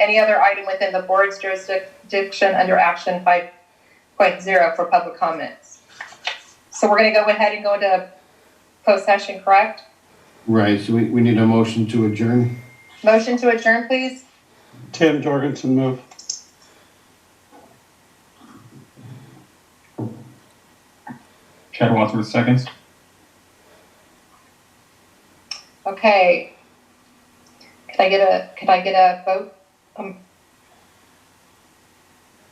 Any other item within the board's jurisdiction under action 5.0 for public comments. So we're going to go ahead and go into closed session, correct? Right, so we need a motion to adjourn. Motion to adjourn, please. Tim Jorgensen, move. Chad Wadsworth, seconds. Okay. Could I get a vote?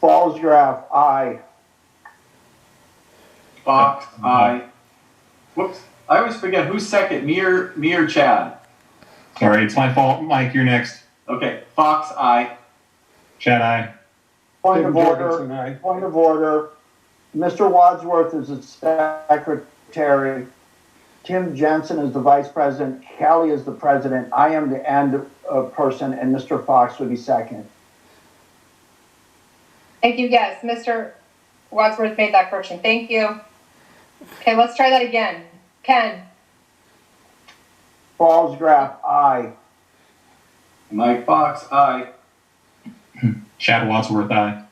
Fallsgraf, aye. Fox, aye. Whoops, I always forget who's second, me or Chad? Sorry, it's my fault. Mike, you're next. Okay, Fox, aye. Chad, aye. Point Tim of order, Jorgensen, aye. point of order. Mr. Wadsworth is the secretary. Tim Jensen is the vice president. Kelly is the president. I am the end person, and Mr. Fox would be second. Thank you. Yes, Mr. Wadsworth made that correction. Thank you. Okay, let's try that again. Ken. Fallsgraf, aye. Mike Fox, aye. Chad Wadsworth, aye.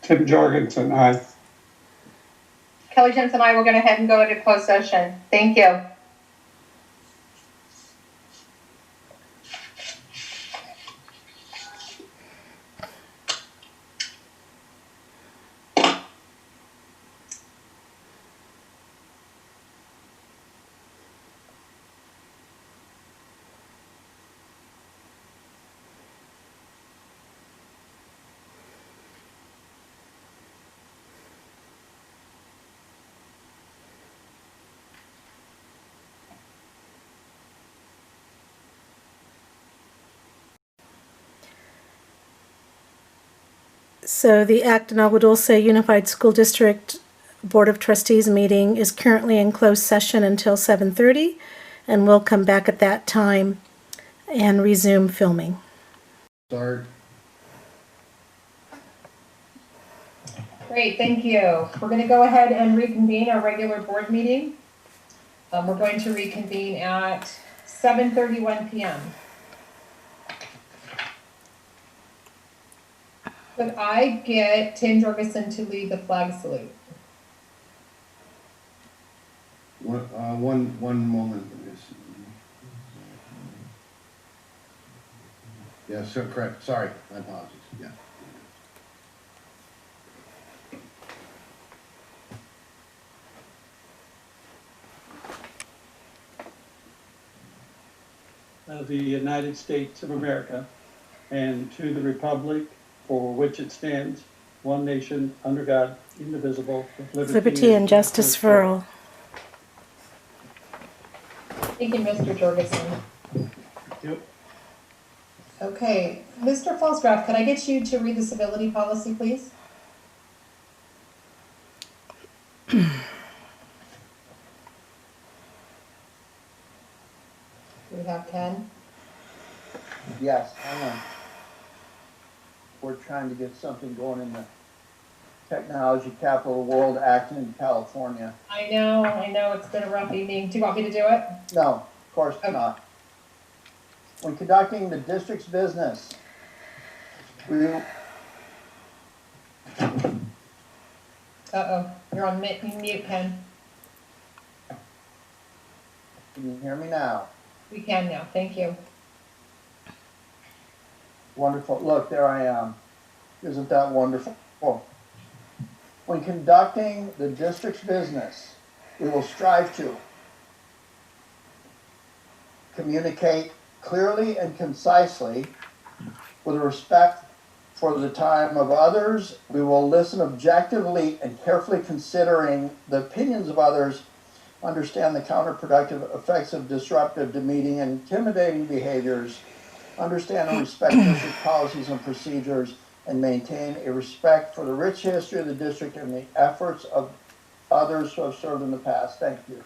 Tim Jorgensen, aye. Kelly Jensen and I will go ahead and go into closed session. Thank you. So the Acton Aadusd Unified School District Board of Trustees meeting is currently in closed session until 7:30, and we'll come back at that time and resume filming. Start. Great, thank you. We're going to go ahead and reconvene our regular board meeting. We're going to reconvene at 7:31 p.m. Could I get Tim Jorgensen to lead the flag salute? One moment. Yeah, so correct. Sorry, my apologies. Yeah. Of the United States of America, and to the republic for which it stands, one nation, under God, indivisible, with Liberty and justice for all. Thank you, Mr. Jorgensen. Yep. Okay, Mr. Fallsgraf, could I get you to read the civility policy, please? Do we have Ken? Yes, hang on. We're trying to get something going in the technology capital of the world, Acton, California. I know, it's been a rough evening. Do you want me to do it? No, of course not. When conducting the district's business, Uh-oh, you're on mute, Ken. can you hear me now? We can now, thank you. Wonderful. Look, there I am. Isn't that wonderful? When conducting the district's business, we will strive to communicate clearly and concisely with respect for the time of others. We will listen objectively and carefully considering the opinions of others, understand the counterproductive effects of disruptive, demeaning, and intimidating behaviors, understand and respect district policies and procedures, and maintain a respect for the rich history of the district and the efforts of others who have served in the past. Thank you.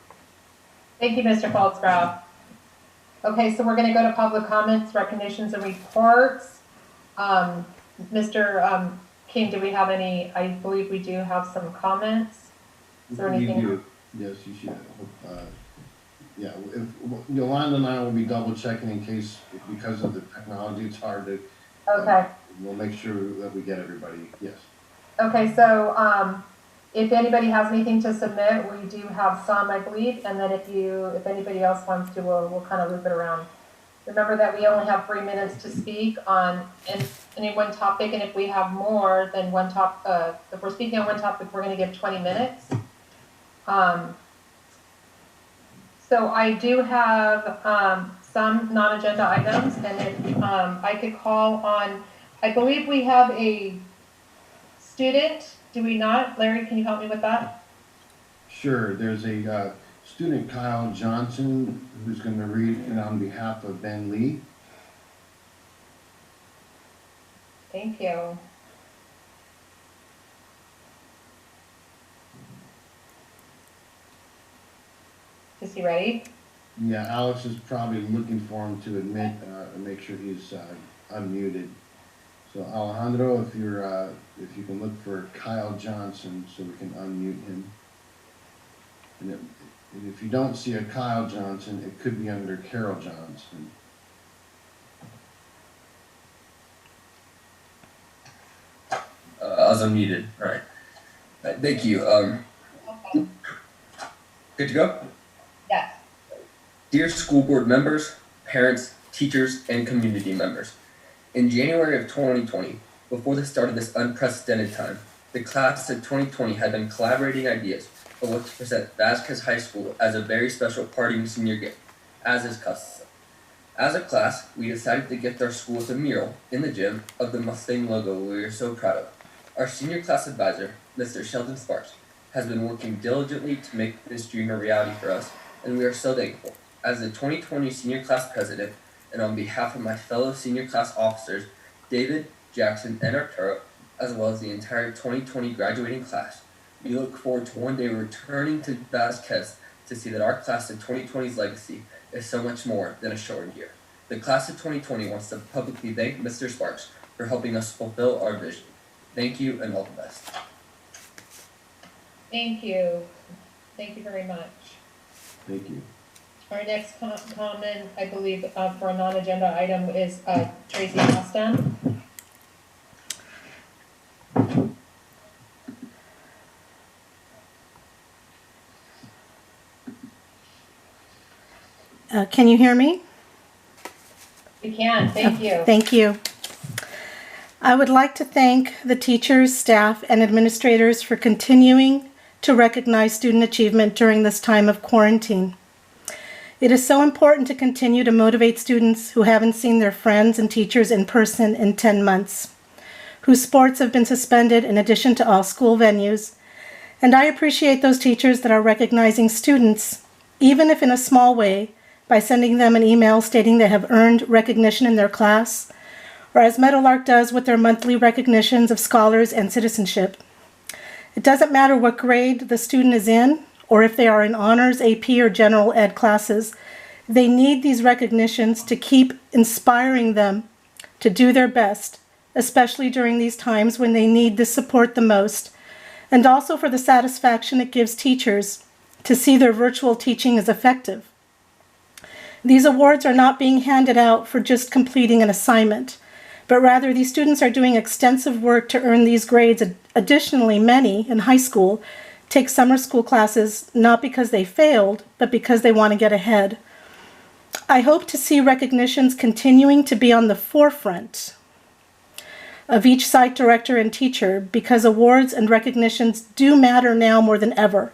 Thank you, Mr. Fallsgraf. Okay, so we're going to go to public comments, recognitions, and reports. Mr. King, do we have any? I believe we do have some comments. Is there anything? We do. Yes, you should. Yeah, Yolanda and I will be double checking in case, because of the technology, it's hard to. Okay. We'll make sure that we get everybody, yes. Okay, so, if anybody has anything to submit, we do have some, I believe, and then if anybody else wants to, we'll kind of loop it around. Remember that we only have 3 minutes to speak on any one topic, and if we have more than one if we're speaking on one topic, we're gonna give 20 minutes. So I do have, some non-agenda items, and if, I could call on, I believe we have a student, do we not? Larry, can you help me with that? Sure, there's a student, Kyle Johnson, who's going to read it on behalf of Ben Lee. Thank you. Is he ready? Yeah, Alex is probably looking for him to admit, and make sure he's unmuted. So Alejandro, if you can look for Kyle Johnson so we can unmute him. And if you don't see a Kyle Johnson, it could be under Carol Johnson. I was unmuted. All right. Thank you. Good to go? Yes. Dear school board members, parents, teachers, and community members. In January of 2020, before the start of this unprecedented time, the class of 2020 had been collaborating ideas on what to present Vasquez High School as a very special parting senior gift, as is custom. As a class, we decided to gift our school with a mural in the gym of the Mustang logo we are so proud of. Our senior class advisor, Mr. Sheldon Sparks, has been working diligently to make this dream a reality for us, and we are so thankful. As the 2020 senior class president, and on behalf of my fellow senior class officers, David, Jackson, and Arturo, as well as the entire 2020 graduating class, we look forward to one day returning to Vasquez to see that our class of 2020's legacy is so much more than a short year. The class of 2020 wants to publicly thank Mr. Sparks for helping us fulfill our vision. Thank you and all the best. Thank you. Thank you very much. Thank you. Our next comment, I believe, for a non-agenda item is Csca President. Can you hear me? We can, thank you. Thank you. I would like to thank the teachers, staff, and administrators for continuing to recognize student achievement during this time of quarantine. It is so important to continue to motivate students who haven't seen their friends and teachers in person in 10 months, whose sports have been suspended in addition to all school venues. And I appreciate those teachers that are recognizing students, even if in a small way, by sending them an email stating they have earned recognition in their class, or as Meadowlark does with their monthly recognitions of scholars and citizenship. It doesn't matter what grade the student is in, or if they are in honors, AP, or general ed classes, they need these recognitions to keep inspiring them to do their best, especially during these times when they need this support the most, and also for the satisfaction it gives teachers to see their virtual teaching is effective. These awards are not being handed out for just completing an assignment, but rather these students are doing extensive work to earn these grades. Additionally, many in high school take summer school classes not because they failed, but because they want to get ahead. I hope to see recognitions continuing to be on the forefront of each site director and teacher, because awards and recognitions do matter now more than ever.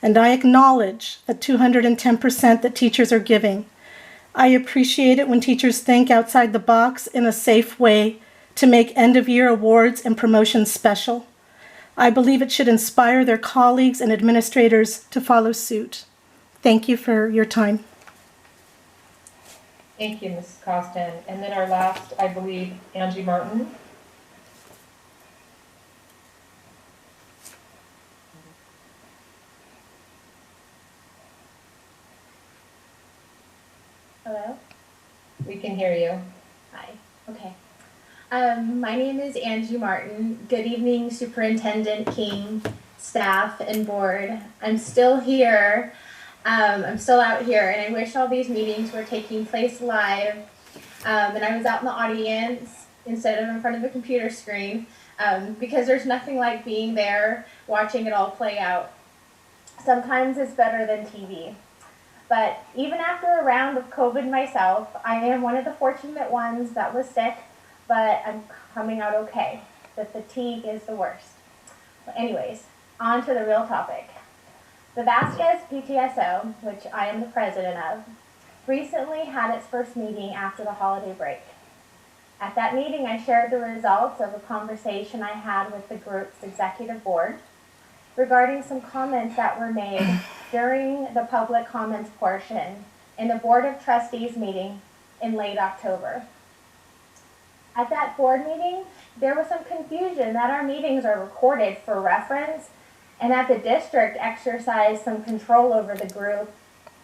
And I acknowledge the 210% that teachers are giving. I appreciate it when teachers think outside the box in a safe way to make end-of-year awards and promotions special. I believe it should inspire their colleagues and administrators to follow suit. Thank you for your time. Thank you, Mrs. Costin. And then our last, I believe, Angie Martin. Hello? We can hear you. Hi. Okay. My name is Angie Martin. Good evening, Superintendent King, staff, and board. I'm still here I'm still out here, and I wish all these meetings were taking place live, and I was out in the audience instead of in front of a computer screen, because there's nothing like being there watching it all play out. Sometimes it's better than TV. But even after a round of COVID myself, I am one of the fortunate ones that was sick, but I'm coming out okay. The fatigue is the worst. But anyways, on to the real topic. The Vasquez PTSO, which I am the president of, recently had its first meeting after the holiday break. At that meeting, I shared the results of a conversation I had with the group's executive board regarding some comments that were made during the public comments portion in the Board of Trustees meeting in late October. At that board meeting, there was some confusion that our meetings are recorded for reference and that the district exercised some control over the group,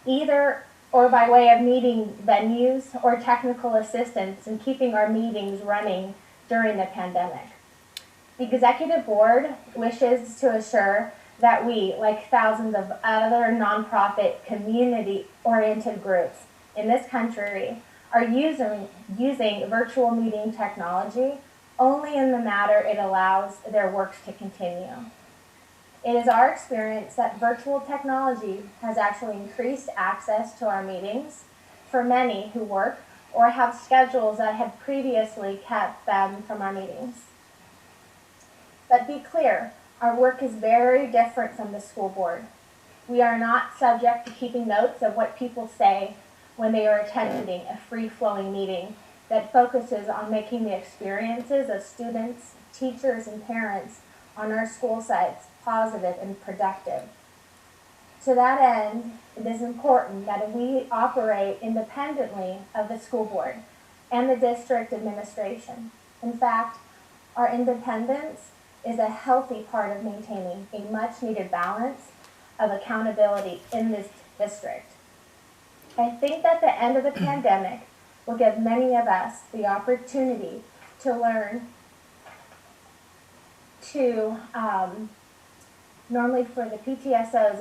either or by way of meeting venues or technical assistance in keeping our meetings running during the pandemic. The executive board wishes to assure that we, like thousands of other nonprofit community-oriented groups in this country, are using virtual meeting technology only in the manner it allows their works to continue. It is our experience that virtual technology has actually increased access to our meetings for many who work or have schedules that had previously kept them from our meetings. But be clear, our work is very different from the school board. We are not subject to keeping notes of what people say when they are attending a free-flowing meeting that focuses on making the experiences of students, teachers, and parents on our school sites positive and productive. To that end, it is important that we operate independently of the school board and the district administration. In fact, our independence is a healthy part of maintaining a much-needed balance of accountability in this district. I think that the end of the pandemic will give many of us the opportunity to learn to, normally for the PTSO's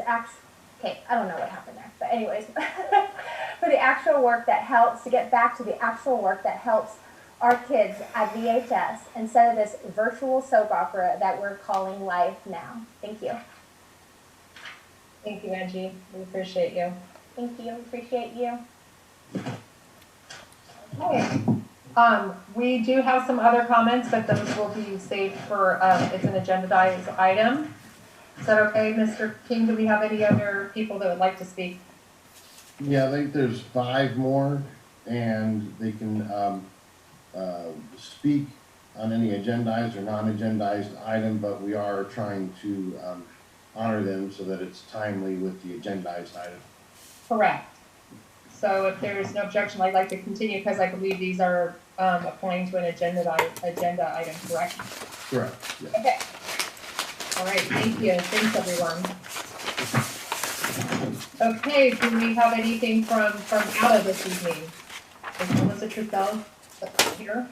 okay, I don't know what happened there, but anyways, for the actual work that helps, to get back to the actual work that helps our kids at VHS instead of this virtual soap opera that we're calling life now. Thank you. Thank you, Angie. We appreciate you. Thank you. Appreciate you. Okay. We do have some other comments, but those will be saved for, it's an agendized item. Is that okay, Mr. King? Do we have any other people that would like to speak? Yeah, I think there's 5 more, and they can speak on any agendized or non-agendized item, but we are trying to honor them so that it's timely with the agendized item. Correct. So if there's no objection, I'd like to continue because I believe these are applying to an agenda item, correct? Correct. Yeah. Okay. All right, thank you. Thanks, everyone. Okay, do we have anything from out of this evening? Is Melissa Trussell here?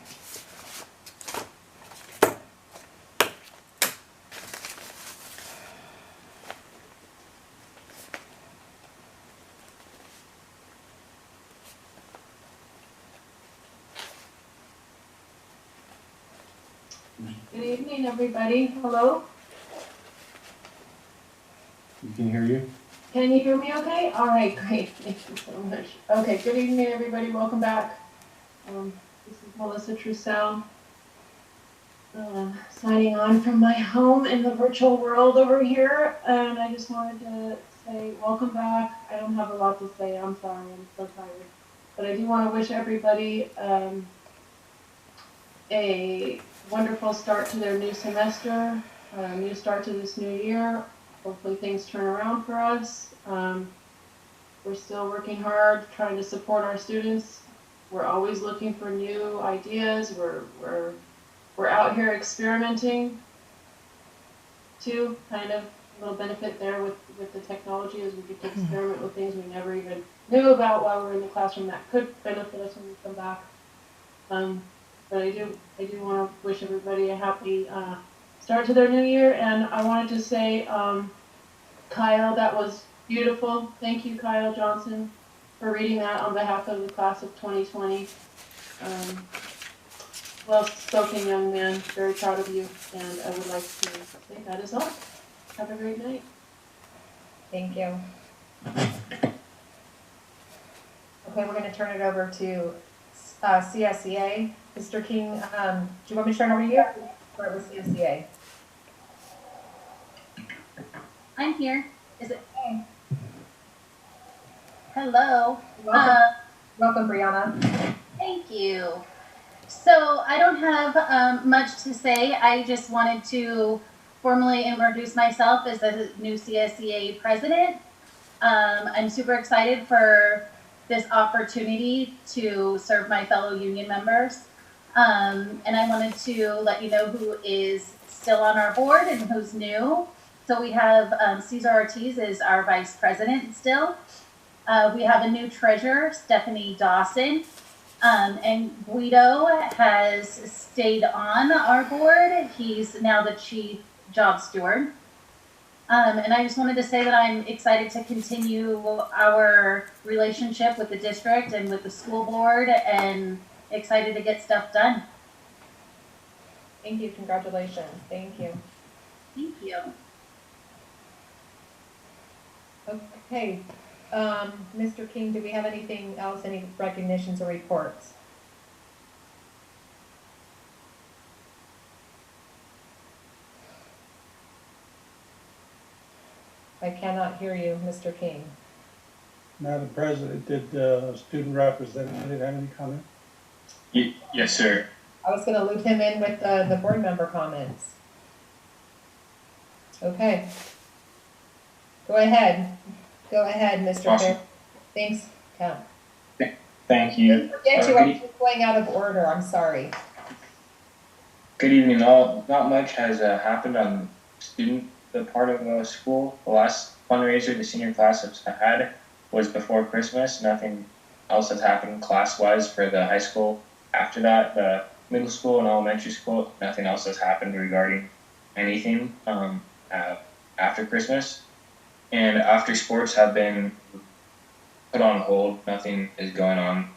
Good evening, everybody. Hello? You can hear you? Can you hear me okay? All right, great. Thank you so much. Okay, good evening, everybody. Welcome back. This is Melissa Trussell, signing on from my home in the virtual world over here. And I just wanted to say welcome back. I don't have a lot to say. I'm sorry. I'm so tired. But I do want to wish everybody a wonderful start to their new semester, a new start to this new year. Hopefully things turn around for us. We're still working hard, trying to support our students. We're always looking for new ideas. We're out here experimenting too, kind of a little benefit there with the technology as we get to experiment with things we never even knew about while we're in the classroom that could benefit us when we come back. But I do want to wish everybody a happy start to their new year, and I wanted to say, Kyle, that was Beautiful. Thank you, Kyle Johnson, for reading that on behalf of the class of 2020. Well-spoken young man. Very proud of you, and I would like to say that is all. Have a great night. Thank you. Okay, we're gonna turn it over to CSCA. Mr. King, do you want me to turn it over to you? Start with CSCA. I'm here. Is it? Hello. Welcome, Brianna. Thank you. So I don't have much to say. I just wanted to formally introduce myself as the new CSCA president. I'm super excited for this opportunity to serve my fellow union members. And I wanted to let you know who is still on our board and who's new. So we have Cesar Ortiz is our vice president still. We have a new treasurer, Stephanie Dawson. And Guido has stayed on our board. He's now the chief job steward. And I just wanted to say that I'm excited to continue our relationship with the district and with the school board, and excited to get stuff done. Thank you. Congratulations. Thank you. Thank you. Okay. Mr. King, do we have anything else, any recognitions or reports? I cannot hear you, Mr. King. Madam President, did student representative have any comment? Yes, sir. I was gonna loop him in with the board member comments. Okay. Go ahead. Go ahead, Mr. Awesome. Fair. Thanks, Kat. Thank you. Forget you, I'm just going out of order, I'm sorry. Good evening all. Not much has happened on the part of school. The last fundraiser the senior class has had was before Christmas. Nothing else has happened class-wise for the high school. After that, the middle school and elementary school, nothing else has happened regarding anything after Christmas. And after sports have been put on hold, nothing is going on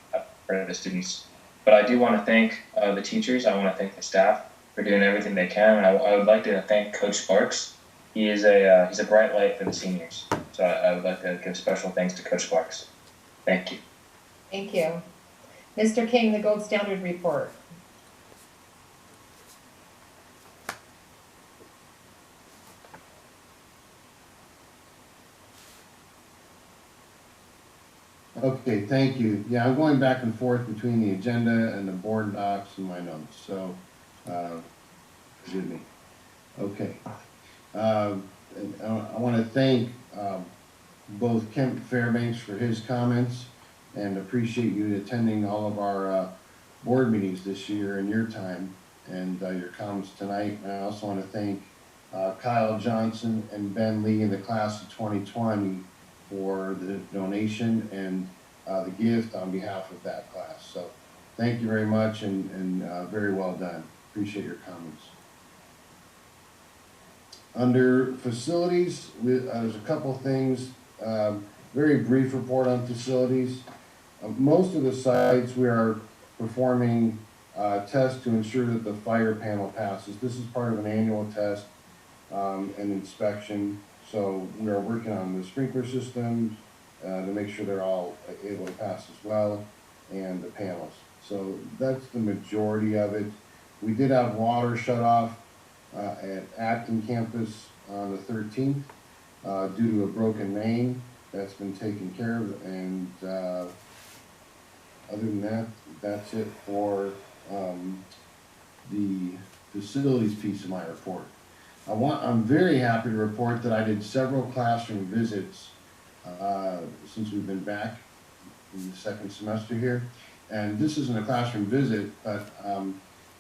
for the students. But I do want to thank the teachers. I want to thank the staff for doing everything they can. And I would like to thank Coach Sparks. He's a bright light for the seniors. So I would like to give special thanks to Coach Sparks. Thank you. Thank you. Mr. King, the gold standard report. Okay, thank you. Yeah, I'm going back and forth between the agenda and the board docs and my notes, so, forgive me. Okay. And I want to thank both Kemp Fairbanks for his comments, and appreciate you attending all of our board meetings this year in your time and your comments tonight. And I also want to thank Kyle Johnson and Ben Lee in the class of 2020 for the donation and the gift on behalf of that class. So thank you very much, and very well done. Appreciate your comments. Under facilities, there's a couple things, very brief report on facilities. Most of the sites we are performing tests to ensure that the fire panel passes. This is part of an annual test and inspection. So we are working on the sprinkler systems to make sure they're all able to pass as well, and the panels. So that's the majority of it. We did have water shut off at Acton campus on the 13th due to a broken main. That's been taken care of, and other than that, that's it for the facilities piece of my report. I'm very happy to report that I did several classroom visits since we've been back in the second semester here. And this isn't a classroom visit, but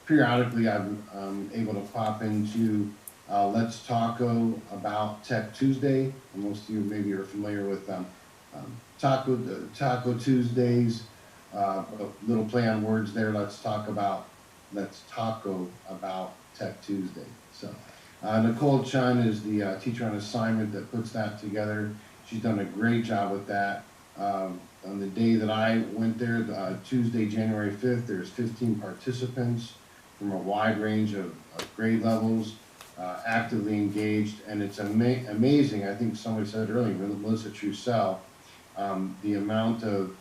periodically I'm able to pop into Let's Taco About Tech Tuesday. And most of you maybe are familiar with Taco Tuesdays, a little play on words there. Let's Taco About Tech Tuesday. So Nicole Chun is the teacher on assignment that puts that together. She's done a great job with that. On the day that I went there, Tuesday, January 5th, there's 15 participants from a wide range of grade levels, actively engaged, and it's amazing. I think somebody said earlier, Melissa Trussell, the amount of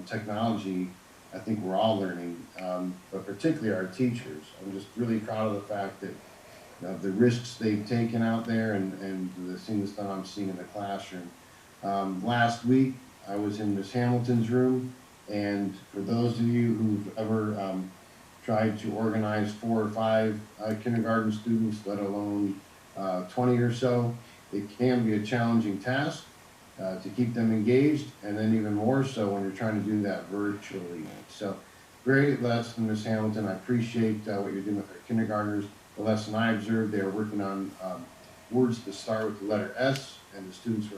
technology I think we're all learning, but particularly our teachers. I'm just really proud of the fact that the risks they've taken out there and the things that I'm seeing in the classroom. Last week, I was in Miss Hamilton's room, and for those of you who've ever tried to organize 4 or 5 kindergarten students, let alone 20 or so, it can be a challenging task to keep them engaged, and then even more so when you're trying to do that virtually. So great lesson, Miss Hamilton. I appreciate what you're doing with our kindergartners. The lesson I observed, they were working on words that start with the letter S, and the students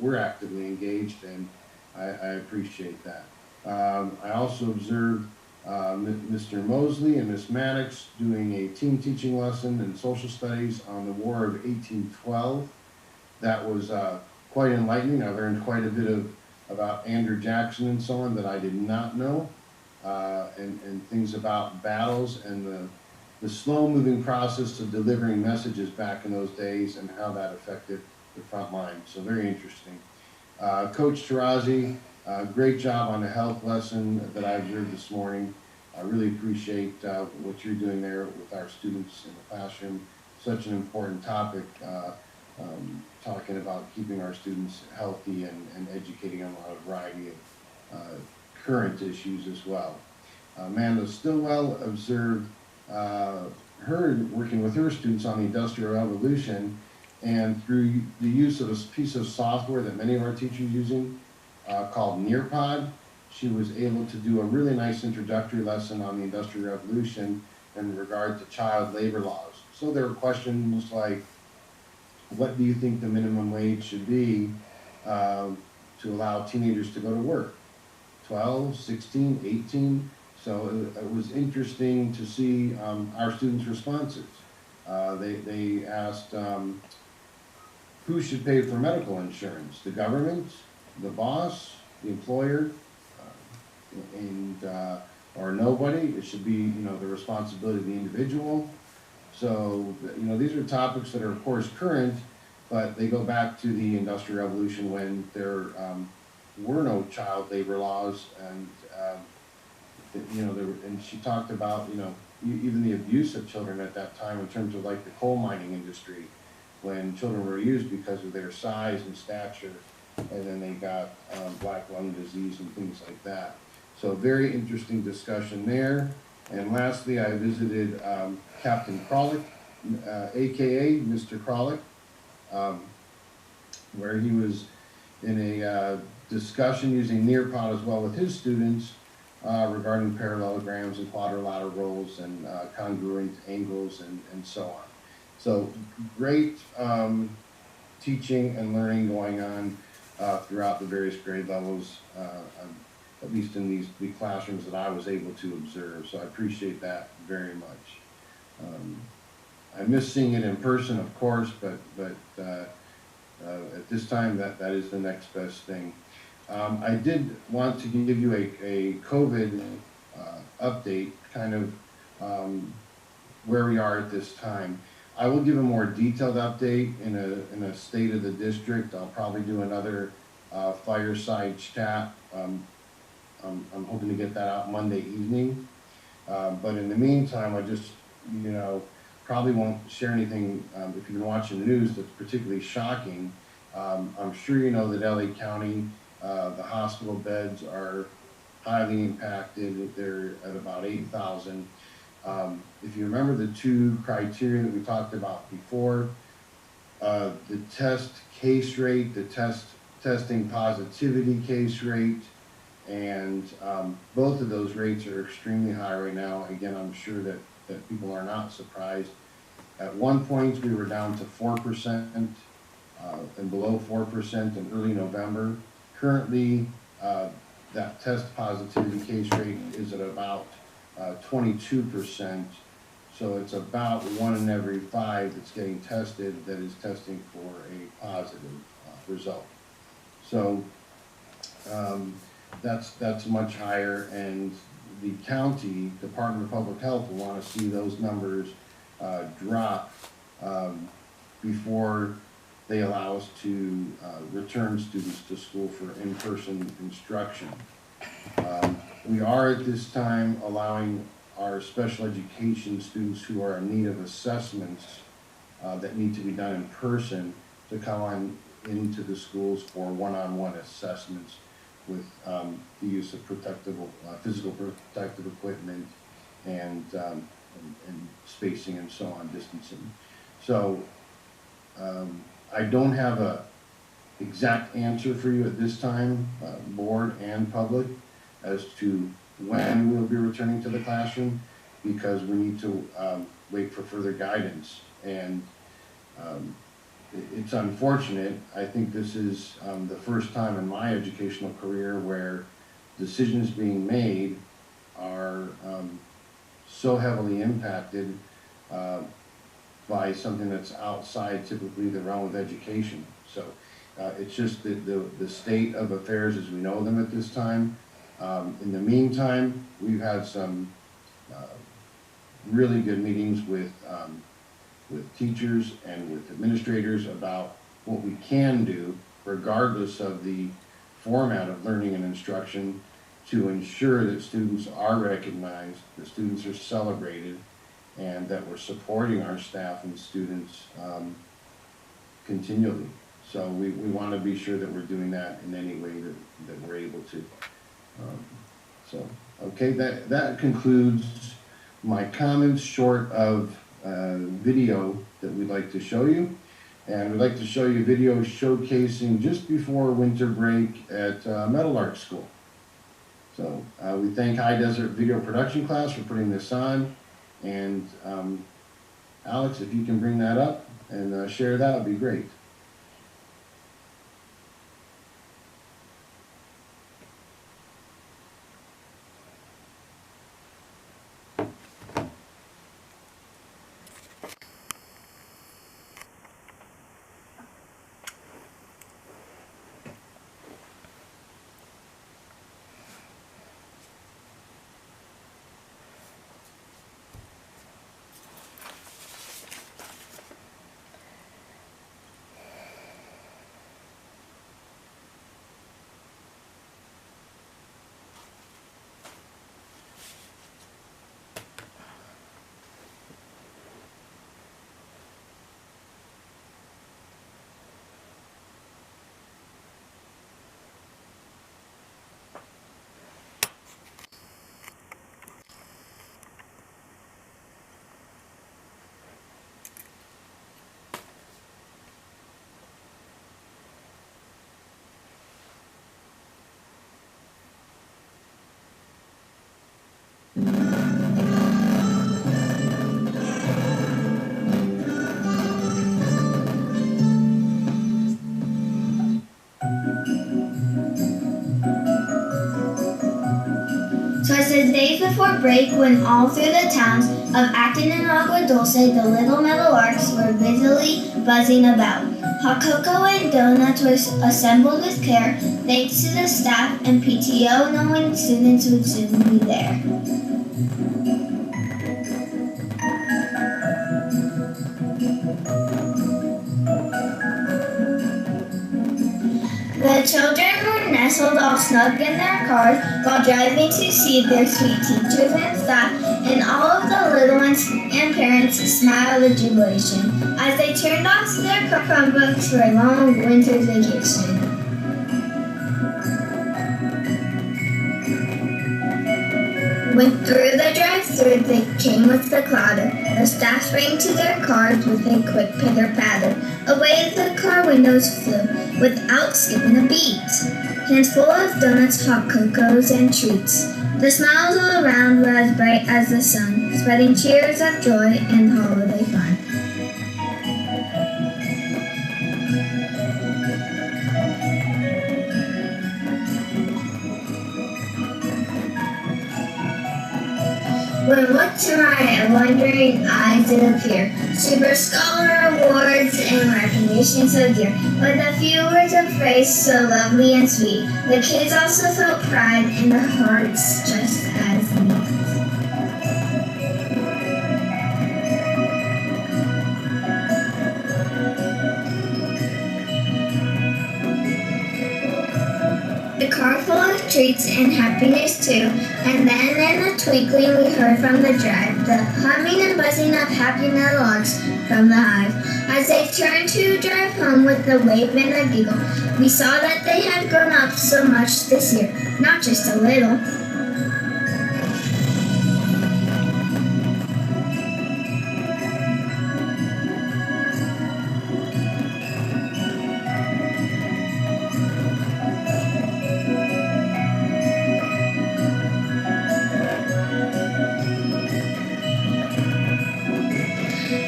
were actively engaged, and I appreciate that. I also observed Mr. Mosley and Miss Maddox doing a team teaching lesson in social studies on the War of 1812. That was quite enlightening. I learned quite a bit about Andrew Jackson and so on that I did not know, and things about battles and the slow-moving process of delivering messages back in those days and how that affected the front line. So very interesting. Coach Tarazi, great job on the health lesson that I observed this morning. I really appreciate what you're doing there with our students in the classroom. Such an important topic, talking about keeping our students healthy and educating them on a variety of current issues as well. Amanda Stillwell observed her working with her students on the Industrial Revolution, and through the use of a piece of software that many of our teachers are using called Nearpod, she was able to do a really nice introductory lesson on the Industrial Revolution in regard to child labor laws. So there were questions like, what do you think the minimum wage should be to allow teenagers to go to work? 12, 16, 18? So it was interesting to see our students' responses. They asked, who should pay for medical insurance? The government, the boss, the employer, or nobody? It should be, the responsibility of the individual. So, these are topics that are, of course, current, but they go back to the Industrial Revolution when there were no child labor laws, and and she talked about, even the abuse of children at that time in terms of like the coal mining industry, when children were used because of their size and stature, and then they got black lung disease and things like that. So very interesting discussion there. And lastly, I visited Captain Krolick, AKA Mr. Krolick, where he was in a discussion using Nearpod as well with his students regarding parallelograms and quadrilaterals and congruent angles and so on. So great teaching and learning going on throughout the various grade levels, at least in these classrooms that I was able to observe. So I appreciate that very much. I miss seeing it in person, of course, but at this time that is the next best thing. I did want to give you a COVID update, kind of where we are at this time. I will give a more detailed update in a state of the district. I'll probably do another fireside chat. I'm hoping to get that out Monday evening. But in the meantime, I just, probably won't share anything if you've been watching the news that's particularly shocking. I'm sure you know that LA County, the hospital beds are highly impacted. They're at about 8,000. If you remember the 2 criteria that we talked about before, the test case rate, the testing positivity case rate, and both of those rates are extremely high right now. Again, I'm sure that people are not surprised. At one point, we were down to 4% and below 4% in early November. Currently, that test positivity case rate is at about 22%. So it's about 1 in every 5 that's getting tested that is testing for a positive result. So that's much higher, and the county Department of Public Health will want to see those numbers drop before they allow us to return students to school for in-person instruction. We are at this time allowing our special education students who are in need of assessments that need to be done in person to come on into the schools for one-on-one assessments with the use of physical protective equipment and spacing and so on, distancing. So I don't have a exact answer for you at this time, board and public, as to when we'll be returning to the classroom, because we need to wait for further guidance. And it's unfortunate. I think this is the first time in my educational career where decisions being made are so heavily impacted by something that's outside typically the realm of education. So it's just the state of affairs as we know them at this time. In the meantime, we've had some really good meetings with teachers and with administrators about what we can do, regardless of the format of learning and instruction, to ensure that students are recognized, that students are celebrated, and that we're supporting our staff and students continually. So we want to be sure that we're doing that in any way that we're able to. Okay, that concludes my comments, short of video that we'd like to show you. And we'd like to show you a video showcasing just before winter break at Meadowlark School. So we thank High Desert Video Production Class for putting this on. And Alex, if you can bring that up and share that, would be great. Twas the days before break when all through the towns of Acton and Agua Dulce the little meadowlarks were busily buzzing about. Hot cocoa and donuts were assembled with care, thanks to the staff and PTO knowing students would soon be there. The children were nestled all snug in their cars while driving to see their sweet teachers and staff, and all of the little ones and parents smiled with jubilation as they turned off their Chromebooks for a long winter vacation. Went through the drive-thru, they came with the clatter. The staff sprang to their cars with a quick pitter-patter. Away the car windows flew, without skipping a beat. Hands full of donuts, hot cocos, and treats. The smiles all around were as bright as the sun, spreading cheers of joy and holiday fun. When looked to my wondering eyes did appear, Super Scholar Awards and recognition. tradition so dear, with a few words of praise so lovely and sweet. The kids also felt pride in their hearts just as me. The car full of treats and happiness too, and then in a twinkling we heard from the drive the humming and buzzing of happy meadowlarks from the hive. As they turned to drive home with a wave and a giggle, we saw that they had grown up so much this year, not just a little.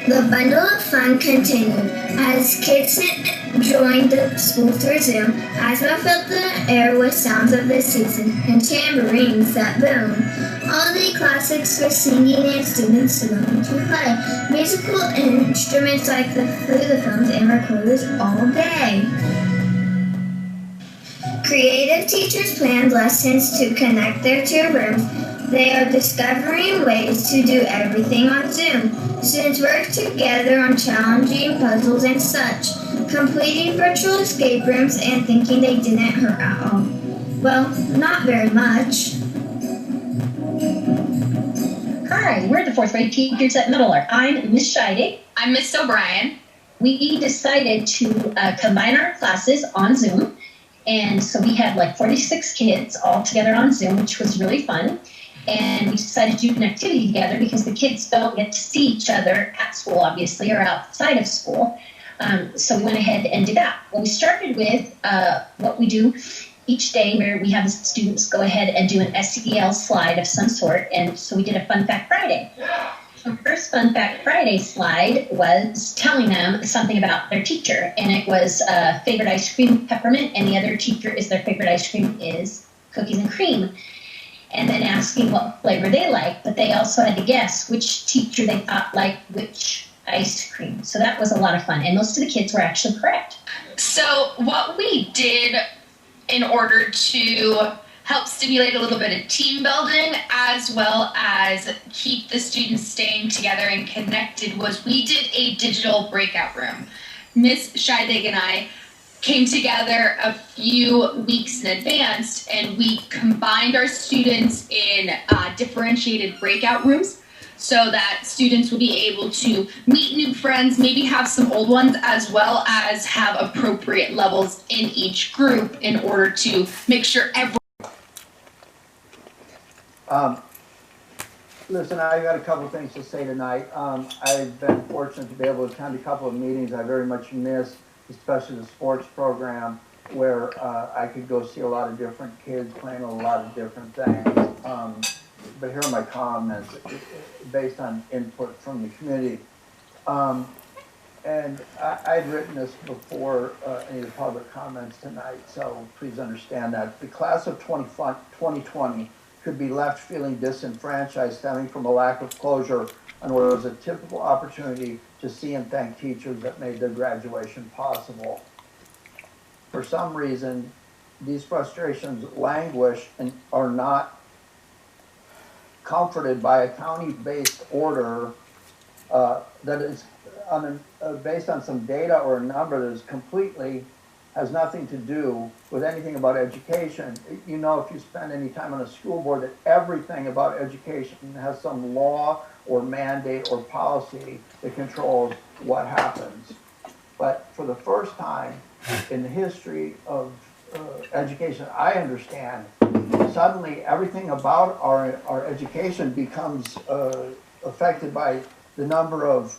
The bundle of fun continued as kids joined the school through Zoom. Asma filled the air with sounds of the season and tambourines that boom. All the classics were singing and students learned to play musical instruments like the flutophones and recorders all day. Creative teachers planned lessons to connect their two rooms. They are discovering ways to do everything on Zoom. Students work together on challenging puzzles and such, completing virtual escape rooms and thinking they didn't hurt at all. Well, not very much. Hi, we're the fourth grade teachers at Middlelark. I'm Miss Scheide. I'm Miss O'Brien. We decided to combine our classes on Zoom. And so we had like 46 kids all together on Zoom, which was really fun. And we decided to do an activity together because the kids don't get to see each other at school, obviously, or outside of school. So we went ahead and did that. Well, we started with what we do each day where we have the students go ahead and do an SEL slide of some sort. And so we did a Fun Fact Friday. The first Fun Fact Friday slide was telling them something about their teacher. And it was favorite ice cream, peppermint, and the other teacher is their favorite ice cream is cookies and cream. And then asking what flavor they like, but they also had to guess which teacher they thought liked which ice cream. So that was a lot of fun, and most of the kids were actually correct. So what we did in order to help stimulate a little bit of team building as well as keep the students staying together and connected was we did a digital breakout room. Miss Scheidig and I came together a few weeks in advance and we combined our students in differentiated breakout rooms so that students will be able to meet new friends, maybe have some old ones, as well as have appropriate levels in each group in order to make sure everyone. Listen, I got a couple of things to say tonight. I've been fortunate to be able to attend a couple of meetings I very much miss, especially the sports program, where I could go see a lot of different kids playing a lot of different things. But here are my comments based on input from the community. And I'd written this before any of the public comments tonight, so please understand that. The class of 2020 could be left feeling disenfranchised, stemming from a lack of closure on what was a typical opportunity to see and thank teachers that made their graduation possible. For some reason, these frustrations languish and are not comforted by a county-based order that is based on some data or a number that is completely has nothing to do with anything about education. You know, if you spend any time on a school board, that everything about education has some law or mandate or policy that controls what happens. But for the first time in the history of education, I understand, suddenly everything about our education becomes affected by the number of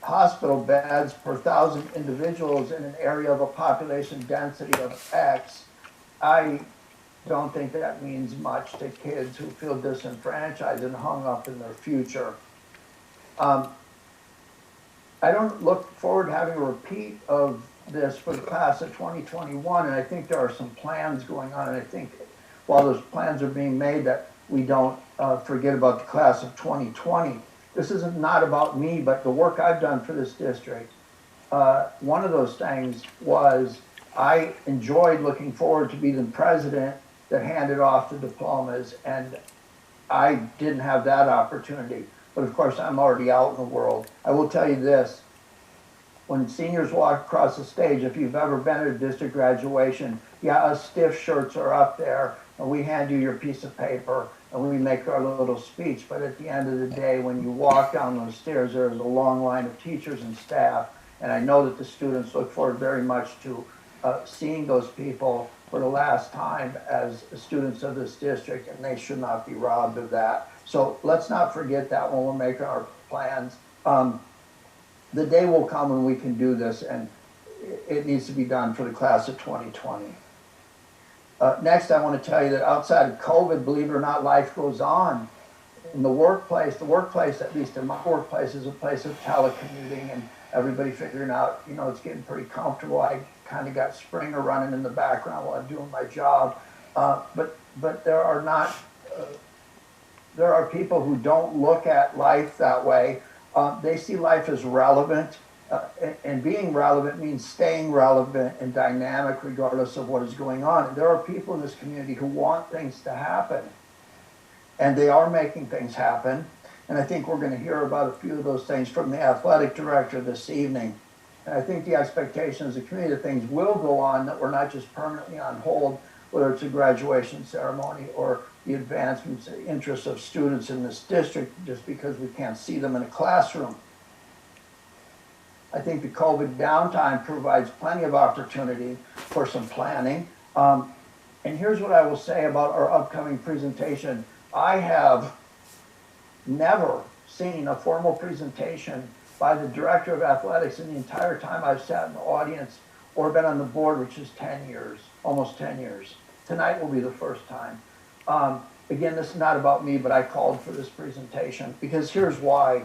hospital beds per 1,000 individuals in an area of a population density of X. I don't think that means much to kids who feel disenfranchised and hung up in their future. I don't look forward to having a repeat of this for the class of 2021, and I think there are some plans going on, and I think while those plans are being made that we don't forget about the class of 2020. This is not about me, but the work I've done for this district one of those things was I enjoyed looking forward to being the president that handed off the diplomas, and I didn't have that opportunity. But of course, I'm already out in the world. I will tell you this, when seniors walk across the stage, if you've ever been at a district graduation, yeah, us stiff shirts are up there, and we hand you your piece of paper, and we make our little speech. But at the end of the day, when you walk down those stairs, there's a long line of teachers and staff, and I know that the students look forward very much to seeing those people for the last time as students of this district, and they should not be robbed of that. So let's not forget that when we're making our plans. The day will come when we can do this, and it needs to be done for the class of 2020. Next, I want to tell you that outside of COVID, believe it or not, life goes on. In the workplace, at least in my workplace, is a place of telecommuting and everybody figuring out, you know, it's getting pretty comfortable. I kind of got Springer running in the background while I'm doing my job. But there are people who don't look at life that way. They see life as relevant, and being relevant means staying relevant and dynamic regardless of what is going on. And there are people in this community who want things to happen, and they are making things happen. And I think we're going to hear about a few of those things from the athletic director this evening. And I think the expectation as a community that things will go on, that we're not just permanently on hold, whether it's a graduation ceremony or the advancements and interests of students in this district just because we can't see them in a classroom. I think the COVID downtime provides plenty of opportunity for some planning. And here's what I will say about our upcoming presentation. I have never seen a formal presentation by the director of athletics in the entire time I've sat in the audience or been on the board, which is 10 years, almost 10 years. Tonight will be the first time. Again, this is not about me, but I called for this presentation because here's why.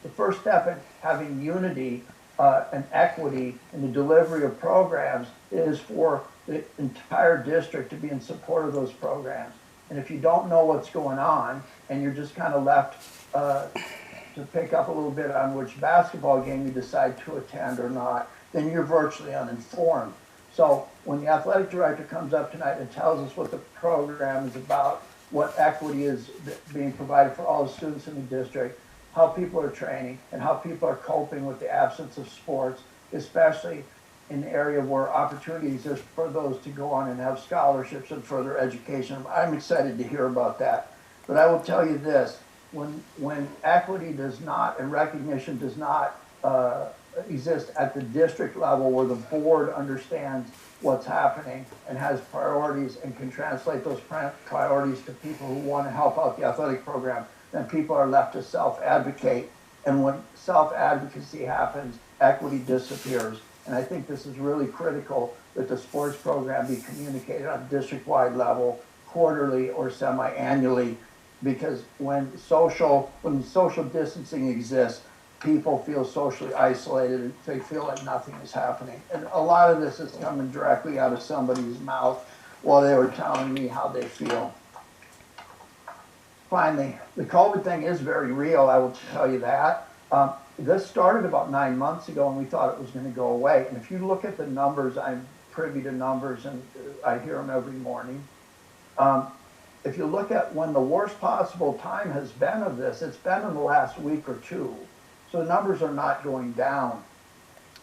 The first step in having unity and equity in the delivery of programs is for the entire district to be in support of those programs. And if you don't know what's going on and you're just kind of left to pick up a little bit on which basketball game you decide to attend or not, then you're virtually uninformed. So when the athletic director comes up tonight and tells us what the program is about, what equity is being provided for all the students in the district, how people are training, and how people are coping with the absence of sports, especially in the area where opportunity exists for those to go on and have scholarships and further education. I'm excited to hear about that. But I will tell you this, when equity does not and recognition does not exist at the district level where the board understands what's happening and has priorities and can translate those priorities to people who want to help out the athletic program, then people are left to self-advocate. And when self-advocacy happens, equity disappears. And I think this is really critical that the sports program be communicated on a district-wide level, quarterly or semi-annually, because when social distancing exists, people feel socially isolated and they feel like nothing is happening. And a lot of this is coming directly out of somebody's mouth while they were telling me how they feel. Finally, the COVID thing is very real, I will tell you that. This started about 9 months ago and we thought it was going to go away. And if you look at the numbers, I'm privy to numbers and I hear them every morning. If you look at when the worst possible time has been of this, it's been in the last week or two. So the numbers are not going down.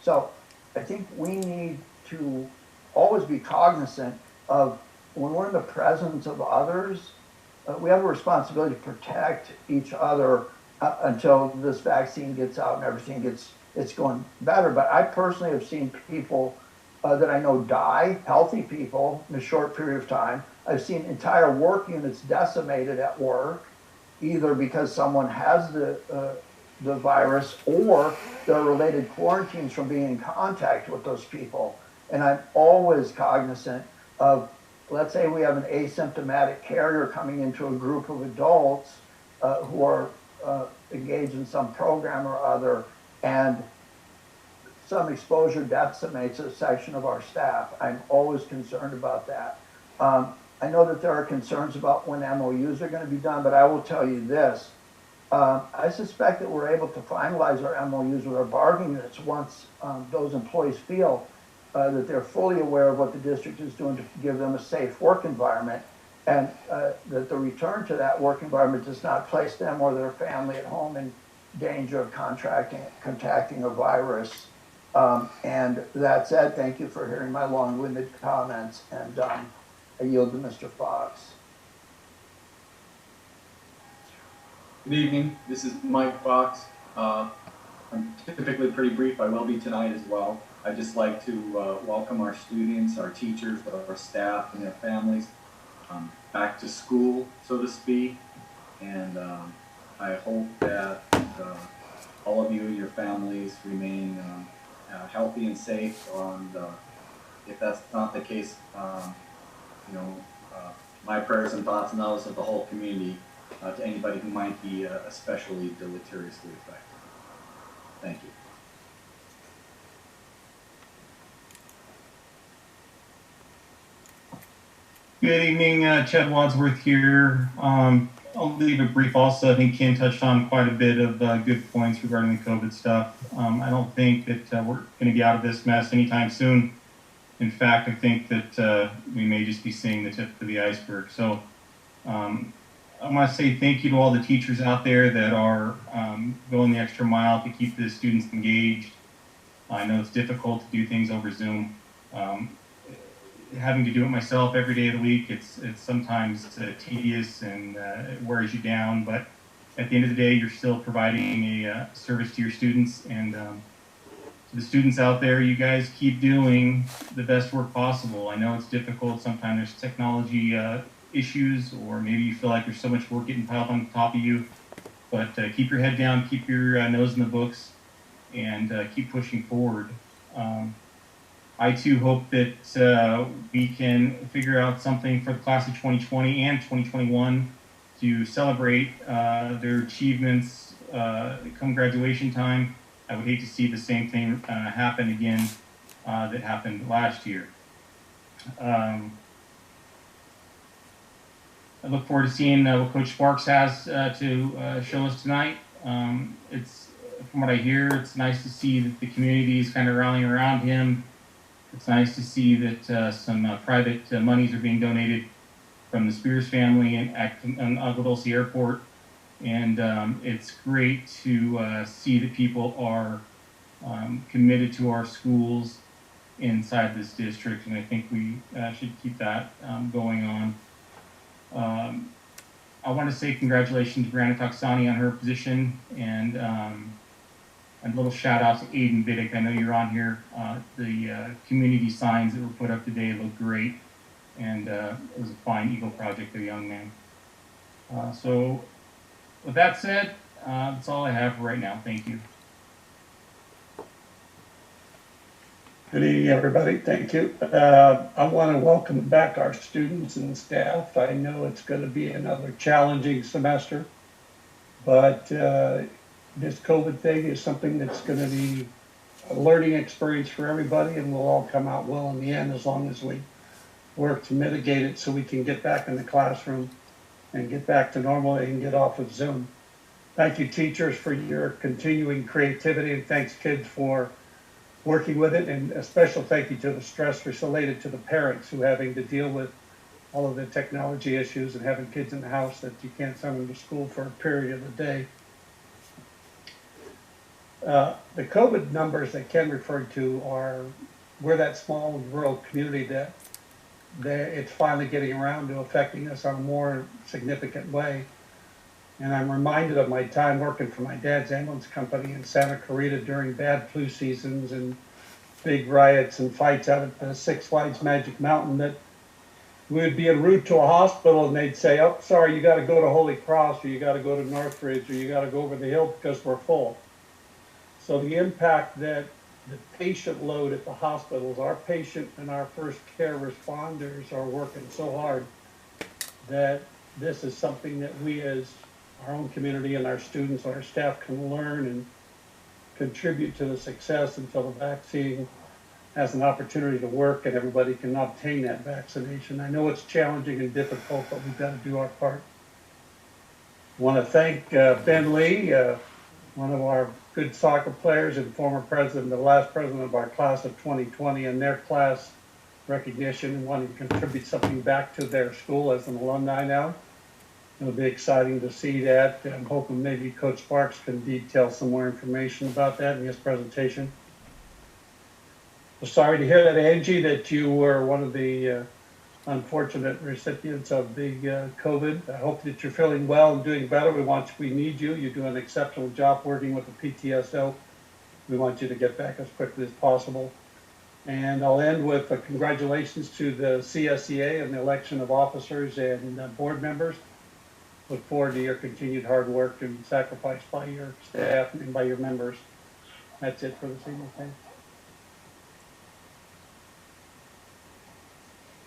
So I think we need to always be cognizant of when we're in the presence of others, we have a responsibility to protect each other until this vaccine gets out and everything it's going better. But I personally have seen people that I know die, healthy people, in a short period of time. I've seen entire work units decimated at work, either because someone has the virus or there are related quarantines from being in contact with those people. And I'm always cognizant of, let's say we have an asymptomatic carrier coming into a group of adults who are engaged in some program or other, and some exposure decimates a section of our staff. I'm always concerned about that. I know that there are concerns about when MOUs are going to be done, but I will tell you this. I suspect that we're able to finalize our MOUs with our bargaining units once those employees feel that they're fully aware of what the district is doing to give them a safe work environment, and that the return to that work environment does not place them or their family at home in danger of contracting a virus. And that said, thank you for hearing my long-winded comments, and I yield to Mr. Fox. Good evening, this is Mike Fox. I'm typically pretty brief, I will be tonight as well. I'd just like to welcome our students, our teachers, our staff and their families back to school, so to speak. And I hope that all of you and your families remain healthy and safe. And if that's not the case, my prayers and thoughts and those of the whole community to anybody who might be especially deleteriously affected. Thank you. Good evening, Chad Wadsworth here. I'll leave it brief also. I think Ken touched on quite a bit of good points regarding the COVID stuff. I don't think that we're going to be out of this mess anytime soon. In fact, I think that we may just be seeing the tip of the iceberg. So I want to say thank you to all the teachers out there that are going the extra mile to keep the students engaged. I know it's difficult to do things over Zoom. Having to do it myself every day of the week, it's sometimes tedious and it wears you down, but at the end of the day, you're still providing a service to your students. And to the students out there, you guys keep doing the best work possible. I know it's difficult. Sometimes there's technology issues, or maybe you feel like there's so much work getting piled on top of you, but keep your head down, keep your nose in the books, and keep pushing forward. I too hope that we can figure out something for the class of 2020 and 2021 to celebrate their achievements come graduation time. I would hate to see the same thing happen again that happened last year. I look forward to seeing what Coach Sparks has to show us tonight. It's, from what I hear, it's nice to see that the community is kind of rallying around him. It's nice to see that some private monies are being donated from the Spears family at Agua Dulce Airport. And it's great to see that people are committed to our schools inside this district. And I think we should keep that going on. I want to say congratulations to Brianna Toxani on her position, and a little shout out to Aiden Biddick. I know you're on here. The community signs that were put up today look great, and it was a fine Eagle project of a young man. So with that said, that's all I have for right now. Thank you. Good evening, everybody. Thank you. I want to welcome back our students and staff. I know it's going to be another challenging semester, but this COVID thing is something that's going to be a learning experience for everybody, and we'll all come out well in the end as long as we work to mitigate it so we can get back in the classroom and get back to normal and get off of Zoom. Thank you, teachers, for your continuing creativity, and thanks, kids, for working with it, and a special thank you to the stress related to the parents who are having to deal with all of the technology issues and having kids in the house that you can't send them to school for a period of the day. The COVID numbers that Ken referred to are, we're that small rural community that it's finally getting around to affecting us on a more significant way. And I'm reminded of my time working for my dad's ambulance company in Santa Clarita during bad flu seasons and big riots and fights out at the Six Flags Magic Mountain, that we would be en route to a hospital and they'd say, oh, sorry, you got to go to Holy Cross, or you got to go to Northridge, or you got to go over the hill because we're full. So the impact that the patient load at the hospitals, our patient and our first care responders are working so hard that this is something that we as our own community and our students, our staff can learn and contribute to the success until the vaccine has an opportunity to work and everybody can obtain that vaccination. I know it's challenging and difficult, but we've got to do our part. Want to thank Ben Lee, one of our good soccer players and former president, the last president of our class of 2020, and their class recognition and wanting to contribute something back to their school as an alumni now. It'll be exciting to see that. I'm hoping maybe Coach Sparks can detail some more information about that in his presentation. Well, sorry to hear that, Angie, that you were one of the unfortunate recipients of the COVID. I hope that you're feeling well and doing better. We need you. You do an exceptional job working with the PTSO. We want you to get back as quickly as possible. And I'll end with congratulations to the CSCA and the election of officers and board members. Look forward to your continued hard work and sacrifice by your staff and by your members. That's it for this evening. Thanks.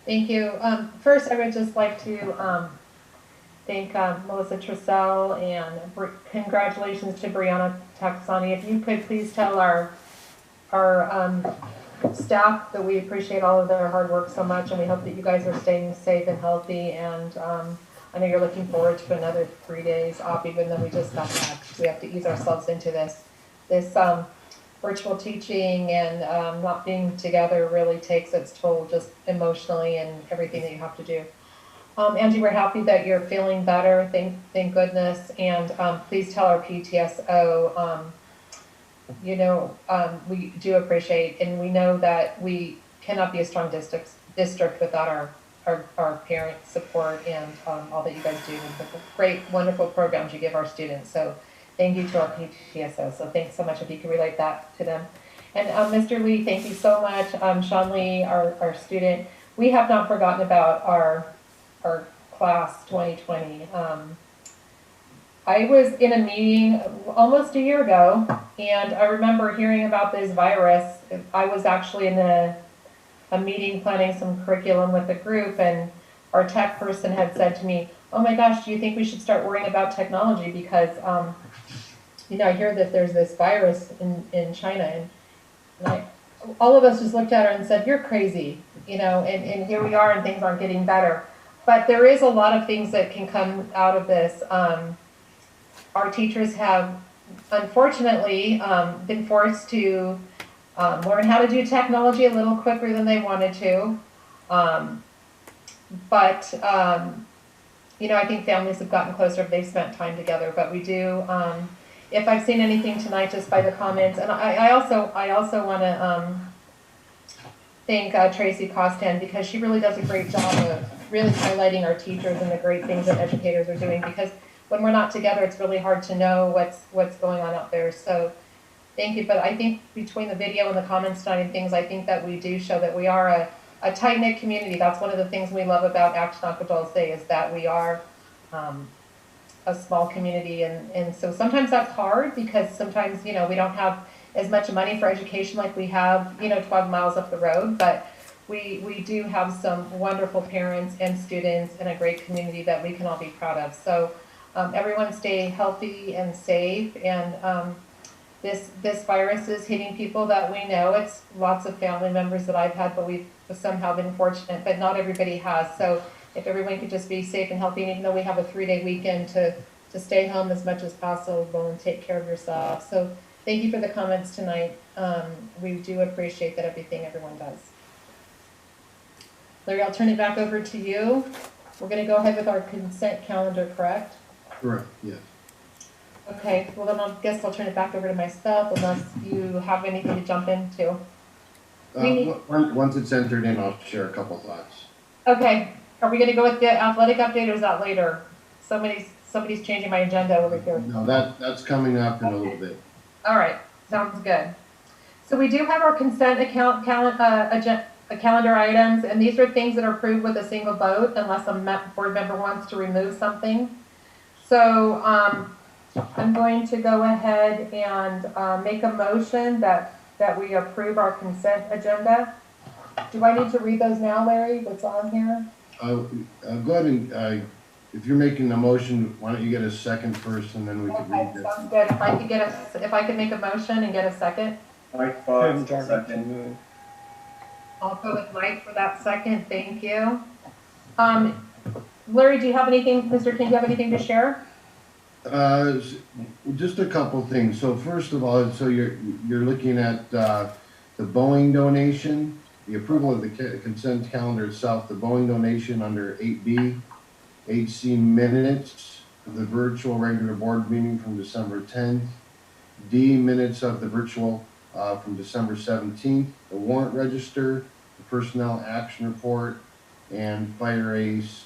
Thank you. First, I would just like to thank Melissa Trussell and congratulations to Brianna Taxani. If you could please tell our staff that we appreciate all of their hard work so much, and we hope that you guys are staying safe and healthy. And I know you're looking forward to another 3 days off, even though we just got back. We have to ease ourselves into this virtual teaching, and not being together really takes its toll just emotionally and everything that you have to do. Angie, we're happy that you're feeling better. Thank goodness. And please tell our PTSO, we do appreciate, and we know that we cannot be a strong district without our parent support and all that you guys do, and the great, wonderful programs you give our students. So thank you to our PTSO. So thanks so much if you can relate that to them. And Mr. Lee, thank you so much. Sean Lee, our student, we have not forgotten about our class 2020. I was in a meeting almost a year ago, and I remember hearing about this virus. I was actually in a meeting planning some curriculum with a group, and our tech person had said to me, "Oh my gosh, do you think we should start worrying about technology? Because, I hear that there's this virus in China." And all of us just looked at her and said, "You're crazy," and here we are, and things aren't getting better. But there is a lot of things that can come out of this. Our teachers have, unfortunately, been forced to learn how to do technology a little quicker than they wanted to. I think families have gotten closer if they've spent time together. But we do, if I've seen anything tonight just by the comments, and I also want to thank Tracy Costin, because she really does a great job of really highlighting our teachers and the great things that educators are doing, because when we're not together, it's really hard to know what's going on out there. So thank you. But I think between the video and the comments tonight and things, I think that we do show that we are a tight-knit community. That's one of the things we love about Action Aqua Day, is that we are a small community. And so sometimes that's hard, because sometimes, we don't have as much money for education like we have, 12 miles up the road. But we do have some wonderful parents and students and a great community that we can all be proud of. So everyone stay healthy and safe. And this virus is hitting people that we know. It's lots of family members that I've had, but we've somehow been fortunate, but not everybody has. So if everyone could just be safe and healthy, and even though we have a 3-day weekend, to stay home as much as possible and take care of yourself. So thank you for the comments tonight. We do appreciate that everyone does. Larry, I'll turn it back over to you. We're going to go ahead with our consent calendar, correct? Correct, yes. Okay, well then I guess I'll turn it back over to myself, unless you have anything to jump into. Once it's entered in, I'll share a couple thoughts. Okay, are we going to go with the athletic update, or is that later? Somebody's changing my agenda over here. No, that's coming up in a little bit. All right, sounds good. So we do have our consent calendar items, and these are things that are approved with a single vote, unless a board member wants to remove something. So I'm going to go ahead and make a motion that we approve our consent agenda. Do I need to read those now, Larry, what's on here? Go ahead and, if you're making a motion, why don't you get a second first, and then we can read it. Sounds good. If I could make a motion and get a second. Mike Fox, second. I'll go with Mike for that second. Thank you. Larry, do you have anything, Mr. King, do you have anything to share? Just a couple things. So first of all, so you're looking at the Boeing donation, the approval of the consent calendar itself, the Boeing donation under 8B, HC minutes of the virtual regular board meeting from December 10th, D minutes of the virtual from December 17th, the warrant register, the personnel action report, and Fire Ace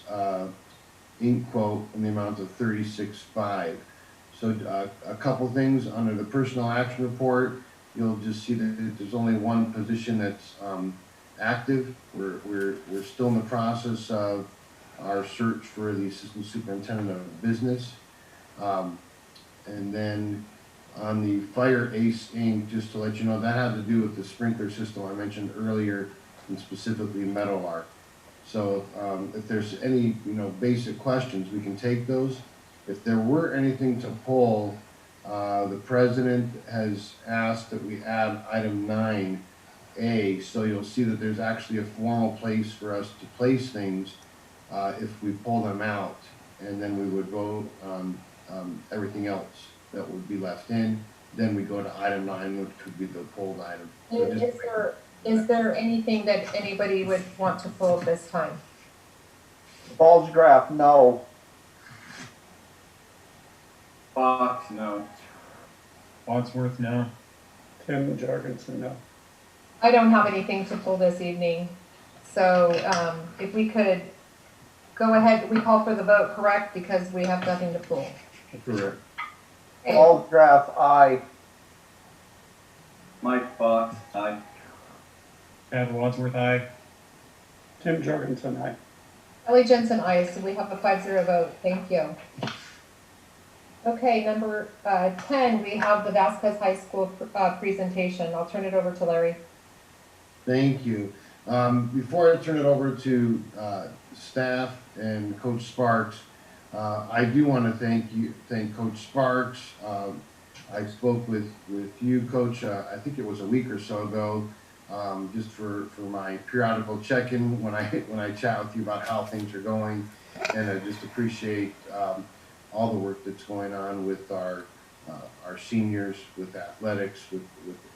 ink quote in the amount of $36,500. So a couple things under the personnel action report, you'll just see that there's only one position that's active. We're still in the process of our search for the assistant superintendent of business. And then on the Fire Ace Inc., just to let you know, that had to do with the sprinkler system I mentioned earlier, and specifically Meadowlark. So if there's any basic questions, we can take those. If there were anything to pull, the president has asked that we add item 9A, so you'll see that there's actually a formal place for us to place things if we pull them out, and then we would vote on everything else that would be left in. Then we go to item 9, which could be the pulled item. So is there anything that anybody would want to pull this time? Bulge graph, no. Fox, no. Wadsworth, no. Tim Jorgensen, no. I don't have anything to pull this evening. So if we could go ahead, we call for the vote, correct? Because we have nothing to pull. Correct. Okay. Bulge graph, aye. Mike Fox, aye. Chad Wadsworth, aye. Tim Jorgensen, aye. Ellie Jensen, aye. So we have a 5-0 vote. Thank you. Okay, number 10, we have the Vasquez High School presentation. I'll turn it over to Larry. Thank you. Before I turn it over to staff and Coach Sparks, I do want to thank Coach Sparks. I spoke with you, Coach, I think it was a week or so ago, just for my periodical check-in when I chat with you about how things are going, and I just appreciate all the work that's going on with our seniors, with athletics, with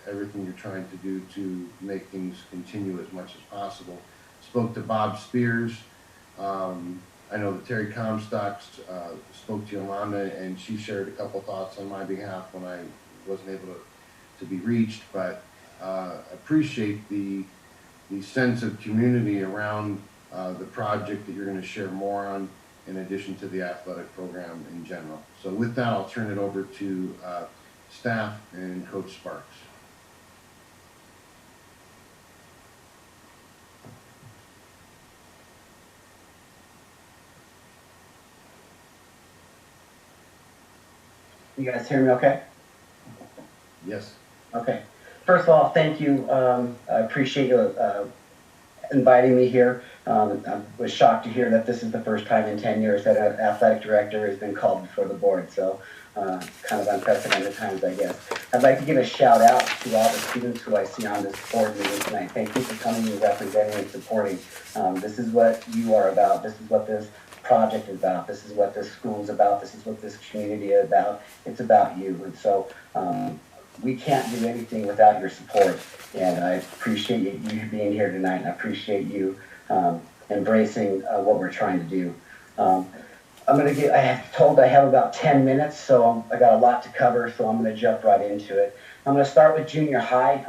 everything you're trying to do to make things continue as much as possible. Spoke to Bob Spears. I know that Terry Comstock spoke to Yolanda, and she shared a couple thoughts on my behalf when I wasn't able to be reached, but appreciate the sense of community around the project that you're going to share more on, in addition to the athletic program in general. So with that, I'll turn it over to staff and Coach Sparks. You guys hear me okay? Yes. Okay. First of all, thank you. I appreciate you inviting me here. I was shocked to hear that this is the first time in 10 years that an athletic director has been called before the board. So kind of unprecedented times, I guess. I'd like to give a shout out to all the students who I see on this board meeting tonight. Thank you for coming and representing and supporting. This is what you are about. This is what this project is about. This is what this school is about. This is what this community is about. It's about you. And so we can't do anything without your support. And I appreciate you being here tonight. And I appreciate you embracing what we're trying to do. I have told I have about 10 minutes, so I got a lot to cover, so I'm going to jump right into it. I'm going to start with junior high.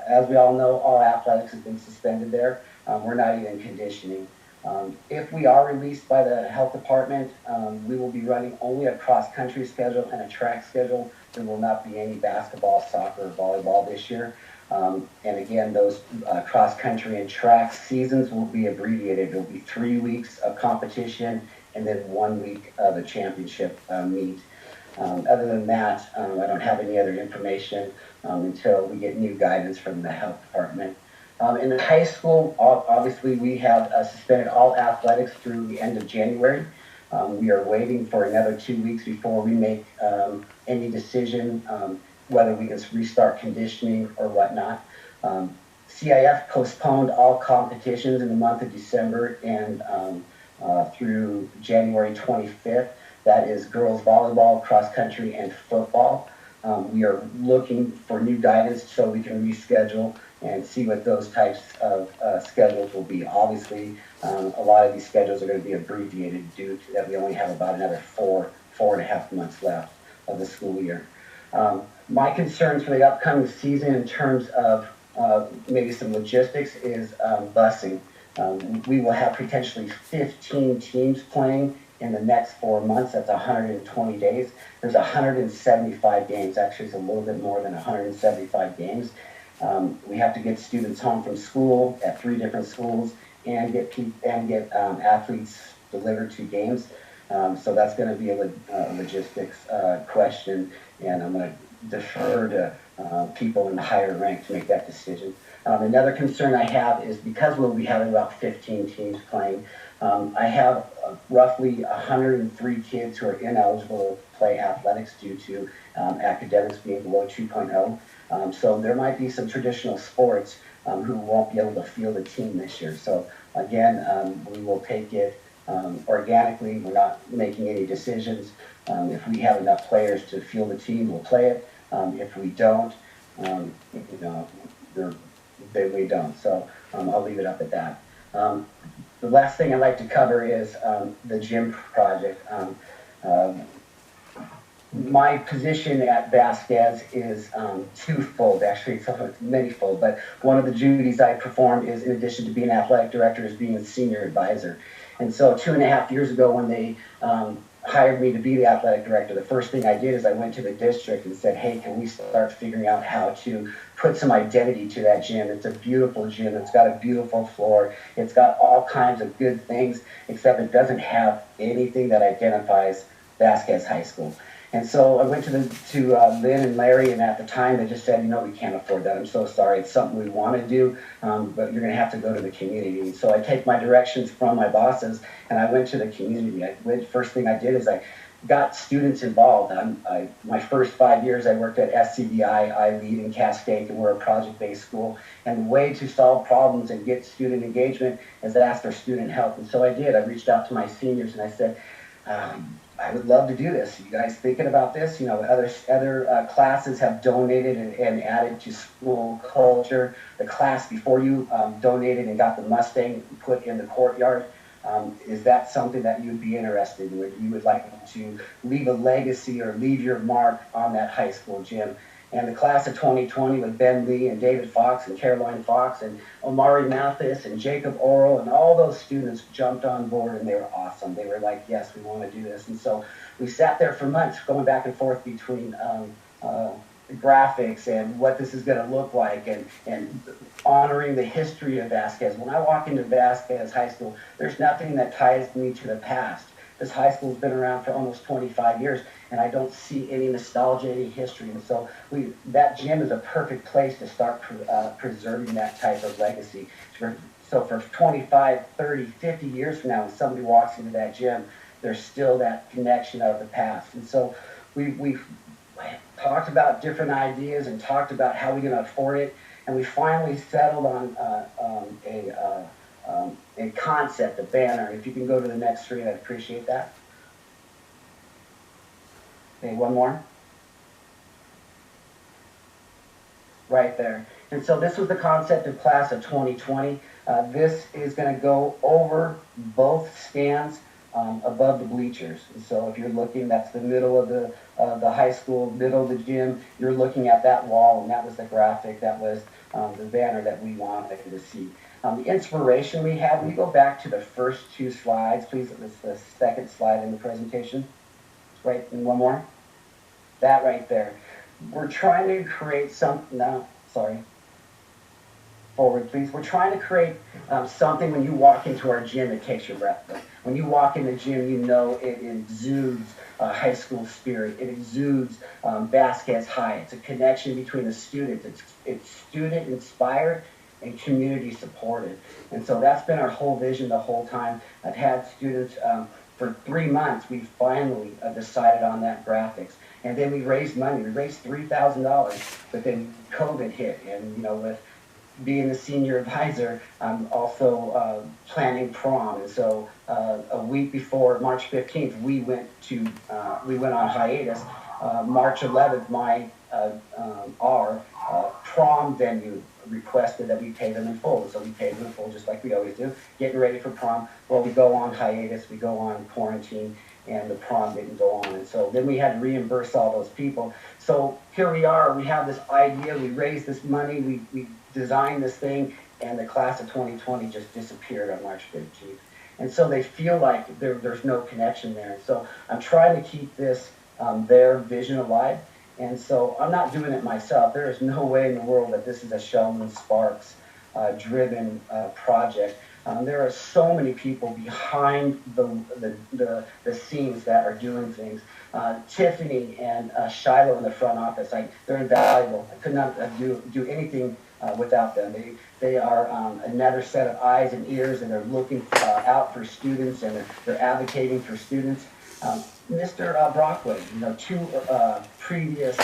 As we all know, all athletics have been suspended there. We're not even conditioning. If we are released by the health department, we will be running only a cross-country schedule and a track schedule. There will not be any basketball, soccer, or volleyball this year. And again, those cross-country and track seasons will be abbreviated. It will be 3 weeks of competition and then 1 week of a championship meet. Other than that, I don't have any other information until we get new guidance from the health department. In the high school, obviously, we have suspended all athletics through the end of January. We are waiting for another 2 weeks before we make any decision whether we can restart conditioning or whatnot. CIF postponed all competitions in the month of December and through January 25th. That is girls volleyball, cross country, and football. We are looking for new guidance so we can reschedule and see what those types of schedules will be. Obviously, a lot of these schedules are going to be abbreviated due to that we only have about another four and a half months left of the school year. My concerns for the upcoming season in terms of maybe some logistics is busing. We will have potentially 15 teams playing in the next 4 months. That's 120 days. There's 175 games. Actually, it's a little bit more than 175 games. We have to get students home from school at 3 different schools and get athletes delivered to games. So that's going to be a logistics question, and I'm going to defer to people in the higher rank to make that decision. Another concern I have is because we'll be having about 15 teams playing, I have roughly 103 kids who are ineligible to play athletics due to academics being below 2.0. So there might be some traditional sports who won't be able to field a team this year. So again, we will take it organically. We're not making any decisions. If we have enough players to field a team, we'll play it. If we don't, then we don't. So I'll leave it up at that. The last thing I'd like to cover is the gym project. My position at Vasquez is twofold, actually, it's manyfold, but one of the duties I perform is, in addition to being athletic director, is being a senior advisor. And so 2.5 years ago when they hired me to be the athletic director, the first thing I did is I went to the district and said, hey, can we start figuring out how to put some identity to that gym? It's a beautiful gym. It's got a beautiful floor. It's got all kinds of good things, except it doesn't have anything that identifies Vasquez High School. And so I went to Lynn and Larry, and at the time they just said, we can't afford that. I'm so sorry. It's something we want to do, but you're going to have to go to the community. And so I take my directions from my bosses, and I went to the community. First thing I did is I got students involved. My first 5 years I worked at SCBI, I lead in Cascade, and we're a project-based school. And the way to solve problems and get student engagement is to ask for student help. And so I did. I reached out to my seniors, and I said, I would love to do this. You guys thinking about this? Other classes have donated and added to school culture. The class before you donated and got the Mustang put in the courtyard. Is that something that you'd be interested in? You would like to leave a legacy or leave your mark on that high school gym? And the class of 2020 with Ben Lee and David Fox and Caroline Fox and Omari Mathis and Jacob Oral and all those students jumped on board, and they were awesome. They were like, yes, we want to do this. And so we sat there for months going back and forth between graphics and what this is going to look like and honoring the history of Vasquez. When I walk into Vasquez High School, there's nothing that ties me to the past. This high school's been around for almost 25 years, and I don't see any nostalgia, any history. And so that gym is a perfect place to start preserving that type of legacy. So for 25, 30, 50 years from now, when somebody walks into that gym, there's still that connection of the past. And so we've talked about different ideas and talked about how we're going to afford it, and we finally settled on a concept, a banner. If you can go to the next screen, I'd appreciate that. Okay, one more. Right there. And so this was the concept of class of 2020. This is going to go over both stands above the bleachers. And so if you're looking, that's the middle of the high school, middle of the gym, you're looking at that wall, and that was the graphic, that was the banner that we wanted to see. The inspiration we had, we go back to the first 2 slides, please. It's the second slide in the presentation. Right, and one more. That right there. We're trying to create forward, please. We're trying to create something when you walk into our gym, it takes your breath away. When you walk in the gym, it exudes high school spirit. It exudes Vasquez High. It's a connection between the students. It's student inspired and community supported. And so that's been our whole vision the whole time. I've had students, for 3 months, we finally decided on that graphics. And then we raised money. We raised $3,000, but then COVID hit. And, with being the senior advisor, I'm also planning prom. And so a week before March 15th, we went on hiatus. March 11th, our prom venue requested that we pay them in full. So we paid them in full just like we always do, getting ready for prom. Well, we go on hiatus, we go on quarantine, and the prom didn't go on. And so then we had to reimburse all those people. So here we are, we have this idea, we raised this money, we designed this thing, and the class of 2020 just disappeared on March 15th. And so they feel like there's no connection there. And so I'm trying to keep this, their vision alive. And so I'm not doing it myself. There is no way in the world that this is a Sheldon Sparks driven project. There are so many people behind the scenes that are doing things. Tiffany and Shiloh in the front office, they're invaluable. I could not do anything without them. They are another set of eyes and ears, and they're looking out for students, and they're advocating for students. Mr. Brockway, two previous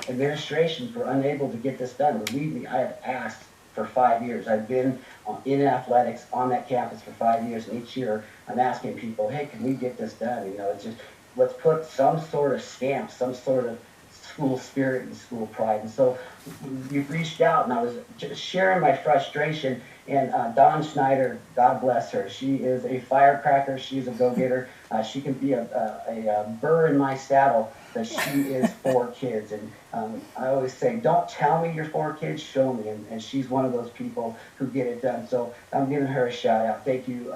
administrations were unable to get this done. Believe me, I have asked for 5 years. I've been in athletics on that campus for 5 years, and each year I'm asking people, hey, can we get this done? It's just, let's put some sort of stamp, some sort of school spirit and school pride. And so you've reached out, and I was just sharing my frustration. And Dawn Schneider, God bless her, she is a firecracker. She's a go-getter. She can be a burr in my saddle, but she is for kids. And I always say, don't tell me you're for kids, show me. And she's one of those people who get it done. So I'm giving her a shout out. Thank you,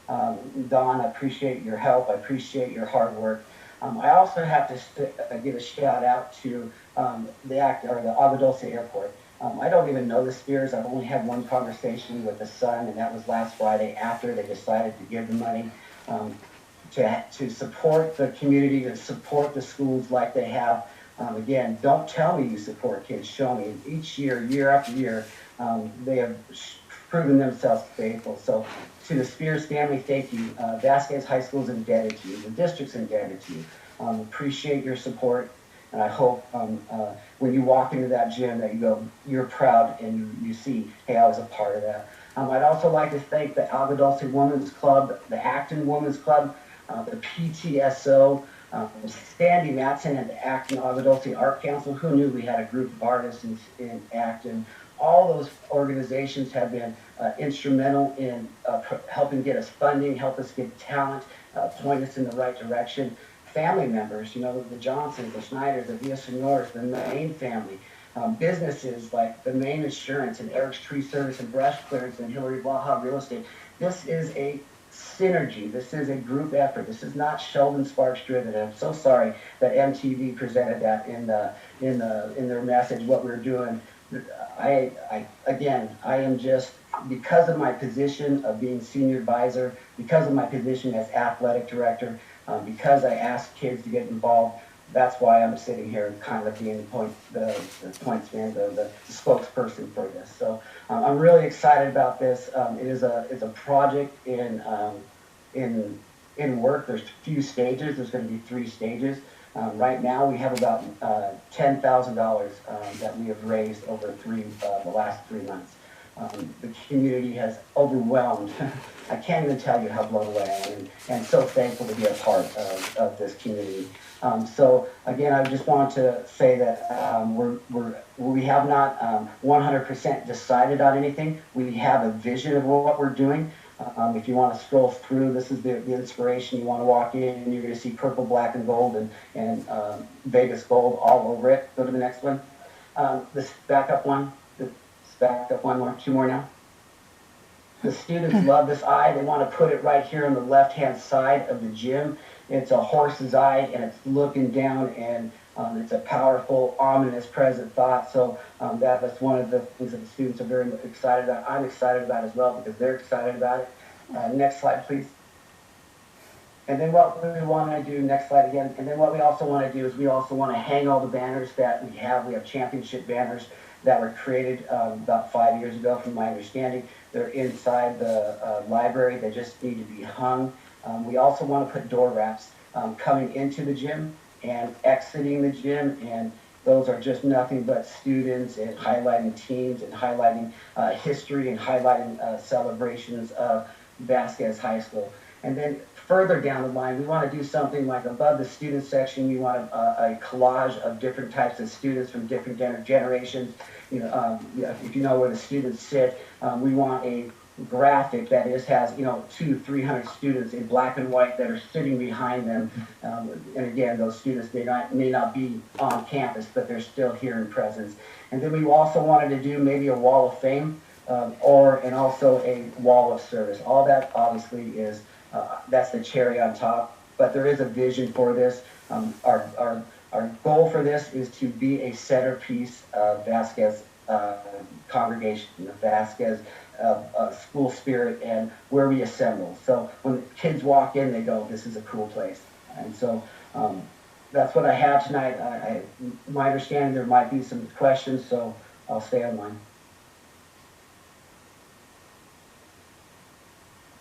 Dawn. I appreciate your help. I appreciate your hard work. I also have to give a shout out to the Aadusd Airport. I don't even know the Spears. I've only had one conversation with the son, and that was last Friday after they decided to give the money to support the community, to support the schools like they have. Again, don't tell me you support kids, show me. And each year, year after year, they have proven themselves faithful. So to the Spears family, thank you. Vasquez High School is indebted to you. The district's indebted to you. Appreciate your support. And I hope when you walk into that gym that you're proud and you see, hey, I was a part of that. I'd also like to thank the Aadusd Women's Club, the Acton Women's Club, the PTSO, Sandy Matson and the Acton Aadusd Art Council. Who knew we had a group of artists in Acton? All those organizations have been instrumental in helping get us funding, help us get talent, point us in the right direction. Family members, the Johnsons, the Schneiders, the Villasenors, the Maine family, businesses like the Maine Insurance and Eric's Tree Service and Brush Clearance and Hillary Blaha Real Estate. This is a synergy. This is a group effort. This is not Sheldon Sparks driven. I'm so sorry that MTV presented that in their message, what we're doing. I am just, because of my position of being senior advisor, because of my position as athletic director, because I asked kids to get involved, that's why I'm sitting here kind of being the spokesperson for this. So I'm really excited about this. It's a project in work. There's a few stages. There's going to be 3 stages. Right now we have about $10,000 that we have raised over the last 3 months. The community has overwhelmed. I can't even tell you how blown away I am, and so thankful to be a part of this community. So again, I just wanted to say that we have not 100% decided on anything. We have a vision of what we're doing. If you want to scroll through, this is the inspiration. You want to walk in, and you're going to see purple, black, and gold, and Vegas gold all over it. Go to the next one. This backup one. Back up 2 more now. The students love this eye. They want to put it right here on the left-hand side of the gym. It's a horse's eye, and it's looking down, and it's a powerful, ominous, present thought. So that's one of the things that the students are very excited about. I'm excited about as well because they're excited about it. Next slide, please. And then what we want to do, next slide again, and then what we also want to do is we also want to hang all the banners that we have. We have championship banners that were created about 5 years ago, from my understanding. They're inside the library. They just need to be hung. We also want to put door wraps coming into the gym and exiting the gym, and those are just nothing but students and highlighting teams and highlighting history and highlighting celebrations of Vasquez High School. And then further down the line, we want to do something like above the student section, we want a collage of different types of students from different generations. If you know where the students sit, we want a graphic that has 200-300 students in black and white that are sitting behind them. And again, those students may not be on campus, but they're still here in presence. And then we also wanted to do maybe a wall of fame and also a wall of service. All that obviously is, that's the cherry on top, but there is a vision for this. Our goal for this is to be a centerpiece of Vasquez congregation, the Vasquez school spirit, and where we assemble. So when kids walk in, they go, this is a cool place. And so that's what I have tonight. My understanding, there might be some questions, so I'll stay online.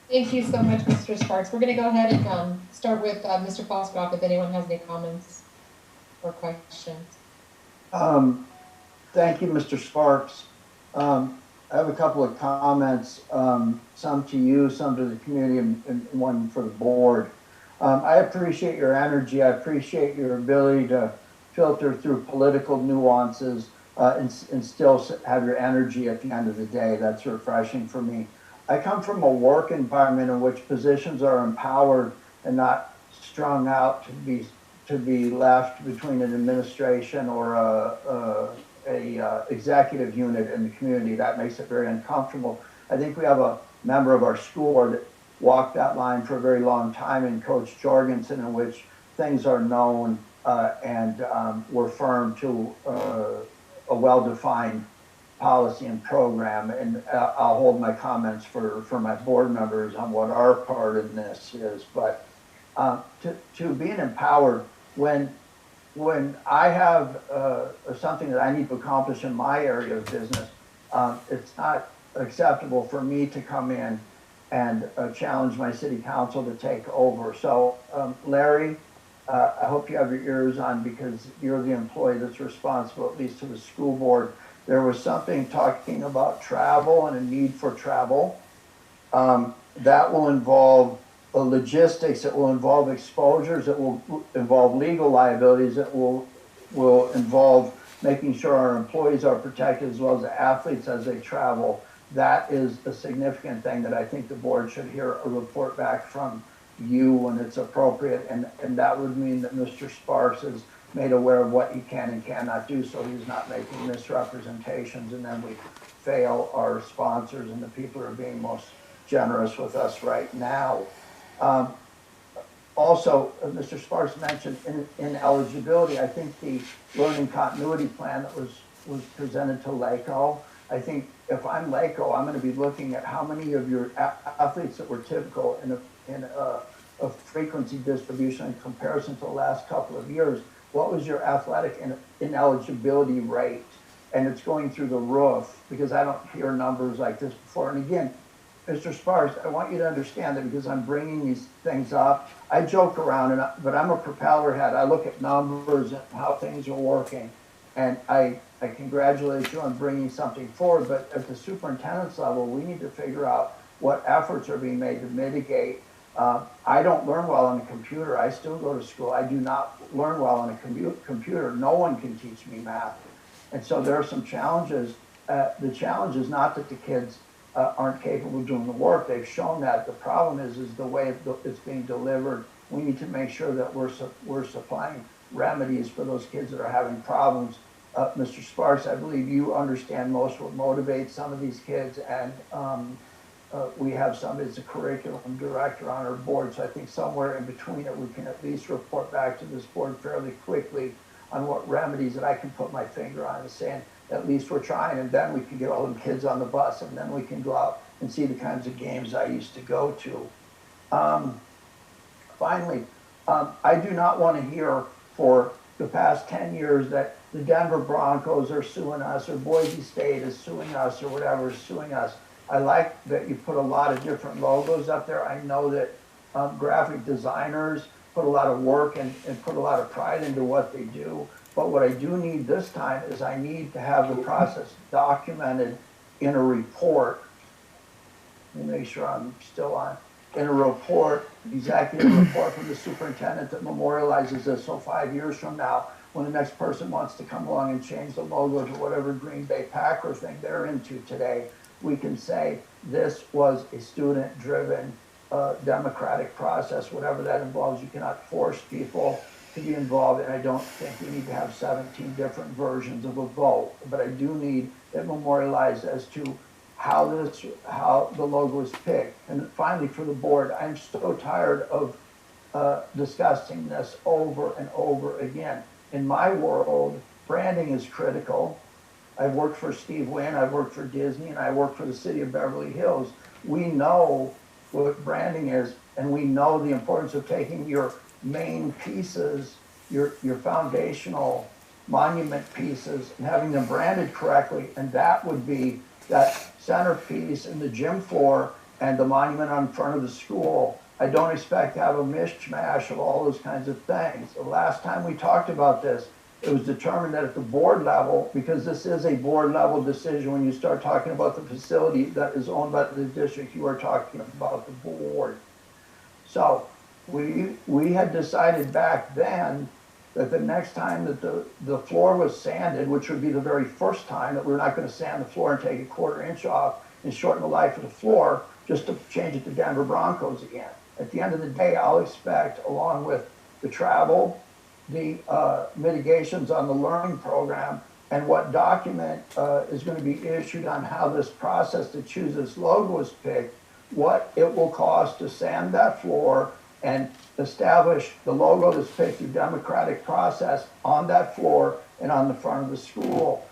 Thank you so much, Mr. Sparks. We're going to go ahead and start with Mr. Fosbrock if anyone has any comments or questions. Thank you, Mr. Sparks. I have a couple of comments, some to you, some to the community, and one for the board. I appreciate your energy. I appreciate your ability to filter through political nuances and still have your energy at the end of the day. That's refreshing for me. I come from a work environment in which positions are empowered and not strung out to be left between an administration or a executive unit in the community. That makes it very uncomfortable. I think we have a member of our school board that walked that line for a very long time in Coach Jorgensen, in which things are known and we're firm to a well-defined policy and program. And I'll hold my comments for my board members on what our part in this is. But to being empowered, when I have something that I need to accomplish in my area of business, it's not acceptable for me to come in and challenge my city council to take over. So Larry, I hope you have your ears on, because you're the employee that's responsible, at least to the school board. There was something talking about travel and a need for travel. That will involve logistics, it will involve exposures, it will involve legal liabilities, it will involve making sure our employees are protected as well as the athletes as they travel. That is a significant thing that I think the board should hear a report back from you when it's appropriate, and that would mean that Mr. Sparks is made aware of what he can and cannot do, so he's not making misrepresentations, and then we fail our sponsors and the people who are being most generous with us right now. Also, Mr. Sparks mentioned ineligibility. I think the learning continuity plan that was presented to LACO, I think if I'm LACO, I'm going to be looking at how many of your athletes that were typical in a frequency distribution in comparison to the last couple of years. What was your athletic ineligibility rate? And it's going through the roof, because I don't hear numbers like this before. And again, Mr. Sparks, I want you to understand that, because I'm bringing these things up. I joke around, but I'm a propeller head. I look at numbers and how things are working. And I congratulate you on bringing something forward, but at the superintendent's level, we need to figure out what efforts are being made to mitigate. I don't learn well on a computer. I still go to school. I do not learn well on a computer. No one can teach me math. And so there are some challenges. The challenge is not that the kids aren't capable of doing the work. They've shown that. The problem is the way it's being delivered. We need to make sure that we're supplying remedies for those kids that are having problems. Mr. Sparks, I believe you understand most what motivates some of these kids, and we have somebody as a curriculum director on our board, so I think somewhere in between it, we can at least report back to this board fairly quickly on what remedies that I can put my finger on and saying, at least we're trying, and then we can get all the kids on the bus, and then we can go out and see the kinds of games I used to go to. Finally, I do not want to hear for the past 10 years that the Denver Broncos are suing us, or Boise State is suing us, or whatever is suing us. I like that you put a lot of different logos up there. I know that graphic designers put a lot of work and put a lot of pride into what they do. But what I do need this time is I need to have the process documented in a report. Let me make sure I'm still on. In a report, executive report from the superintendent that memorializes this, so 5 years from now, when the next person wants to come along and change the logo to whatever Green Bay Packer thing they're into today, we can say this was a student-driven democratic process, whatever that involves. You cannot force people to be involved, and I don't think we need to have 17 different versions of a vote, but I do need it memorialized as to how the logo is picked. And finally, for the board, I'm so tired of discussing this over and over again. In my world, branding is critical. I've worked for Steve Wynn, I've worked for Disney, and I work for the city of Beverly Hills. We know what branding is, and we know the importance of taking your main pieces, your foundational monument pieces, and having them branded correctly, and that would be that centerpiece in the gym floor and the monument on front of the school. I don't expect to have a mishmash of all those kinds of things. The last time we talked about this, it was determined that at the board level, because this is a board level decision, when you start talking about the facility that is owned by the district, you are talking about the board. So we had decided back then that the next time that the floor was sanded, which would be the very first time, that we're not going to sand the floor and take a 1/4 inch off and shorten the life of the floor just to change it to Denver Broncos again. At the end of the day, I'll expect, along with the travel, the mitigations on the learning program, and what document is going to be issued on how this process to choose this logo is picked, what it will cost to sand that floor and establish the logo that's picked through democratic process on that floor and on the front of the school.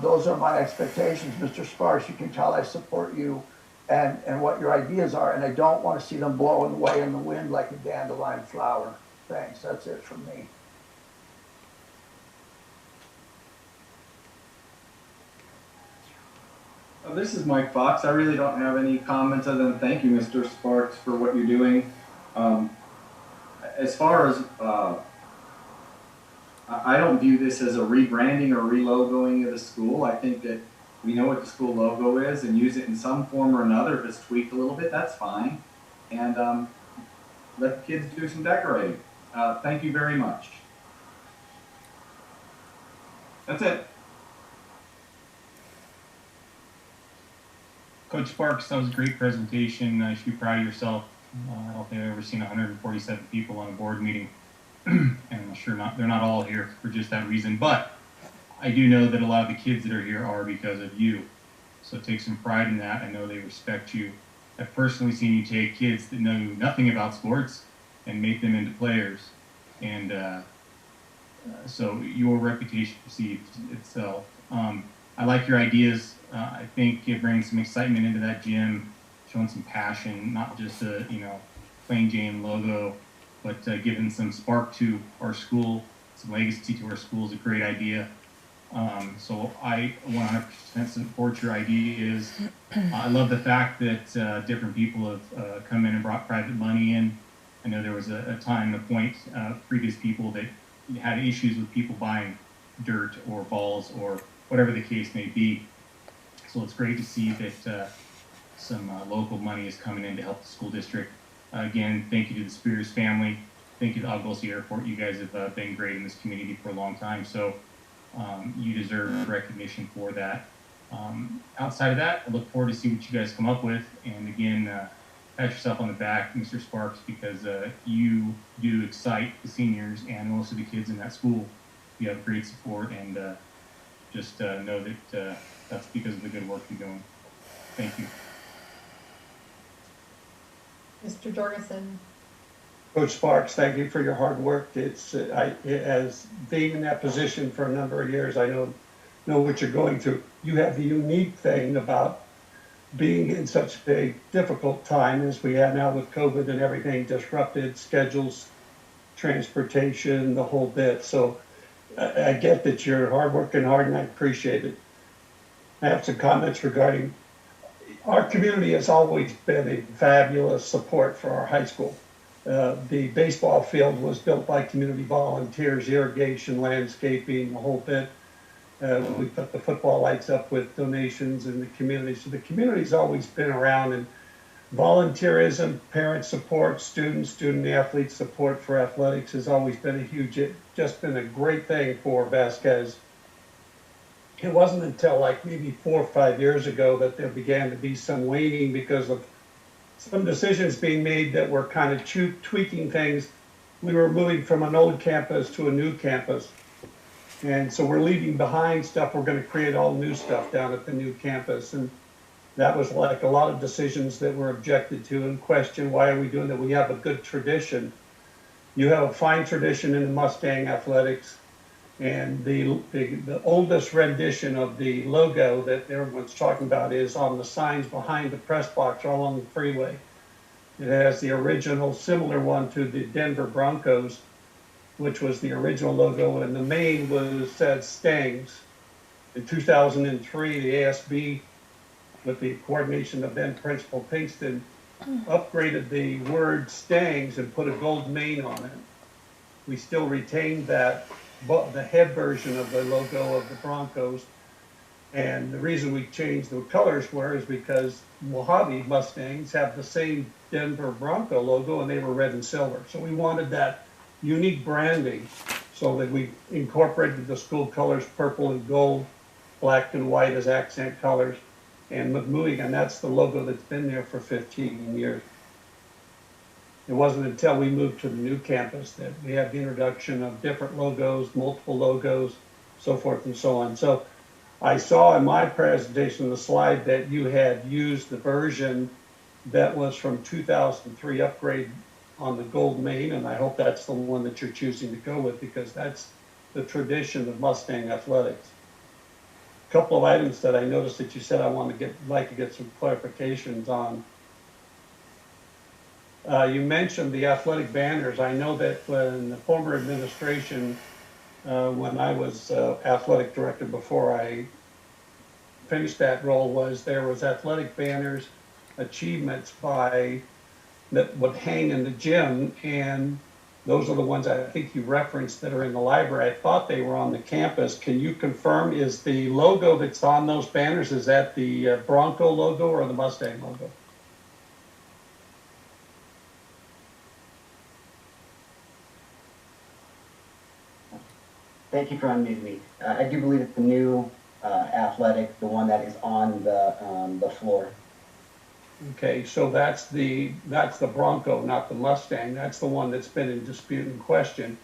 Those are my expectations, Mr. Sparks. You can tell I support you and what your ideas are, and I don't want to see them blowing away in the wind like a dandelion flower. Thanks, that's it from me. This is Mike Fox. I really don't have any comments other than thank you, Mr. Sparks, for what you're doing. As far as, I don't view this as a rebranding or relogoing of the school. I think that we know what the school logo is and use it in some form or another. If it's tweaked a little bit, that's fine. And let the kids do some decorating. Thank you very much. That's it. Coach Sparks, that was a great presentation. You should be proud of yourself. I don't think I've ever seen 147 people on a board meeting. And I'm sure they're not all here for just that reason. But I do know that a lot of the kids that are here are because of you. So take some pride in that. I know they respect you. I've personally seen you take kids that know nothing about sports and make them into players. And so your reputation precedes itself. I like your ideas. I think it brings some excitement into that gym, showing some passion, not just a plain Jane logo, but giving some spark to our school, some legacy to our school is a great idea. So I 100% support your ideas. I love the fact that different people have come in and brought private money in. I know there was a time, a point, previous people that had issues with people buying dirt or balls or whatever the case may be. So it's great to see that some local money is coming in to help the school district. Again, thank you to the Spears family. Thank you to Aadusd Airport. You guys have been great in this community for a long time. So you deserve recognition for that. Outside of that, I look forward to see what you guys come up with. And again, pat yourself on the back, Mr. Sparks, because you do excite the seniors and most of the kids in that school. You have great support, and just know that that's because of the good work you're doing. Thank you. Mr. Jorgensen. Coach Sparks, thank you for your hard work. As being in that position for a number of years, I know what you're going through. You have the unique thing about being in such a difficult time as we have now with COVID and everything, disrupted schedules, transportation, the whole bit. So I get that you're working hard, and I appreciate it. I have some comments regarding our community has always been a fabulous support for our high school. The baseball field was built by community volunteers, irrigation, landscaping, the whole bit. We put the football lights up with donations in the community. So the community's always been around, and volunteerism, parent support, student athlete support for athletics has always been just been a great thing for Vasquez. It wasn't until like maybe 4 or 5 years ago that there began to be some waning because of some decisions being made that were kind of tweaking things. We were moving from an old campus to a new campus. And so we're leaving behind stuff. We're going to create all new stuff down at the new campus. And that was like a lot of decisions that were objected to and questioned. Why are we doing that? We have a good tradition. You have a fine tradition in the Mustang athletics. And the oldest rendition of the logo that everyone's talking about is on the signs behind the press box all along the freeway. It has the original similar one to the Denver Broncos, which was the original logo, and the main said Stangs. In 2003, the ASB, with the coordination of then Principal Pinkston, upgraded the word Stangs and put a gold main on it. We still retained that, but the head version of the logo of the Broncos. And the reason we changed the colors is because Mojave Mustangs have the same Denver Bronco logo, and they were red and silver. So we wanted that unique branding, so that we incorporated the school colors, purple and gold, black and white as accent colors, and and that's the logo that's been there for 15 years. It wasn't until we moved to the new campus that we had the introduction of different logos, multiple logos, so forth and so on. So I saw in my presentation, the slide, that you had used the version that was from 2003 upgrade on the gold main, and I hope that's the one that you're choosing to go with, because that's the tradition of Mustang athletics. A couple of items that I noticed that you said I want to like to get some clarifications on. You mentioned the athletic banners. I know that when the former administration, when I was athletic director before I finished that role, there was athletic banners, achievements that would hang in the gym, and those are the ones I think you referenced that are in the library. I thought they were on the campus. Can you confirm, is the logo that's on those banners, is that the Bronco logo or the Mustang logo? Thank you for unmuting me. I do believe it's the new athletic, the one that is on the floor. Okay, so that's the Bronco, not the Mustang. That's the one that's been in dispute and question.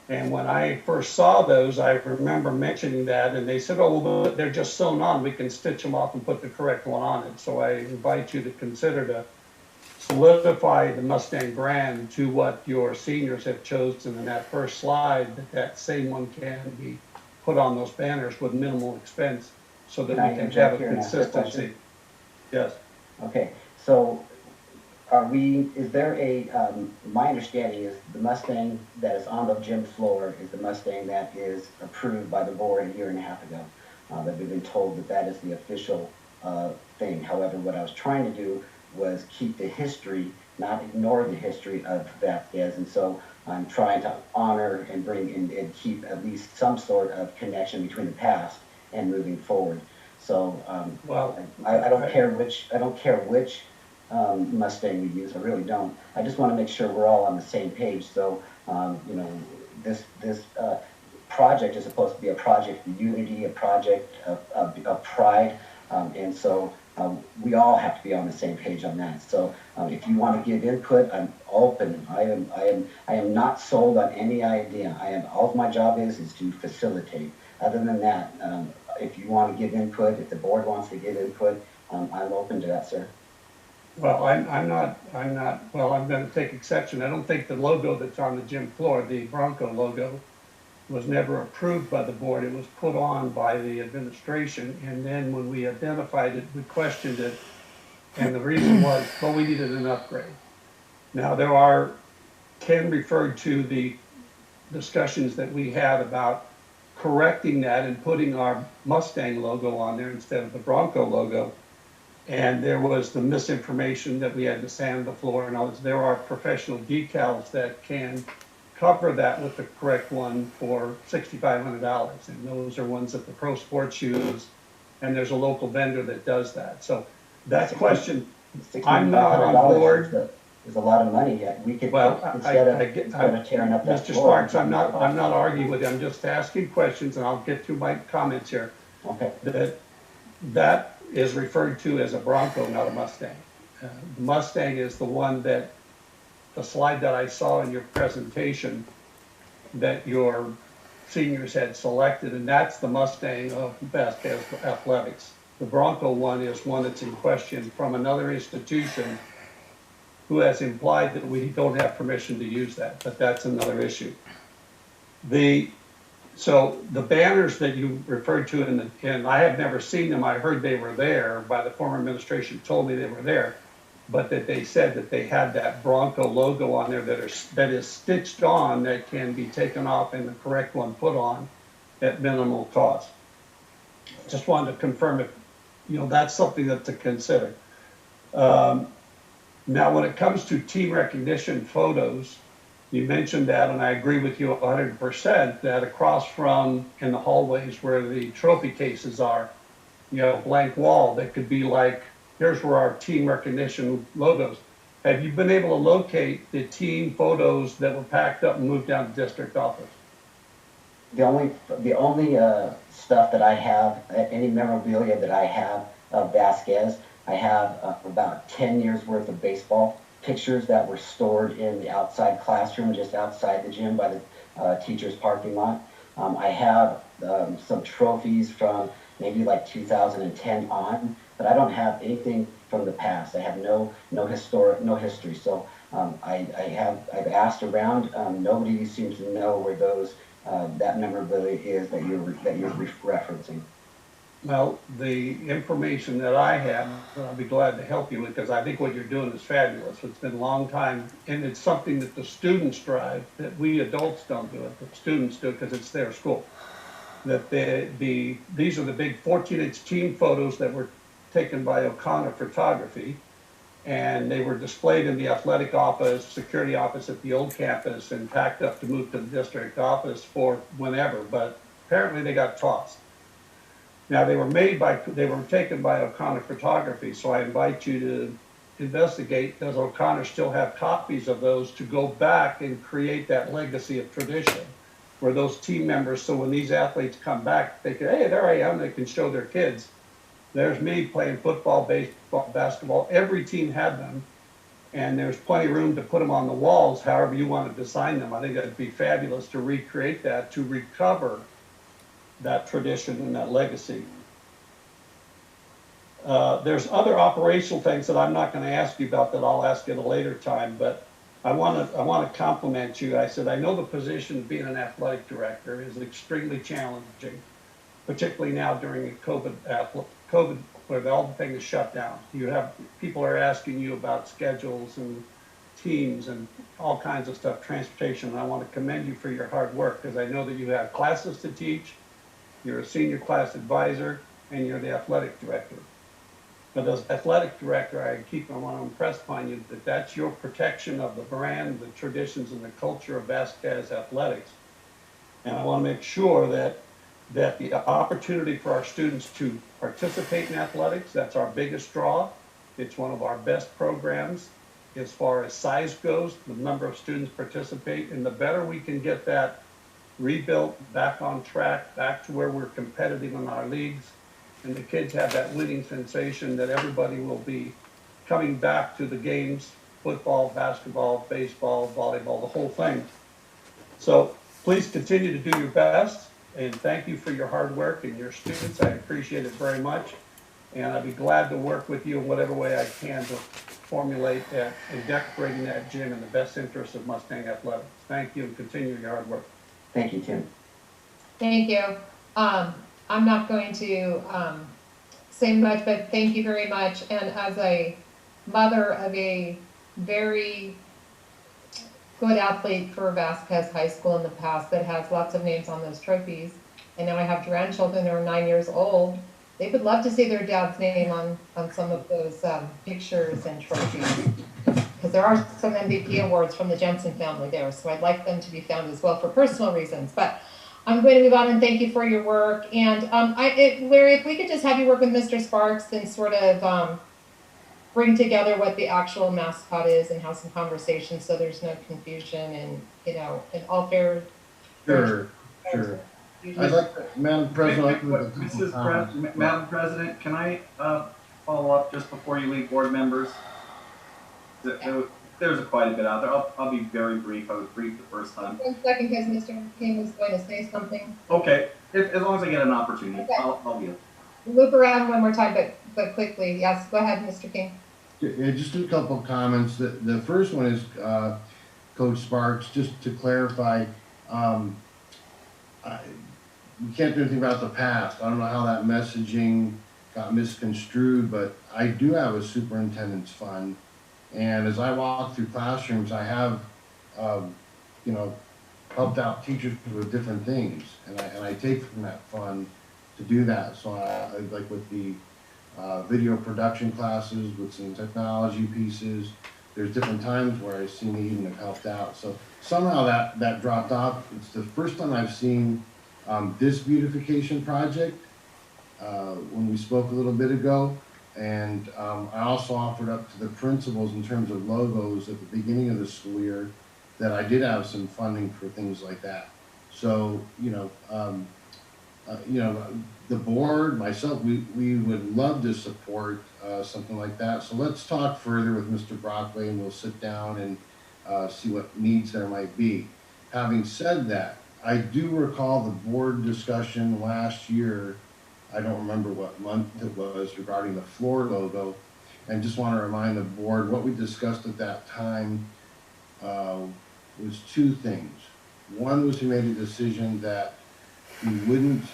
And when I first saw those, I remember mentioning that, and they said, oh, well, they're just sewn on. We can stitch them off and put the correct one on it. So I invite you to consider to solidify the Mustang brand to what your seniors have chosen in that first slide, that same one can be put on those banners with minimal expense, so that we can have a consistency. Yes. Okay, so is there my understanding is the Mustang that is on the gym floor is the Mustang that is approved by the board a year and a half ago. That we've been told that is the official thing. However, what I was trying to do was keep the history, not ignore the history of Vasquez, and so I'm trying to honor and bring in and keep at least some sort of connection between the past and moving forward. So I don't care which Mustang we use. I really don't. I just want to make sure we're all on the same page. So this project is supposed to be a project of unity, a project of pride, and so we all have to be on the same page on that. So if you want to give input, I'm open. I am not sold on any idea. All my job is to facilitate. Other than that, if you want to give input, if the board wants to give input, I'm open to that, sir. Well, I'm not, well, I'm going to take exception. I don't think the logo that's on the gym floor, the Bronco logo, was never approved by the board. It was put on by the administration, and then when we identified it, we questioned it, and the reason was, well, we needed an upgrade. Now, Ken referred to the discussions that we had about correcting that and putting our Mustang logo on there instead of the Bronco logo. And there was the misinformation that we had to sand the floor and all this. There are professional decals that can cover that with the correct one for $6,500. And those are ones that the pro sports use. And there's a local vendor that does that. So that question, I'm not on board. Is a lot of money. We could, well, instead of tearing up that Mr. floor. Sparks, I'm not arguing with you. I'm just asking questions, and I'll get to my comments here. Okay. That is referred to as a Bronco, not a Mustang. The Mustang is the one that, the slide that I saw in your presentation, that your seniors had selected, and that's the Mustang of Vasquez Athletics. The Bronco one is one that's in question from another institution who has implied that we don't have permission to use that, but that's another issue. So the banners that you referred to, and I have never seen them, I heard they were there by the former administration, told me they were there, but that they said that they had that Bronco logo on there that is stitched on, that can be taken off and the correct one put on at minimal cost. Just wanted to confirm if, that's something that to consider. Now, when it comes to team recognition photos, you mentioned that, and I agree with you 100%, that across from, in the hallways where the trophy cases are, blank wall that could be like, here's where our team recognition logos. Have you been able to locate the team photos that were packed up and moved down to district office? The only stuff that I have, any memorabilia that I have of Vasquez, I have about 10 years worth of baseball pictures that were stored in the outside classroom, just outside the gym by the teacher's parking lot. I have some trophies from maybe like 2010 on, but I don't have anything from the past. I have no history. So I've asked around. Nobody seems to know where that memorabilia is that you're referencing. Well, the information that I have, I'll be glad to help you with, because I think what you're doing is fabulous. It's been a long time, and it's something that the students drive, that we adults don't do it, but students do it because it's their school. That these are the big 14-inch team photos that were taken by O'Connor Photography, and they were displayed in the athletic office, security office at the old campus, and packed up to move to the district office for whenever, but apparently they got tossed. Now, they were taken by O'Connor Photography, so I invite you to investigate, does O'Connor still have copies of those to go back and create that legacy of tradition, where those team members, so when these athletes come back, they can, hey, there I am, they can show their kids. There's me playing football, baseball, basketball. Every team had them, and there's plenty of room to put them on the walls, however you want to design them. I think that'd be fabulous to recreate that, to recover that tradition and that legacy. There's other operational things that I'm not going to ask you about that I'll ask at a later time, but I want to compliment you. I said, I know the position of being an athletic director is extremely challenging, particularly now during COVID, where all the thing is shut down. People are asking you about schedules and teams and all kinds of stuff, transportation, and I want to commend you for your hard work, because I know that you have classes to teach, you're a senior class advisor, and you're the athletic director. But as athletic director, I want to impress upon you that that's your protection of the brand, the traditions, and the culture of Vasquez Athletics. And I want to make sure that the opportunity for our students to participate in athletics, that's our biggest draw. It's one of our best programs. As far as size goes, the number of students participate, and the better we can get that rebuilt, back on track, back to where we're competitive in our leagues, and the kids have that winning sensation, that everybody will be coming back to the games, football, basketball, baseball, volleyball, the whole thing. So please continue to do your best, and thank you for your hard work and your students. I appreciate it very much, and I'd be glad to work with you in whatever way I can to formulate that and decorating that gym in the best interest of Mustang Athletics. Thank you, and continue your hard work. Thank you, Tim. Thank you. I'm not going to say much, but thank you very much. And as a mother of a very good athlete for Vasquez High School in the past that has lots of names on those trophies, and now I have grandchildren that are 9 years old, they would love to see their dad's name on some of those pictures and trophies. Because there are some MVP awards from the Jensen family there, so I'd like them to be found as well for personal reasons. But I'm going to move on and thank you for your work. And Larry, if we could just have you work with Mr. Sparks and sort of bring together what the actual mascot is and have some conversations so there's no confusion and, you know, in all fair. Sure. I'd like to, Madam President. Madam President, can I follow up just before you leave, board members? There's quite a bit out there. I'll be very brief. I was brief the first time. 1 second, because Mr. King was going to say something. Okay, as long as I get an opportunity, Okay. I'll be it. Loop around one more time, but quickly. Yes, go ahead, Mr. King. Yeah, just a couple of comments. The first one is, Coach Sparks, just to clarify, you can't do anything about the past. I don't know how that messaging got misconstrued, but I do have a superintendent's fund. And as I walk through classrooms, I have, you know, helped out teachers with different things. And I take from that fund to do that. So I like with the video production classes, with some technology pieces, there's different times where I see need and have helped out. So somehow that dropped off. It's the first time I've seen this beautification project when we spoke a little bit ago. And I also offered up to the principals in terms of logos at the beginning of the school year that I did have some funding for things like that. So, you know, the board, myself, we would love to support something like that. So let's talk further with Mr. Brockway and we'll sit down and see what needs there might be. Having said that, I do recall the board discussion last year. I don't remember what month it was regarding the floor logo, and just want to remind the board what we discussed at that time was two things. One was we made a decision that we wouldn't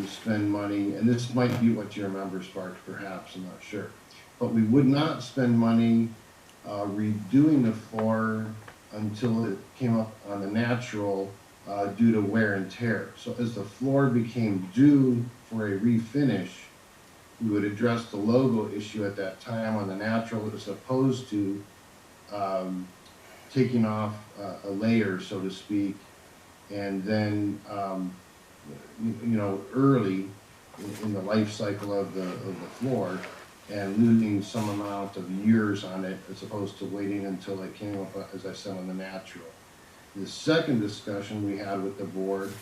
spend money, and this might be what you remember, Sparks, perhaps, I'm not sure, but we would not spend money redoing the floor until it came up on the natural due to wear and tear. So as the floor became due for a refinish, we would address the logo issue at that time on the natural as opposed to taking off a layer, so to speak, and then you know, early in the life cycle of the floor and losing some amount of years on it as opposed to waiting until it came up, as I said, on the natural. The second discussion we had with the board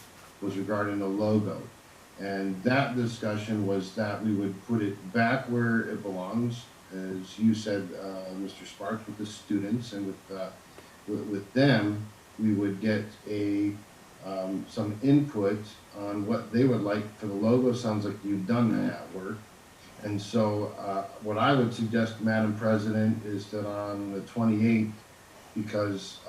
was regarding the logo. And that discussion was that we would put it back where it belongs, as you said, Mr. Sparks, with the students, and with them, we would get some input on what they would like for the logo. Sounds like you've done that work. And so what I would suggest, Madam President, is that on the 28th, because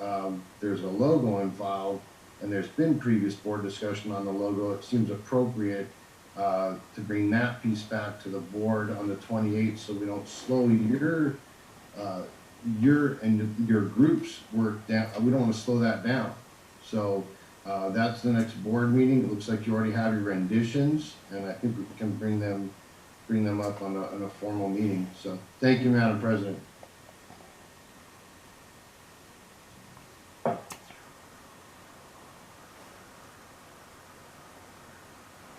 there's a logo involved, and there's been previous board discussion on the logo, it seems appropriate to bring that piece back to the board on the 28th so we don't slow your group's work down. We don't want to slow that down. So that's the next board meeting. It looks like you already have your renditions, and I think we can bring them up on a formal meeting. So thank you, Madam President.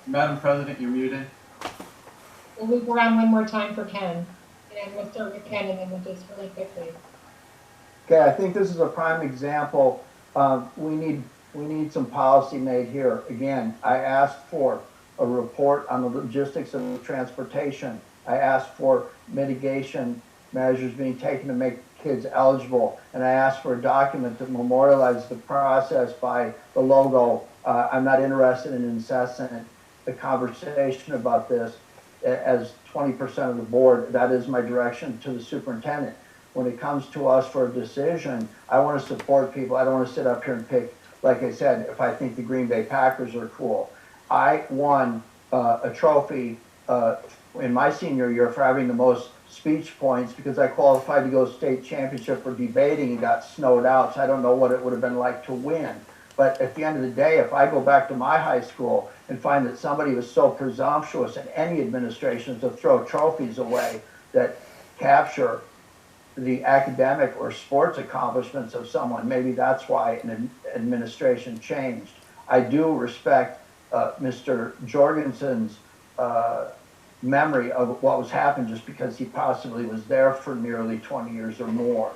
Madam President, you're muted. We'll loop around one more time for Ken. And we'll start with Ken and then we'll just really quickly. Okay, I think this is a prime example. We need some policy made here. Again, I asked for a report on the logistics of the transportation. I asked for mitigation measures being taken to make kids eligible. And I asked for a document that memorializes the process by the logo. I'm not interested in incessant the conversation about this. As 20% of the board, that is my direction to the superintendent. When it comes to us for a decision, I want to support people. I don't want to sit up here and pick, like I said, if I think the Green Bay Packers are cool. I won a trophy in my senior year for having the most speech points because I qualified to go state championship for debating and got snowed out, so I don't know what it would have been like to win. But at the end of the day, if I go back to my high school and find that somebody was so presumptuous in any administration to throw trophies away that capture the academic or sports accomplishments of someone, maybe that's why an administration changed. I do respect Mr. Jorgensen's memory of what was happening just because he possibly was there for nearly 20 years or more.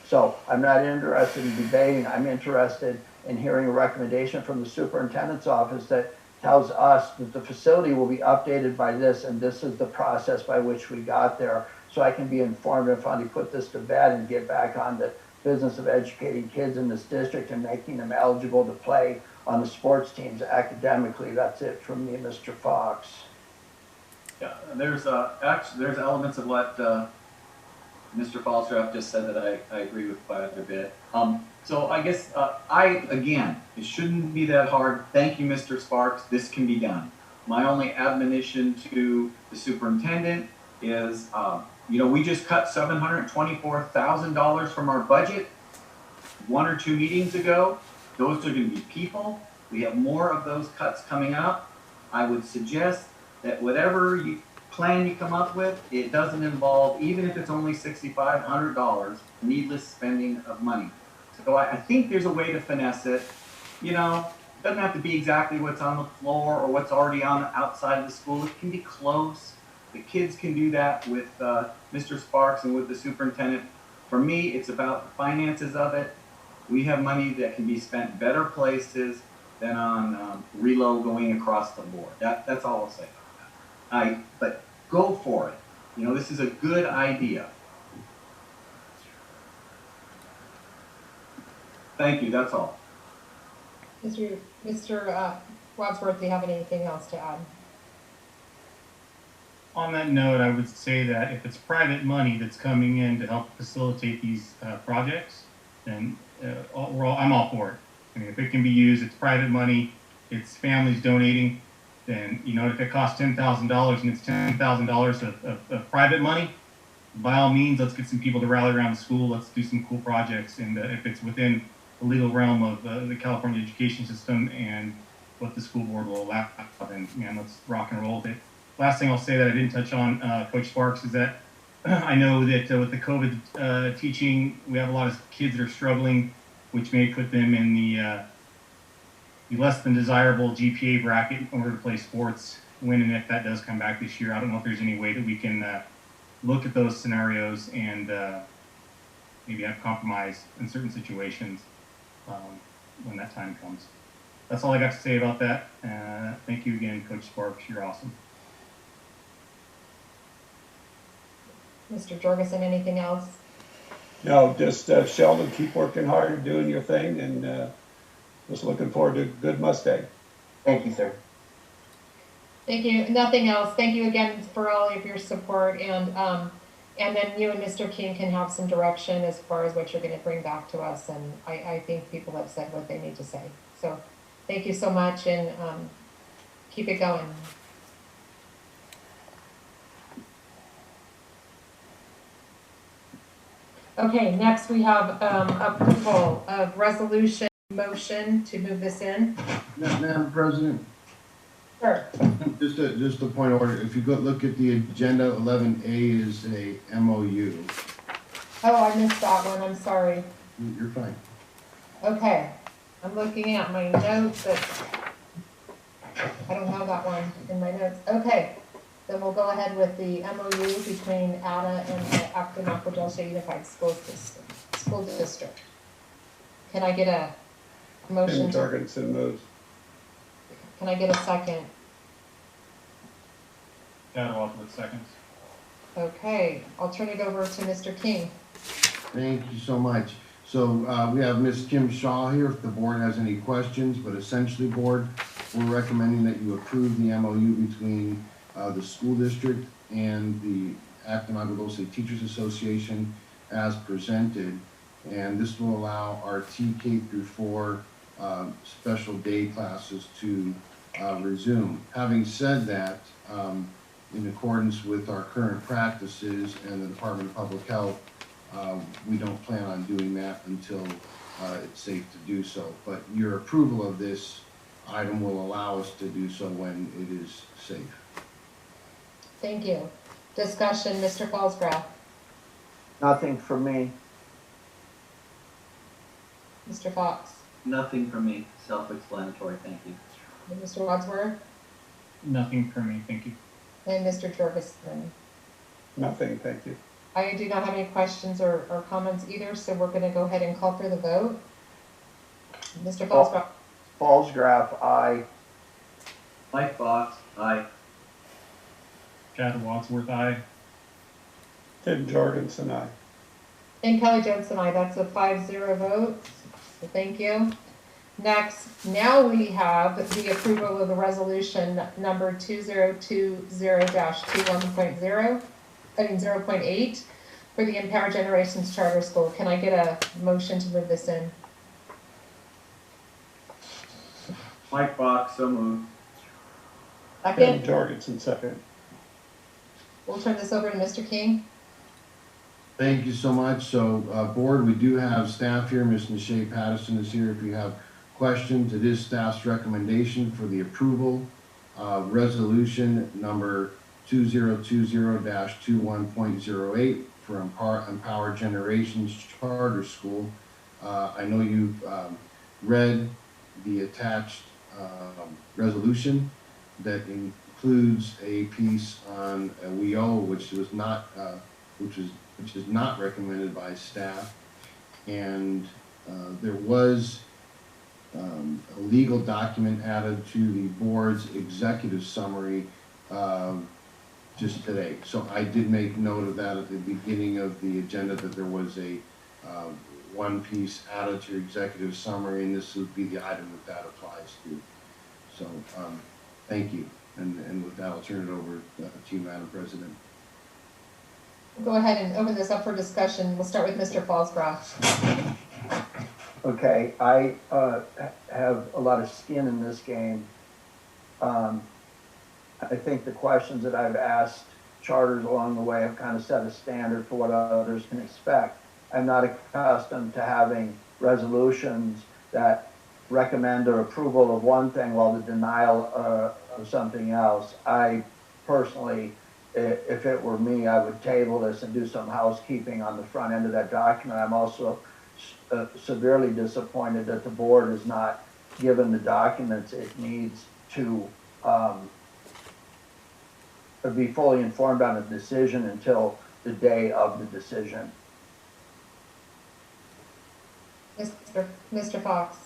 So I'm not interested in debating. I'm interested in hearing a recommendation from the superintendent's office that tells us that the facility will be updated by this, and this is the process by which we got there, so I can be informed and finally put this to bed and get back on the business of educating kids in this district and making them eligible to play on the sports teams academically. That's it from me, Mr. Fox. Yeah, there's there's elements of what Mr. Falstraff just said that I agree with quite a bit. So I guess again, it shouldn't be that hard. Thank you, Mr. Sparks. This can be done. My only admonition to the superintendent is, we just cut $724,000 from our budget 1 or 2 meetings ago. Those are going to be people. We have more of those cuts coming up. I would suggest that whatever plan you come up with, it doesn't involve, even if it's only $6,500, needless spending of money. So I think there's a way to finesse it. It doesn't have to be exactly what's on the floor or what's already on the outside of the school. It can be close. The kids can do that with Mr. Sparks and with the superintendent. For me, it's about the finances of it. We have money that can be spent better places than on reload going across the board. That's all I'll say about that. But go for it. This is a good idea. Thank you, that's all. Mr. Wadsworth, do you have anything else to add? On that note, I would say that if it's private money that's coming in to help facilitate these projects, then I'm all for it. I mean, if it can be used, it's private money, it's families donating, then, if it costs $10,000 and it's $10,000 of private money, by all means, let's get some people to rally around the school, let's do some cool projects, and if it's within the legal realm of the California education system and what the school board will allow, then, let's rock and roll with it. Last thing I'll say that I didn't touch on, Coach Sparks, is that I know that with the COVID teaching, we have a lot of kids that are struggling, which may put them in the less than desirable GPA bracket in order to play sports when and if that does come back this year. I don't know if there's any way that we can look at those scenarios and maybe have compromise in certain situations when that time comes. That's all I got to say about that. Thank you again, Coach Sparks. You're awesome. Mr. Jorgensen, anything else? No, just Sheldon, keep working hard and doing your thing, and just looking forward to a good Mustang. Thank you, sir. Thank you. Nothing else. Thank you again for all of your support, and then you and Mr. King can have some direction as far as what you're going to bring back to us, and I think people have said what they need to say. So thank you so much, and keep it going. Okay, next we have approval of resolution motion to move this in. Madam President, Sure. just a point of order. If you go look at the agenda, 11A is a MOU. Oh, I missed that one. I'm sorry. You're fine. Okay, I'm looking at my notes, but I don't have that one in my notes. Okay, then we'll go ahead with the MOU between ADA and the Acton-Nacogdoches Unified School District. Can I get a motion? Tim Jorgensen moves. Can I get a second? With seconds. Okay, I'll turn it over to Mr. King. Thank you so much. So we have Ms. Kim Shaw here if the board has any questions, but essentially, board, we're recommending that you approve the MOU between the school district and the Acton-Nacogdoches Teachers Association as presented, and this will allow our TK through 4 special day classes to resume. Having said that, in accordance with our current practices and the Department of Public Health, we don't plan on doing that until it's safe to do so. But your approval of this item will allow us to do so when it is safe. Thank you. Discussion, Mr. Fallsgraf. Nothing for me. Mr. Fox. Nothing for me. Self-explanatory. Thank you. And Mr. Wadsworth. Nothing for me, thank you. And Mr. Jorgensen. Nothing, thank you. I do not have any questions or comments either, so we're going to go ahead and call for the vote. Mr. Fallsgraf. Fallsgraf, aye. Mike Fox, aye. Chad Wadsworth, aye. Tim Jorgensen, aye. And Kelly Jensen, aye. That's a 5-0 vote. So thank you. Next, now we have the approval of the resolution number 2020-21.0, 0.8 for the Empower Generations Charter School. Can I get a motion to move this in? Mike Fox, so moved. Tim Second. Jorgensen, second. We'll turn this over to Mr. King. Thank you so much. So, board, we do have staff here. Ms. Csca President is here if you have questions. It is staff's recommendation for the approval of resolution number 2020-21.08 for Empower Generations Charter School. I know you've read the attached resolution that includes a piece on a WEO, which was not which is not recommended by staff, and there was a legal document added to the board's executive summary just today. So I did make note of that at the beginning of the agenda, that there was a one piece added to your executive summary, and this would be the item that applies to. So thank you. And with that, I'll turn it over to you, Madam President. Go ahead and open this up for discussion. We'll start with Mr. Fallsgraf. Okay, I have a lot of skin in this game. I think the questions that I've asked charters along the way have kind of set a standard for what others can expect. I'm not accustomed to having resolutions that recommend or approval of one thing while the denial of something else. I personally, if it were me, I would table this and do some housekeeping on the front end of that document. I'm also severely disappointed that the board is not given the documents it needs to be fully informed on a decision until the day of the decision. Mr. Fox.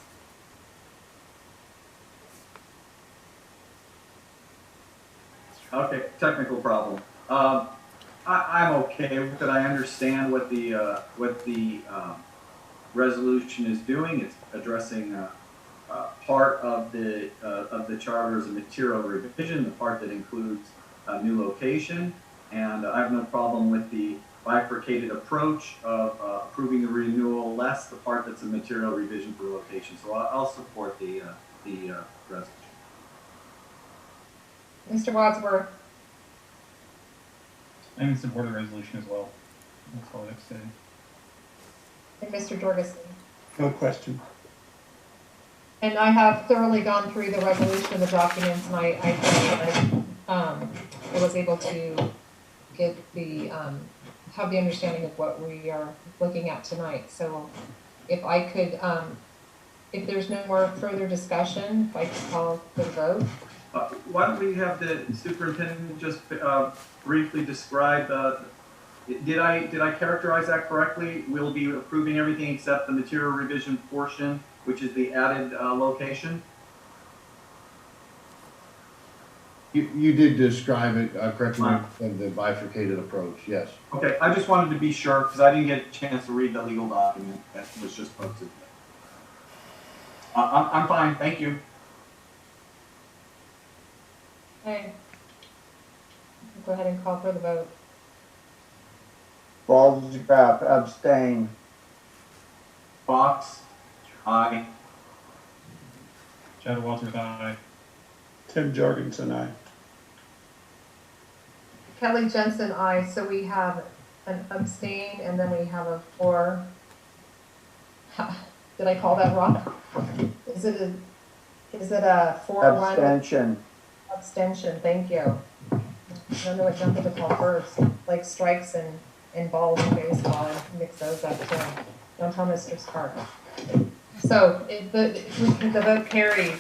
Okay, technical problem. I'm okay with it. I understand what the resolution is doing. It's addressing part of the charter as a material revision, the part that includes a new location, and I have no problem with the bifurcated approach of approving the renewal less the part that's a material revision for location. So I'll support the resolution. Mr. Wadsworth. I'm in support of the resolution as well. That's all I've said. And Mr. Jorgensen. No question. And I have thoroughly gone through the resolution, the documents, and I think I was able to get the have the understanding of what we are looking at tonight. So if I could, if there's no more further discussion, if I could call for the vote. Why don't we have the superintendent just briefly describe, did I characterize that correctly? We'll be approving everything except the material revision portion, which is the added location? You did describe it correctly in the bifurcated approach, yes. Okay, I just wanted to be sure because I didn't get a chance to read the legal document that was just posted. I'm fine, thank you. Okay. Go ahead and call for the vote. Fallsgraf, abstain. Fox, aye. Chad Wadsworth, aye. Tim Jorgensen, aye. Kelly Jensen, aye. So we have an abstain, and then we have a 4. Did I call that wrong? Is it a 4-1? Abstention. Abstention, thank you. I don't know what number to call first, like strikes and balls in baseball, and mix those up too. Don't tell Mr. Spark. So, the vote carries.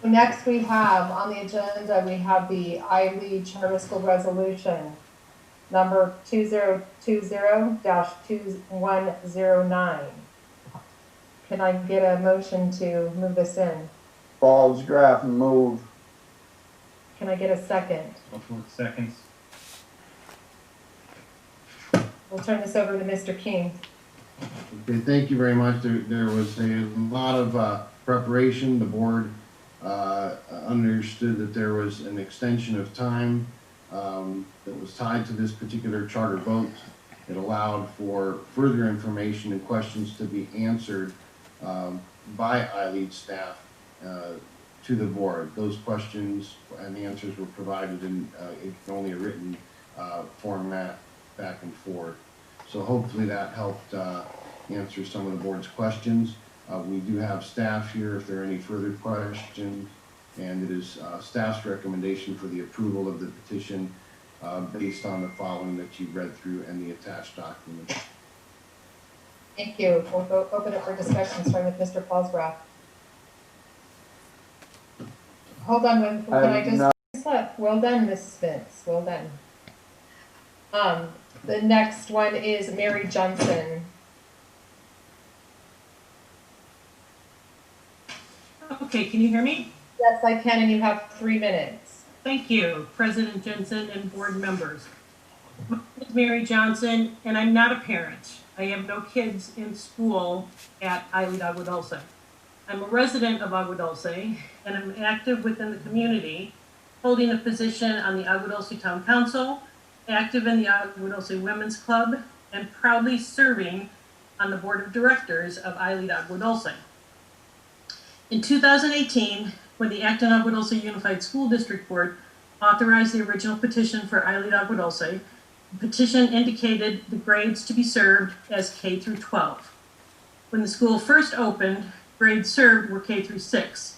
Next we have, on the agenda, we have the I-Lead Charter School Resolution, number 2020-2109. Can I get a motion to move this in? Ballsgraf, move. Can I get a second? Seconds. We'll turn this over to Mr. King. Okay, thank you very much. There was a lot of preparation. The board understood that there was an extension of time that was tied to this particular charter vote. It allowed for further information and questions to be answered by I-Lead staff to the board. Those questions and answers were provided in only a written format back and forth. So hopefully that helped answer some of the board's questions. We do have staff here if there are any further questions, and it is staff's recommendation for the approval of the petition based on the following that you read through and the attached document. Thank you. We'll go open it for discussion, starting with Mr. Paulsgraf. Hold on, can I just slip? Well done, Ms. Spence. Well done. The next one is Mary Johnson. Okay, can you hear me? Yes, I can, and you have 3 minutes. Thank you, President Jensen and board members. My name is Mary Johnson, and I'm not a parent. I have no kids in school at I-Lead Agua Dulce. I'm a resident of Agua Dulce, and I'm active within the community, holding a position on the Agua Dulce Town Council, active in the Agua Dulce Women's Club, and proudly serving on the board of directors of I-Lead Agua Dulce. In 2018, when the Acton Agua Dulce Unified School District Board authorized the original petition for I-Lead Agua Dulce, the petition indicated the grades to be served as K through 12. When the school first opened, grades served were K through 6.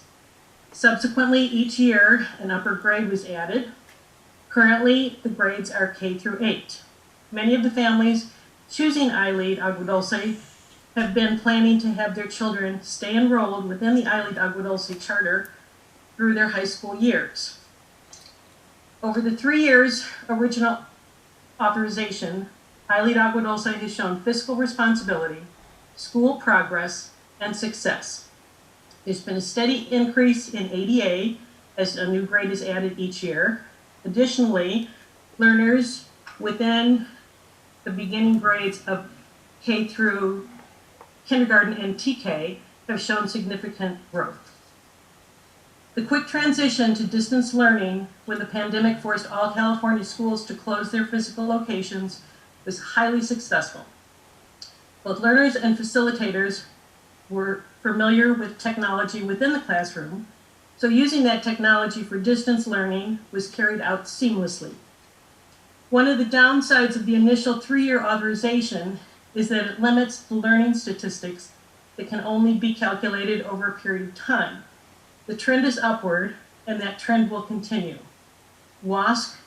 Subsequently, each year, an upper grade was added. Currently, the grades are K through 8. Many of the families choosing I-Lead Agua Dulce have been planning to have their children stay enrolled within the I-Lead Agua Dulce charter through their high school years. Over the 3 years original authorization, I-Lead Agua Dulce has shown fiscal responsibility, school progress, and success. There's been a steady increase in ADA as a new grade is added each year. Additionally, learners within the beginning grades of K through kindergarten and TK have shown significant growth. The quick transition to distance learning when the pandemic forced all California schools to close their physical locations was highly successful. Both learners and facilitators were familiar with technology within the classroom, so using that technology for distance learning was carried out seamlessly. One of the downsides of the initial 3-year authorization is that it limits the learning statistics that can only be calculated over a period of time. The trend is upward, and that trend will continue. WASC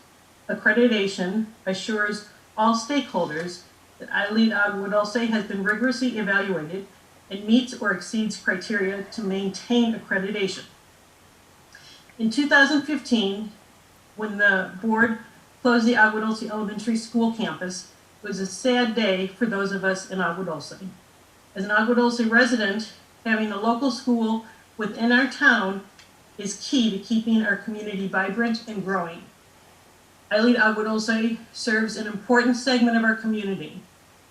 accreditation assures all stakeholders that I-Lead Agua Dulce has been rigorously evaluated and meets or exceeds criteria to maintain accreditation. In 2015, when the board closed the Agua Dulce Elementary School campus, it was a sad day for those of us in Agua Dulce. As an Agua Dulce resident, having a local school within our town is key to keeping our community vibrant and growing. I-Lead Agua Dulce serves an important segment of our community,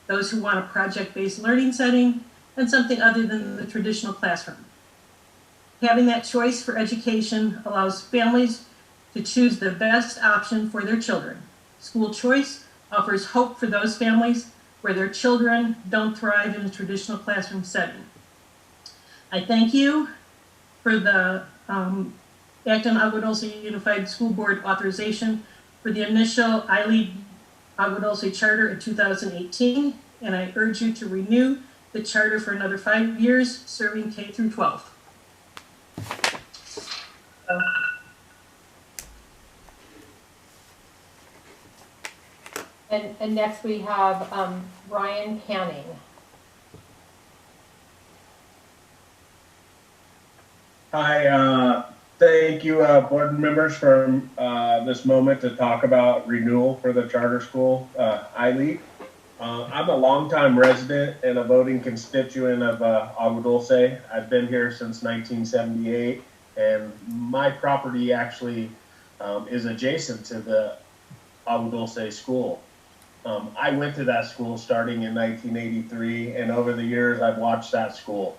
those who want a project-based learning setting and something other than the traditional classroom. Having that choice for education allows families to choose the best option for their children. School choice offers hope for those families where their children don't thrive in a traditional classroom setting. I thank you for the Acton Agua Dulce Unified School Board authorization for the initial I-Lead Agua Dulce Charter in 2018 and I urge you to renew the charter for another 5 years, serving K through 12. So, And next we have Ryan Canning. Hi, thank you, board members, for this moment to talk about renewal for the charter school, ILEAD. I'm a longtime resident and a voting constituent of Agua Dulce. I've been here since 1978, and my property actually is adjacent to the Agua Dulce school. I went to that school starting in 1983, and over the years I've watched that school.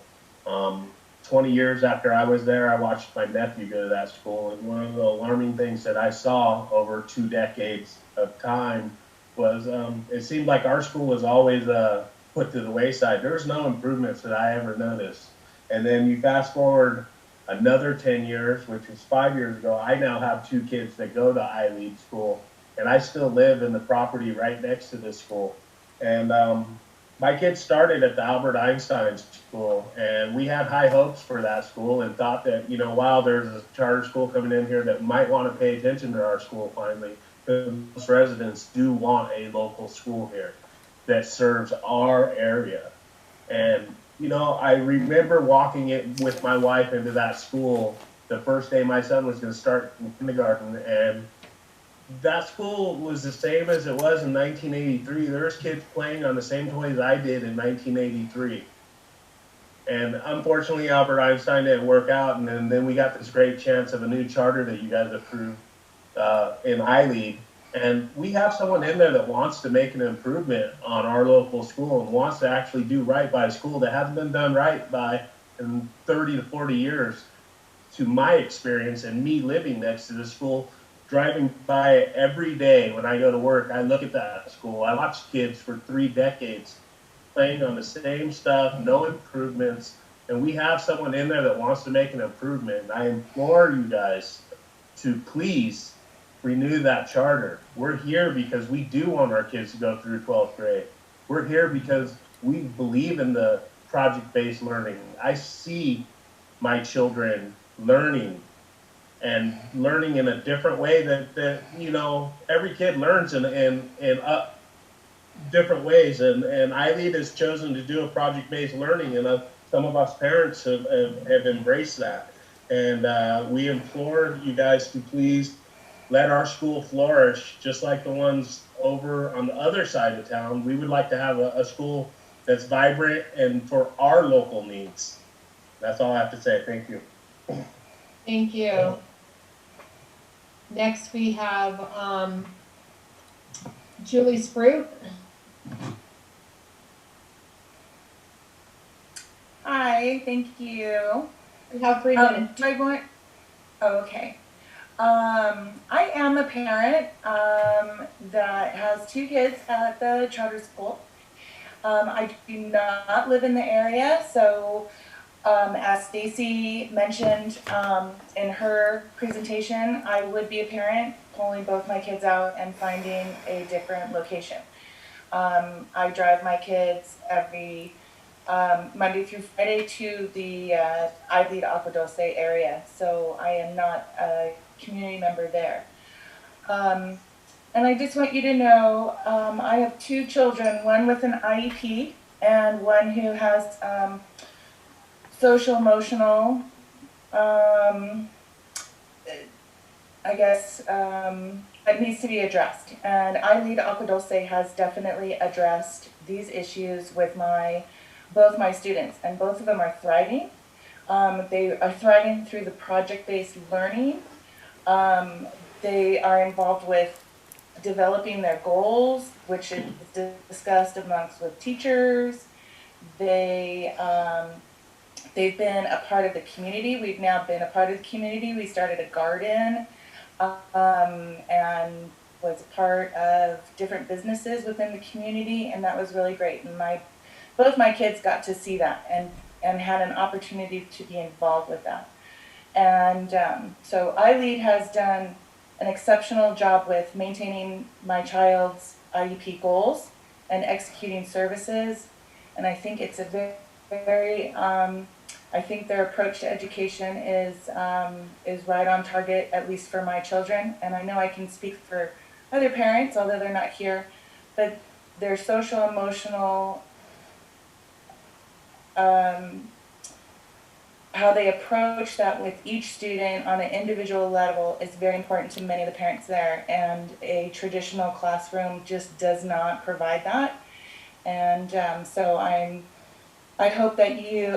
20 years after I was there, I watched my nephew go to that school, and one of the alarming things that I saw over 2 decades of time was it seemed like our school was always put to the wayside. There was no improvements that I ever noticed. And then you fast forward another 10 years, which was 5 years ago, I now have 2 kids that go to ILEAD school, and I still live in the property right next to this school. And my kids started at the Albert Einstein School, and we had high hopes for that school and thought that, you know, wow, there's a charter school coming in here that might want to pay attention to our school finally. Most residents do want a local school here that serves our area. And, you know, I remember walking it with my wife into that school the first day my son was going to start in kindergarten, and that school was the same as it was in 1983. There's kids playing on the same toys I did in 1983. And unfortunately, Albert Einstein didn't work out, and then we got this great chance of a new charter that you guys approved in ILEAD. And we have someone in there that wants to make an improvement on our local school and wants to actually do right by a school that hasn't been done right by in 30 to 40 years, to my experience and me living next to the school. Driving by it every day when I go to work, I look at that school. I watched kids for 3 decades playing on the same stuff, no improvements, and we have someone in there that wants to make an improvement. And I implore you guys to please renew that charter. We're here because we do want our kids to go through 12th grade. We're here because we believe in the project-based learning. I see my children learning and learning in a different way that you know, every kid learns in different ways, and ILEAD has chosen to do a project-based learning, and some of us parents have embraced that. And we implore you guys to please let our school flourish, just like the ones over on the other side of town. We would like to have a school that's vibrant and for our local needs. That's all I have to say. Thank you. Thank you. Next we have Julie Spruit. Hi, thank you. We have 3 minutes. Do I want? Oh, okay. I am a parent that has 2 kids at the charter school. I do not live in the area, so as Stacy mentioned in her presentation, I would be a parent pulling both my kids out and finding a different location. I drive my kids every Monday through Friday to the ILEAD Agua Dulce area, so I am not a community member there. And I just want you to know, I have 2 children, one with an IEP and one who has social emotional, I guess, that needs to be addressed. And ILEAD Agua Dulce has definitely addressed these issues with both my students, and both of them are thriving. They are thriving through the project-based learning. They are involved with developing their goals, which is discussed amongst with teachers. They've been a part of the community. We've now been a part of the community. We started a garden and was part of different businesses within the community, and that was really great. And both my kids got to see that and had an opportunity to be involved with that. And so ILEAD has done an exceptional job with maintaining my child's IEP goals and executing services. And I think it's a very I think their approach to education is right on target, at least for my children. And I know I can speak for other parents, although they're not here, but their social emotional, how they approach that with each student on an individual level is very important to many of the parents there. And a traditional classroom just does not provide that. And so I hope that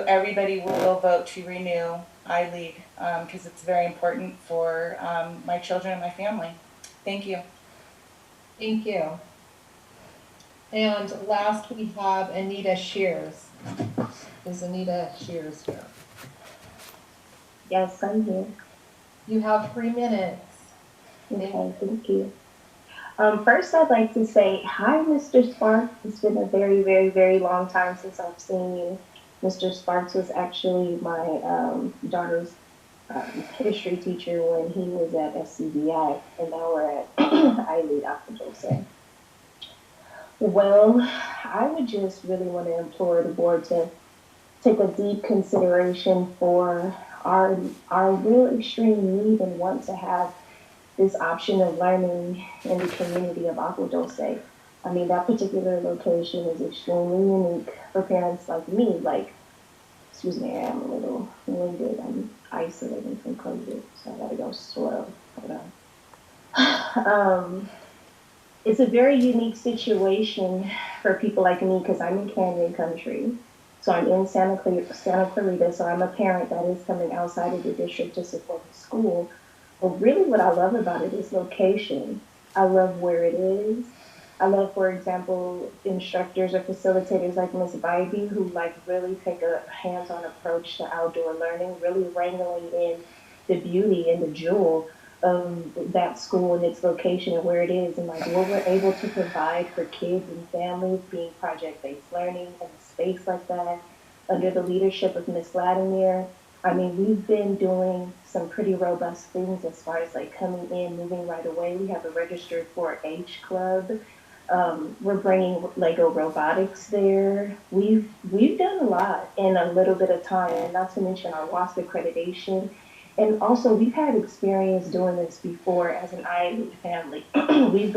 everybody will vote to renew iLead because it's very important for my children and my family. Thank you. Thank you. And last we have Anita Shears. Is Anita Shears here? Yes, I'm here. You have 3 minutes. Okay, thank you. First, I'd like to say hi, Mr. Sparks. It's been a very, very, very long time since I've seen you. Mr. Sparks was actually my daughter's history teacher when he was at SCBI, and now we're at iLead Aadusd. Well, I would just really want to implore the board to take a deep consideration for our real extreme need and want to have this option of learning in the community of Aadusd. I mean, that particular location is extremely unique for parents like me. Like, excuse me, I am a little winded. I'm isolating from COVID, so I gotta go slow. Hold on. It's a very unique situation for people like me because I'm in Canyon Country. So I'm in Santa Clarita, so I'm a parent that is coming outside of the district to support the school. But really what I love about it is location. I love where it is. I love, for example, instructors or facilitators like Ms. Bybee who like really take a hands-on approach to outdoor learning, really wrangling in the beauty and the jewel of that school and its location and where it is, and like what we're able to provide for kids and families being project-based learning in a space like that under the leadership of Ms. Vladimir. I mean, we've been doing some pretty robust things as far as like coming in, moving right away. We have a registered 4-H club. We're bringing Lego robotics there. We've done a lot in a little bit of time, and not to mention our WASP accreditation. And also, we've had experience doing this before as an iLead family. We've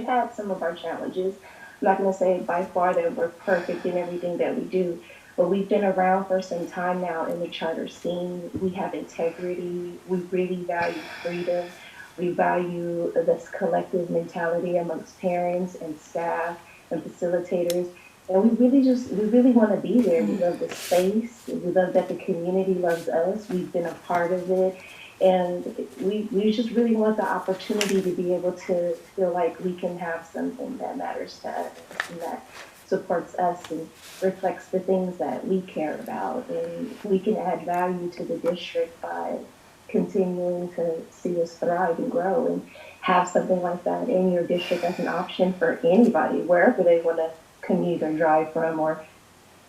had some of our challenges. I'm not going to say by far that we're perfect in everything that we do, but we've been around for some time now in the charter scene. We have integrity. We really value freedom. We value this collective mentality amongst parents and staff and facilitators. And we really want to be there. We love the space. We love that the community loves us. We've been a part of it. And we just really want the opportunity to be able to feel like we can have something that matters to us and that supports us and reflects the things that we care about. And we can add value to the district by continuing to see us thrive and grow and have something like that in your district as an option for anybody, wherever they want to commute or drive from or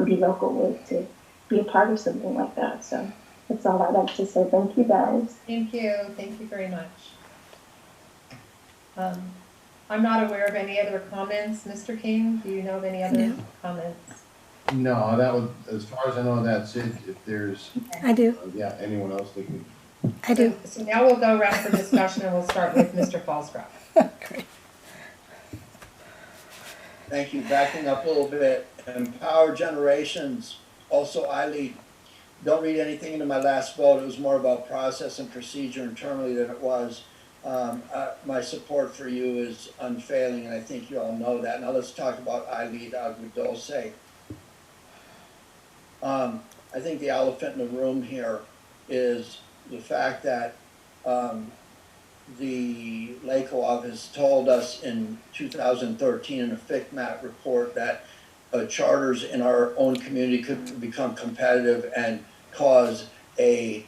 be local with, to be a part of something like that. So that's all I'd like to say. Thank you, guys. Thank you. Thank you very much. I'm not aware of any other comments. Mr. King, do you know of any other comments? No, that was, as far as I know, that's it. If there's, I do. Yeah, anyone else that can. I do. So now we'll go around for discussion and we'll start with Mr. Falsgraf. Great. Thank you. Backing up a little bit. Empower generations. Also, iLead. Don't read anything into my last vote. It was more about process and procedure internally than it was. My support for you is unfailing, and I think you all know that. Now let's talk about iLead Aadusd. I think the elephant in the room here is the fact that the LACO office told us in 2013 in a FICMAT report that charters in our own community could become competitive and cause a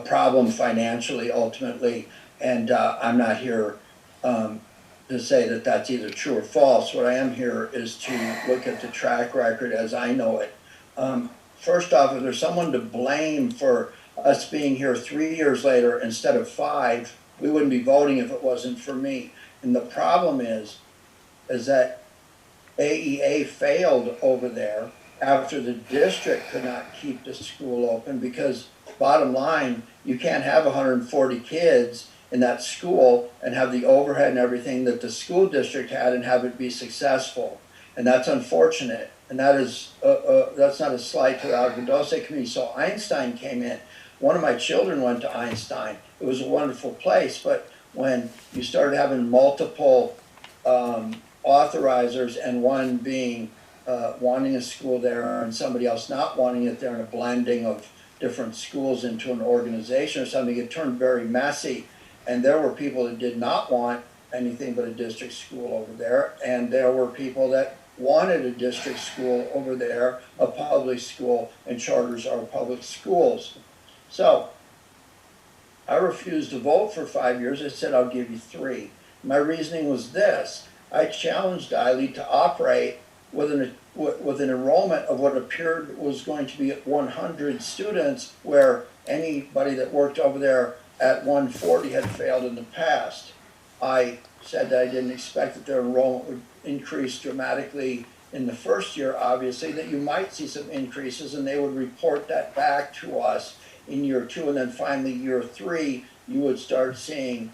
problem financially ultimately. And I'm not here to say that that's either true or false. What I am here is to look at the track record as I know it. First off, if there's someone to blame for us being here 3 years later instead of 5, we wouldn't be voting if it wasn't for me. And the problem is that AEA failed over there after the district could not keep the school open, because bottom line, you can't have 140 kids in that school and have the overhead and everything that the school district had and have it be successful. And that's unfortunate. And that is, that's not a slight to the Aadusd community. So Einstein came in. One of my children went to Einstein. It was a wonderful place, but when you started having multiple authorizers and one being wanting a school there and somebody else not wanting it there, and a blending of different schools into an organization or something, it turned very messy. And there were people that did not want anything but a district school over there, and there were people that wanted a district school over there, a public school, and charters are public schools. So I refused to vote for 5 years. I said, I'll give you 3. My reasoning was this: I challenged ILEAD to operate with an enrollment of what appeared was going to be 100 students, where anybody that worked over there at 140 had failed in the past. I said that I didn't expect that their enrollment would increase dramatically in the first year, obviously, that you might see some increases, and they would report that back to us in year 2, and then finally year 3, you would start seeing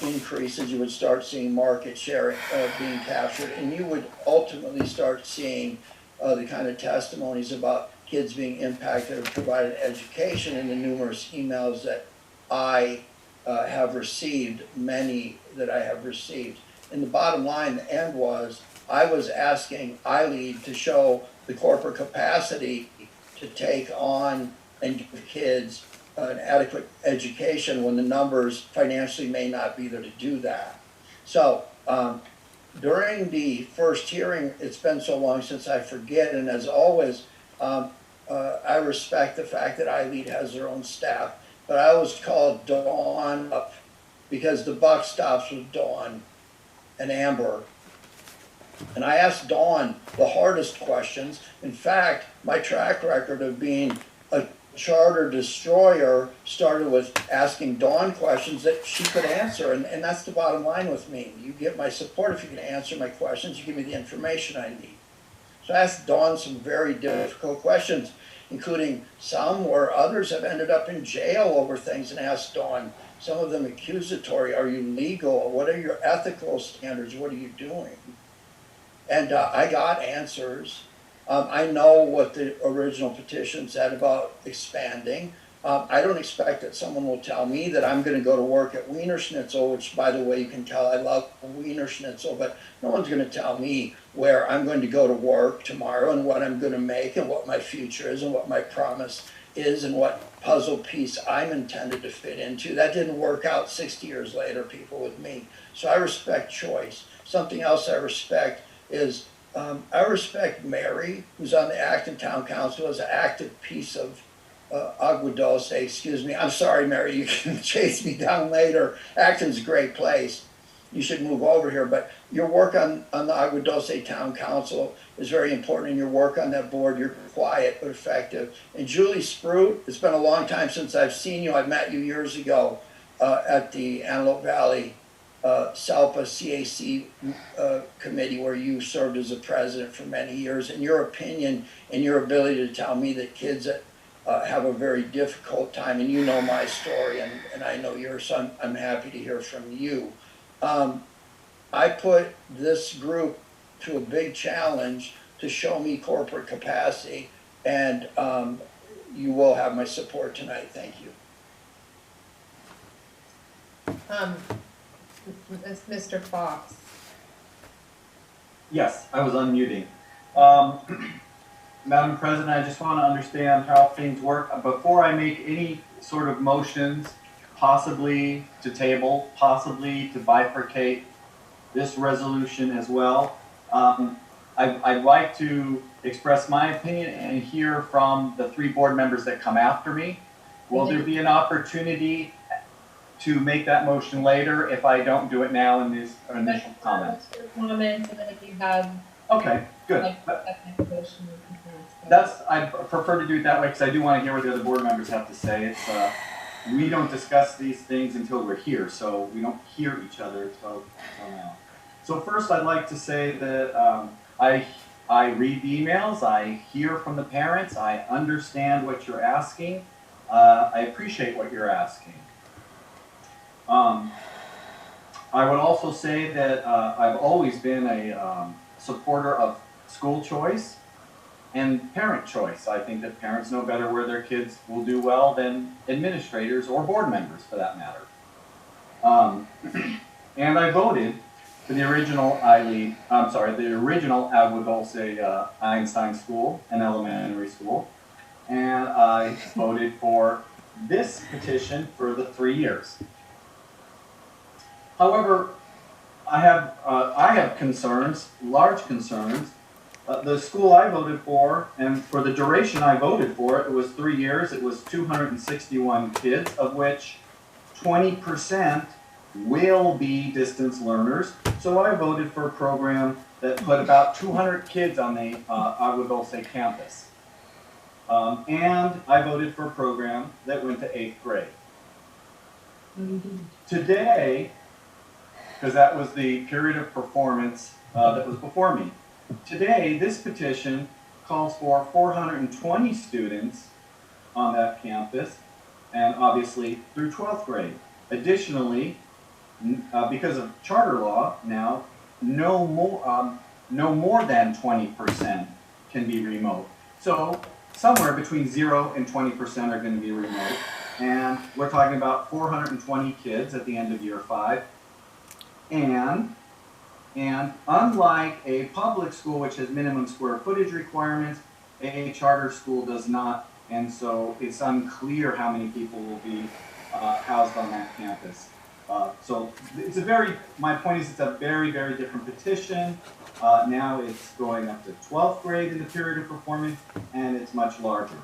increases, you would start seeing market share being captured, and you would ultimately start seeing the kind of testimonies about kids being impacted or provided education in the numerous emails that I have received, many that I have received. And the bottom line, the end was, I was asking ILEAD to show the corporate capacity to take on and give kids an adequate education when the numbers financially may not be there to do that. So during the first hearing, it's been so long since I forget, and as always, I respect the fact that ILEAD has their own staff, but I always call Dawn up because the buck stops with Dawn and Amber. And I asked Dawn the hardest questions. In fact, my track record of being a charter destroyer started with asking Dawn questions that she could answer, and that's the bottom line with me. You get my support if you can answer my questions, you give me the information I need. So I asked Dawn some very difficult questions, including some where others have ended up in jail over things, and asked Dawn, some of them accusatory: are you legal? What are your ethical standards? What are you doing? And I got answers. I know what the original petition said about expanding. I don't expect that someone will tell me that I'm going to go to work at Wiener Schnitzel, which, by the way, you can tell I love Wiener Schnitzel, but no one's going to tell me where I'm going to go to work tomorrow and what I'm going to make and what my future is and what my promise is and what puzzle piece I'm intended to fit into. That didn't work out 60 years later, people, with me. So I respect choice. Something else I respect is I respect Mary, who's on the Acton Town Council, as an active piece of Agua Dulce, excuse me. I'm sorry, Mary, you can chase me down later. Acton's a great place. You should move over here. But your work on the Agua Dulce Town Council is very important, and your work on that board, you're quiet but effective. And Julie Sprout, it's been a long time since I've seen you. I met you years ago at the Antelope Valley SALPA CAC committee, where you served as a president for many years. And your opinion and your ability to tell me that kids that have a very difficult time, and you know my story, and I know yours, so I'm happy to hear from you. I put this group to a big challenge to show me corporate capacity, and you will have my support tonight. Thank you. Mr. Fox. Yes, I was unmuting. Madam President, I just want to understand how things work. Before I make any sort of motions, possibly to table, possibly to bifurcate this resolution as well, I'd like to express my opinion and hear from the 3 board members that come after me. Will there be an opportunity to make that motion later if I don't do it now in these initial comments? Comments, and then if you have... Okay, good. I prefer to do it that way because I do want to hear what the other board members have to say. we don't discuss these things until we're here, so we don't hear each other until now. So first, I'd like to say that I read the emails, I hear from the parents, I understand what you're asking, I appreciate what you're asking. I would also say that I've always been a supporter of school choice and parent choice. I think that parents know better where their kids will do well than administrators or board members, for that matter. And I voted for the original the original Aadusd Meeting Einstein School, an elementary school, and I voted for this petition for the 3 years. However, I have concerns, large concerns. The school I voted for, and for the duration I voted for, it was 3 years, it was 261 kids, of which 20% will be distance learners. So I voted for a program that put about 200 kids on the Aadusd campus. And I voted for a program that went to 8th grade. Today, because that was the period of performance that was before me. Today, this petition calls for 420 students on that campus, and obviously through 12th grade. Additionally, because of charter law now, no more than 20% can be remote. So somewhere between 0 and 20% are going to be remote, and we're talking about 420 kids at the end of year 5. And unlike a public school, which has minimum square footage requirements, a charter school does not, and so it's unclear how many people will be housed on that campus. So it's my point is it's a very, very different petition. Now it's going up to 12th grade in the period of performance, and it's much larger.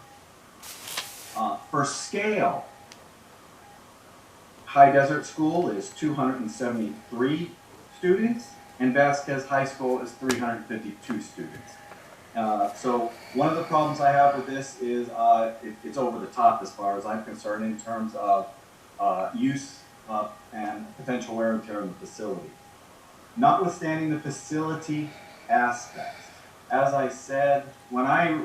For scale, High Desert School is 273 students, and Vasquez High School is 352 students. So one of the problems I have with this is it's over the top as far as I'm concerned in terms of use and potential wear and tear in the facility. Notwithstanding the facility aspects, as I said, when I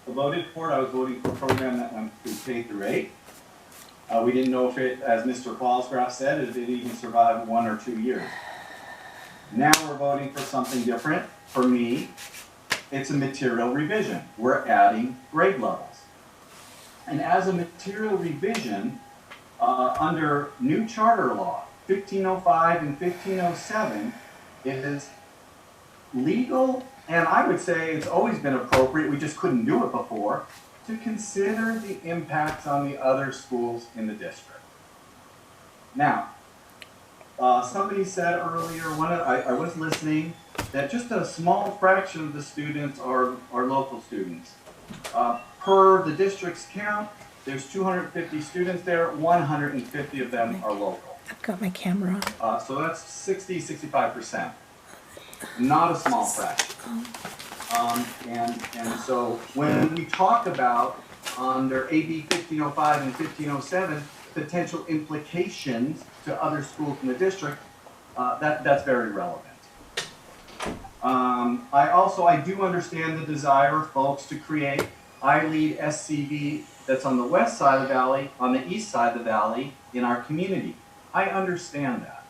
voted for it, I was voting for a program that went through K through 8. We didn't know if it, as Mr. Falsgraf said, if it even survived 1 or 2 years. Now we're voting for something different. For me, it's a material revision. We're adding grade levels. And as a material revision, under new charter law, 1505 and 1507, it is legal, and I would say it's always been appropriate, we just couldn't do it before, to consider the impacts on the other schools in the district. Now, somebody said earlier, I was listening, that just a small fraction of the students are local students. Per the district's count, there's 250 students there, 150 of them are local. I've got my camera on. So that's 65%. Not a small fraction. And so when we talk about under AB 1505 and 1507, potential implications to other schools in the district, that's very relevant. I do understand the desire of folks to create iLead SCV that's on the west side of the valley, on the east side of the valley in our community. I understand that.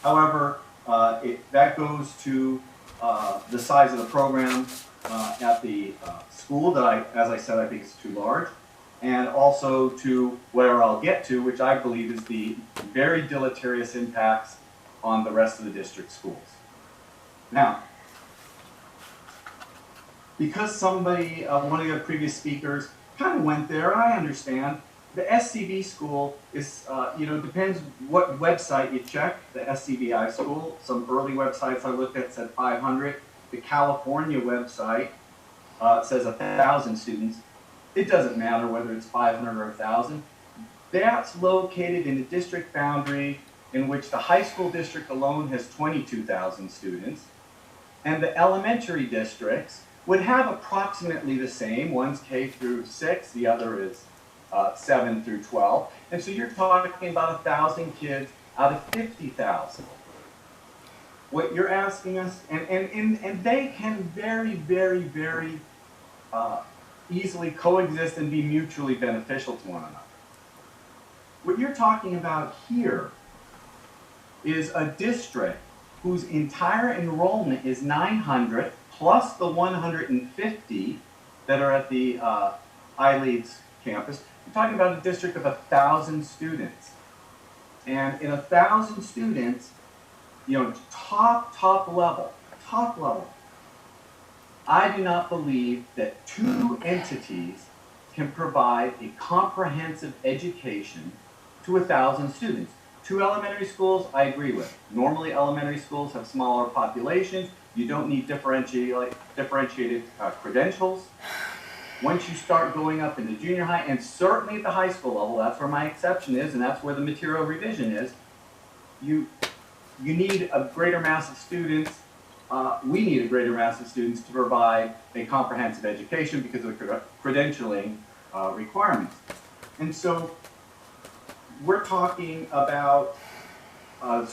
However, that goes to the size of the program at the school that as I said, I think is too large, and also to where I'll get to, which I believe is the very deleterious impacts on the rest of the district schools. Now, because somebody, one of the previous speakers kind of went there, I understand. The SCV school is, depends what website you check, the SCVI school. Some early websites I looked at said 500. The California website says 1,000 students. It doesn't matter whether it's 500 or 1,000. That's located in a district boundary in which the high school district alone has 22,000 students. And the elementary districts would have approximately the same. One's K through 6, the other is 7 through 12. And so you're talking about 1,000 kids out of 50,000. What you're asking us, and they can very, very, very easily coexist and be mutually beneficial to one another. What you're talking about here is a district whose entire enrollment is 900 plus the 150 that are at the iLeads campus. We're talking about a district of 1,000 students. And in 1,000 students, you know, top level, I do not believe that two entities can provide a comprehensive education to 1,000 students. Two elementary schools, I agree with. Normally elementary schools have smaller populations. You don't need differentiated credentials. Once you start going up into junior high, and certainly at the high school level, that's where my exception is, and that's where the material revision is, you need a greater mass of students. We need a greater mass of students to provide a comprehensive education because of the credentialing requirements. And so we're talking about a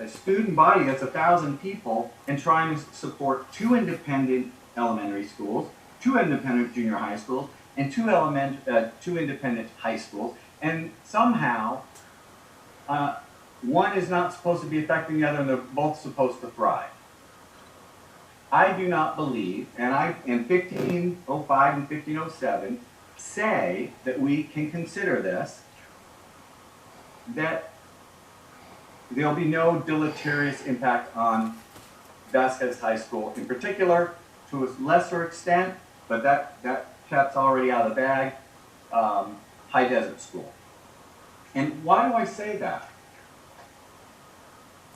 student body that's 1,000 people and trying to support 2 independent elementary schools, 2 independent junior high schools, and 2 independent high schools. And somehow, one is not supposed to be affecting the other, and they're both supposed to thrive. I do not believe, and in 1505 and 1507 say that we can consider this, that there'll be no deleterious impact on Vasquez High School in particular, to a lesser extent, but that cat's already out of the bag, High Desert School. And why do I say that?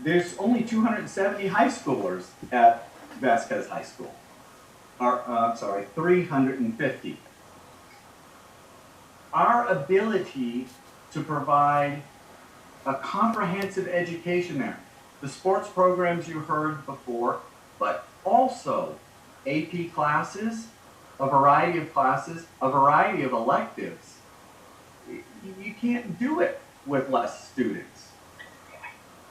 There's only 270 high schoolers at Vasquez High School. I'm sorry, 350. Our ability to provide a comprehensive education there, the sports programs you heard before, but also AP classes, a variety of classes, a variety of electives. You can't do it with less students.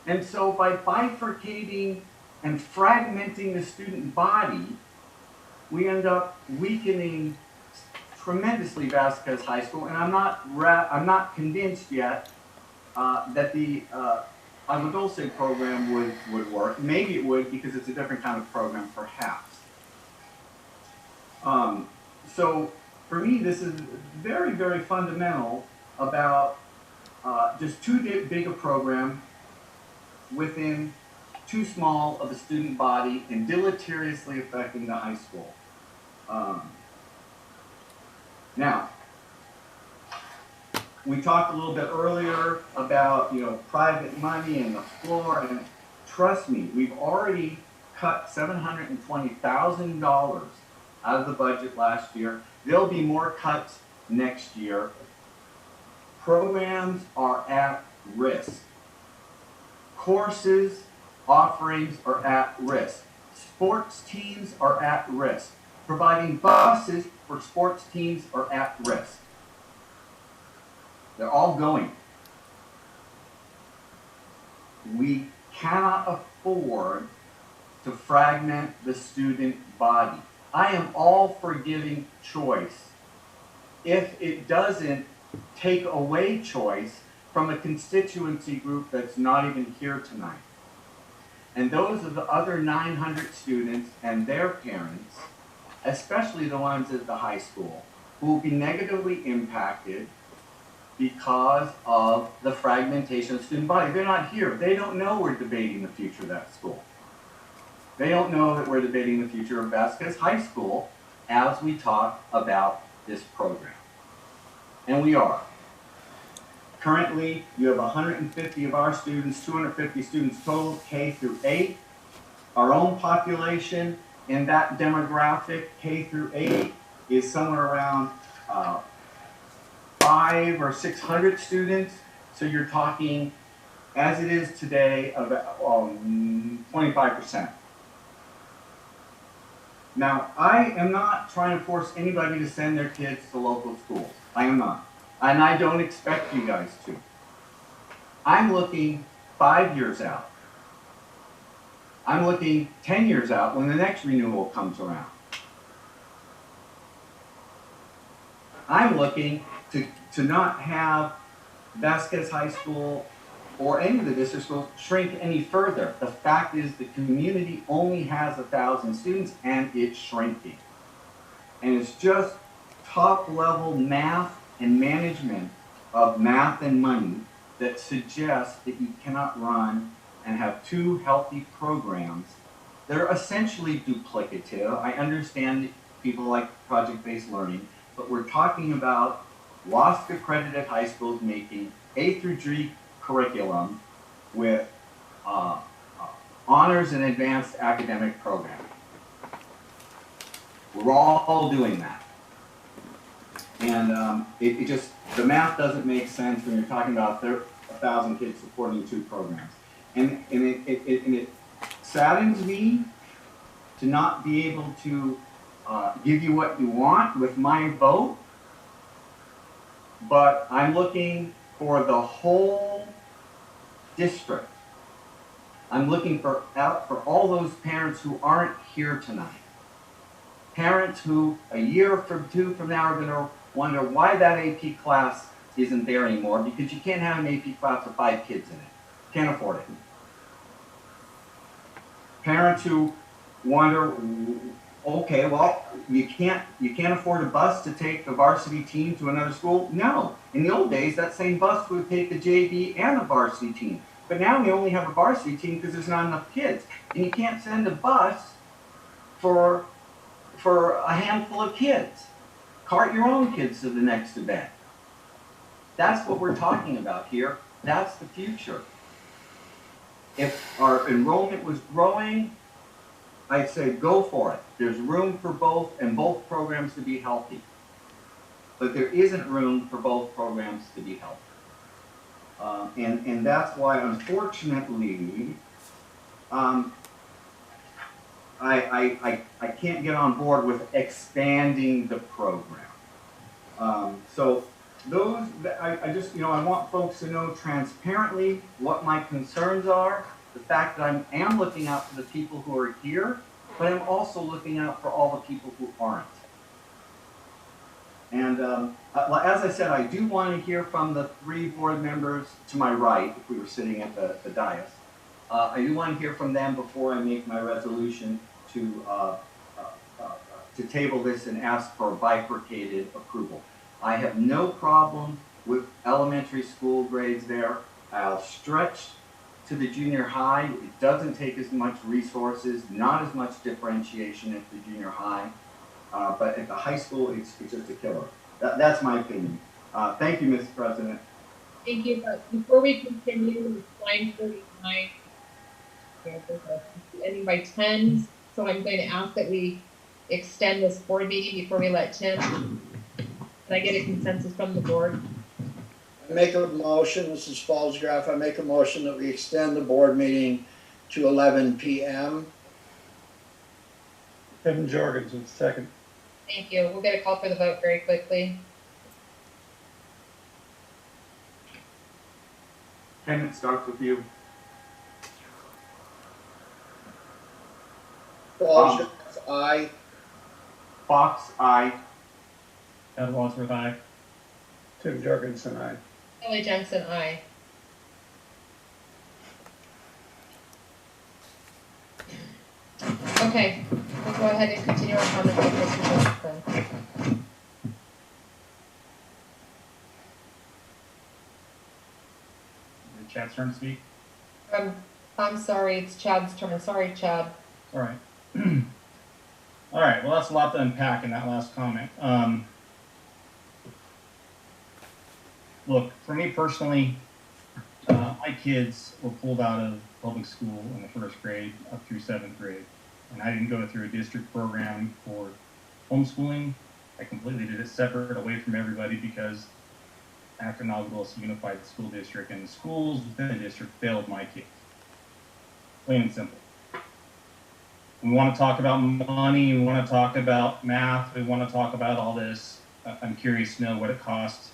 And so by bifurcating and fragmenting the student body, we end up weakening tremendously Vasquez High School, and I'm not convinced yet that the Aadusd program would work. Maybe it would because it's a different kind of program, perhaps. So for me, this is very, very fundamental about just too big a program within too small of a student body and deleteriously affecting the high school. Now, we talked a little bit earlier about, you know, private money and the floor, and trust me, we've already cut $720,000 out of the budget last year. There'll be more cuts next year. Programs are at risk. Courses, offerings are at risk. Sports teams are at risk. Providing buses for sports teams are at risk. They're all going. We cannot afford to fragment the student body. I am all for giving choice if it doesn't take away choice from a constituency group that's not even here tonight. And those are the other 900 students and their parents, especially the ones at the high school, who will be negatively impacted because of the fragmentation of the student body. They're not here. They don't know we're debating the future of that school. They don't know that we're debating the future of Vasquez High School as we talk about this program. And we are. Currently, you have 150 of our students, 250 students total, K through 8. Our own population in that demographic, K through 8, is somewhere around 500 or 600 students. So you're talking, as it is today, about 25%. Now, I am not trying to force anybody to send their kids to local schools. I am not. And I don't expect you guys to. I'm looking 5 years out. I'm looking 10 years out when the next renewal comes around. I'm looking to not have Vasquez High School or any of the district schools shrink any further. The fact is the community only has 1,000 students and it's shrinking. And it's just top level math and management of math and money that suggests that you cannot run and have two healthy programs that are essentially duplicative. I understand that people like project-based learning, but we're talking about lost accredited high schools making A through G curriculum with honors and advanced academic programming. We're all doing that. And it just, the math doesn't make sense when you're talking about 1,000 kids supporting two programs. And it saddens me to not be able to give you what you want with my vote, but I'm looking for the whole district. I'm looking for all those parents who aren't here tonight. Parents who a year or two from now are going to wonder why that AP class isn't there anymore, because you can't have an AP class with 5 kids in it. Can't afford it. Parents who wonder, okay, well, you can't afford a bus to take the varsity team to another school? No. In the old days, that same bus would take the JV and the varsity team. But now we only have a varsity team because there's not enough kids. And you can't send a bus for a handful of kids. Cart your own kids to the next event. That's what we're talking about here. That's the future. If our enrollment was growing, I'd say go for it. There's room for both and both programs to be healthy. But there isn't room for both programs to be healthy. And that's why, unfortunately, I can't get on board with expanding the program. So those, I just, I want folks to know transparently what my concerns are, the fact that I am looking out for the people who are here, but I'm also looking out for all the people who aren't. And as I said, I do want to hear from the 3 board members to my right, if we were sitting at the dais. I do want to hear from them before I make my resolution to table this and ask for bifurcated approval. I have no problem with elementary school grades there. I'll stretch to the junior high. It doesn't take as much resources, not as much differentiation at the junior high. But at the high school, it's just a killer. That's my opinion. Thank you, Mr. President. Thank you. But before we continue, it's 9:39. Ending by 10. So I'm going to ask that we extend this board meeting before we let Tim. Can I get a consensus from the board? I make a motion, this is Fallsgraf, I make a motion that we extend the board meeting to 11 p.m. Tim Jorgensen, second. Thank you. We'll get a call for the vote very quickly. Ken, it starts with you. Fallsgraf, aye. Fox, aye. Ed Wadsworth, aye. Tim Jorgensen, aye. Kelly Jensen, aye. Okay, we'll go ahead and continue our comments with Mr. Johnson. Chad's turn to speak. I'm sorry, it's Chad's turn. Sorry, Chad. All right. All right. Well, that's a lot to unpack in that last comment. Look, for me personally, my kids were pulled out of public school in the 1st grade up through 7th grade. And I didn't go through a district program for homeschooling. I completely did it separate, away from everybody, because after Aadusd unified school district, and the schools within the district failed my kids. Plain and simple. We want to talk about money, we want to talk about math, we want to talk about all this. I'm curious to know what it costs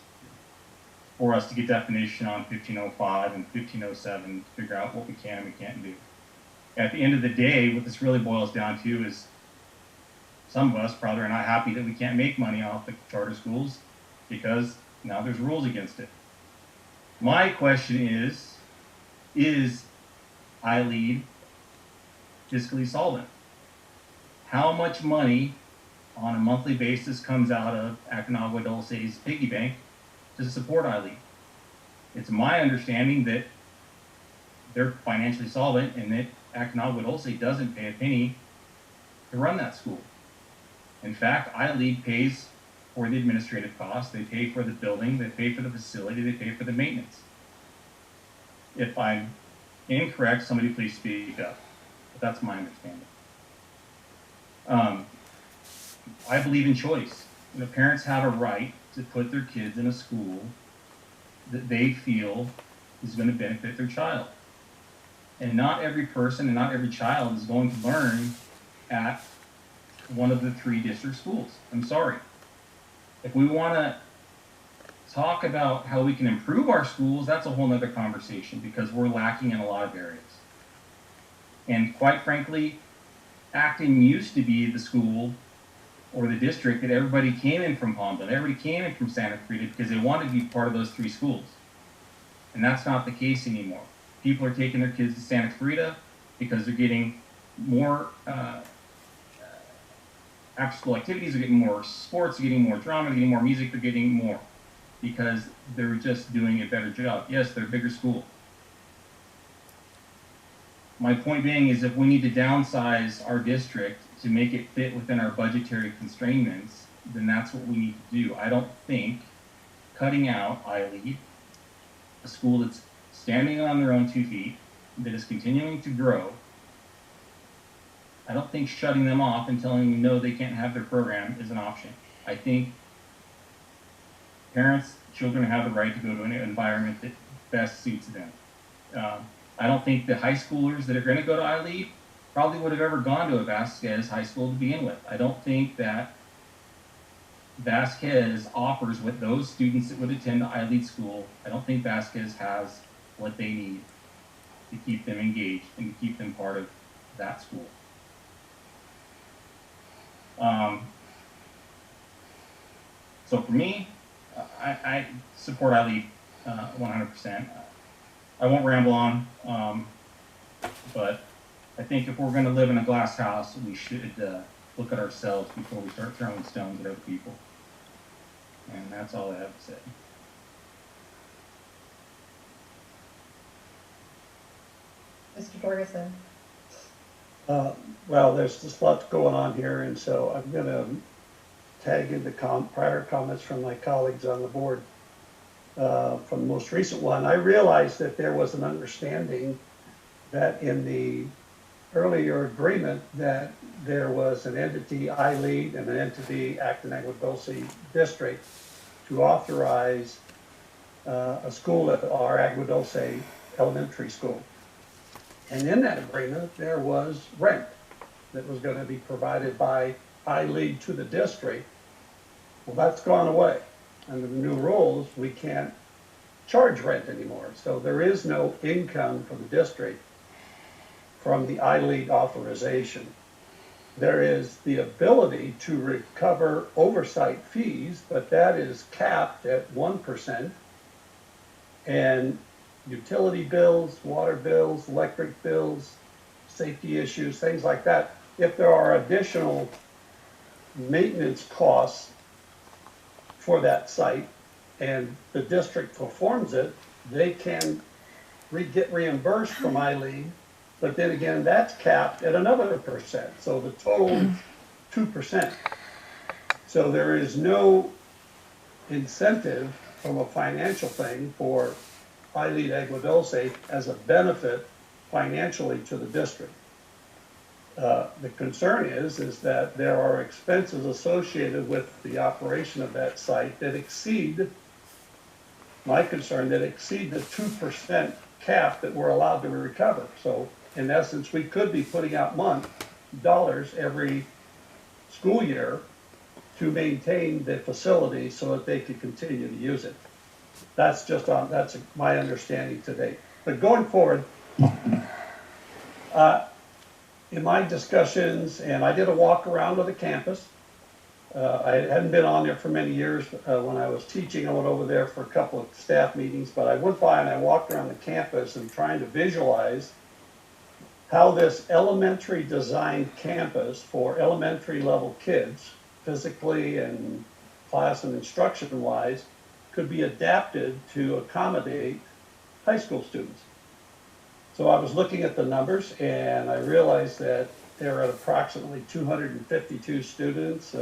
for us to get definition on 1505 and 1507 to figure out what we can and we can't do. At the end of the day, what this really boils down to is some of us probably are not happy that we can't make money off the charter schools because now there's rules against it. My question is iLead fiscally solvent? How much money on a monthly basis comes out of Aconcagua Dulce's piggy bank to support iLead? It's my understanding that they're financially solvent and that Aconcagua Dulce doesn't pay a penny to run that school. In fact, iLead pays for the administrative costs, they pay for the building, they pay for the facility, they pay for the maintenance. If I'm incorrect, somebody please speak up. But that's my understanding. I believe in choice. You know, parents have a right to put their kids in a school that they feel is going to benefit their child. And not every person and not every child is going to learn at one of the 3 district schools. I'm sorry. If we want to talk about how we can improve our schools, that's a whole nother conversation because we're lacking in a lot of areas. And quite frankly, Acton used to be the school or the district that everybody came in from Palmdale, everybody came in from Santa Cruz because they wanted to be part of those 3 schools. And that's not the case anymore. People are taking their kids to Santa Clarita because they're getting more after school activities, they're getting more sports, they're getting more drama, they're getting more music, they're getting more because they're just doing a better job. Yes, they're a bigger school. My point being is if we need to downsize our district to make it fit within our budgetary constraints, then that's what we need to do. I don't think cutting out iLead, a school that's standing on their own 2 feet, that is continuing to grow, I don't think shutting them off and telling them no, they can't have their program is an option. I think parents, children have the right to go to an environment that best suits them. I don't think the high schoolers that are going to go to iLead probably would have ever gone to a Vasquez high school to begin with. I don't think that Vasquez offers what those students that would attend the iLead school, I don't think Vasquez has what they need to keep them engaged and to keep them part of that school. So for me, I support iLead 100%. I won't ramble on, but I think if we're going to live in a glass house, we should look at ourselves before we start throwing stones at other people. And that's all I have to say. Mr. Torgerson. Well, there's just lots going on here, and so I'm going to tag in the prior comments from my colleagues on the board. From the most recent one, I realized that there was an understanding that in the earlier agreement that there was an entity, iLead, and an entity, Aconcagua Dulce District, to authorize a school at our Agua Dulce Elementary School. And in that agreement, there was rent that was going to be provided by iLead to the district. Well, that's gone away. Under the new rules, we can't charge rent anymore. So there is no income for the district from the iLead authorization. There is the ability to recover oversight fees, but that is capped at 1%. And utility bills, water bills, electric bills, safety issues, things like that. If there are additional maintenance costs for that site and the district performs it, they can get reimbursed from iLead, but then again, that's capped at another %. So the total is 2%. So there is no incentive from a financial thing for iLead Agua Dulce as a benefit financially to the district. The concern is that there are expenses associated with the operation of that site that exceed, my concern, that exceed the 2% cap that we're allowed to recover. So in essence, we could be putting out dollars every school year to maintain the facility so that they could continue to use it. That's my understanding today. But going forward, in my discussions, and I did a walk around of the campus. I hadn't been on there for many years. When I was teaching, I went over there for a couple of staff meetings, but I went by and I walked around the campus and trying to visualize how this elementary designed campus for elementary level kids, physically and class and instruction wise, could be adapted to accommodate high school students. So I was looking at the numbers and I realized that there are approximately 252 students.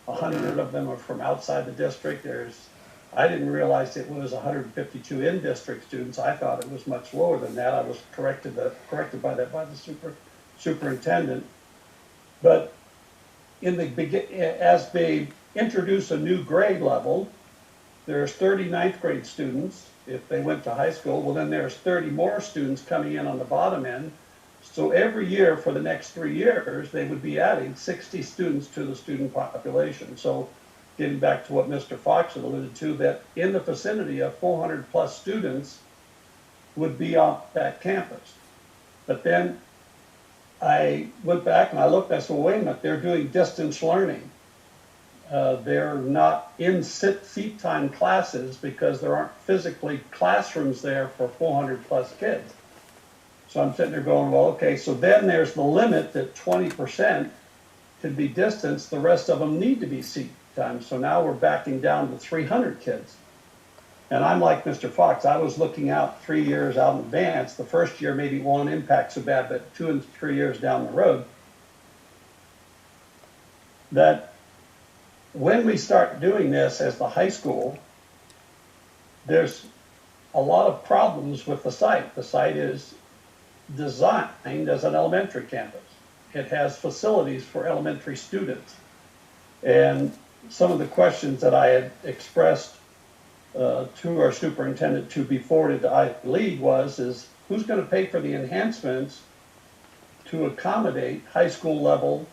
100 of them are from outside the district. I didn't realize it was 152 in-district students. I thought it was much lower than that. I was corrected by that by the superintendent. But as they introduce a new grade level, there's 30 ninth grade students. If they went to high school, well then there's 30 more students coming in on the bottom end. So every year for the next 3 years, they would be adding 60 students to the student population. So getting back to what Mr. Fox had alluded to, that in the vicinity of 400 plus students would be on that campus. But then I went back and I looked, I said, well, wait a minute, they're doing distance learning. They're not in seat time classes because there aren't physically classrooms there for 400 plus kids. So I'm sitting there going, well, okay, so then there's the limit that 20% can be distance. The rest of them need to be seat time. So now we're backing down to 300 kids. And I'm like Mr. Fox, I was looking out 3 years out in advance. The first year maybe won't impact so bad, but 2 and 3 years down the road, that when we start doing this as the high school, there's a lot of problems with the site. The site is designed as an elementary campus. It has facilities for elementary students. And some of the questions that I had expressed to our superintendent to be forwarded to Ivy League is who's going to pay for the enhancements to accommodate high school level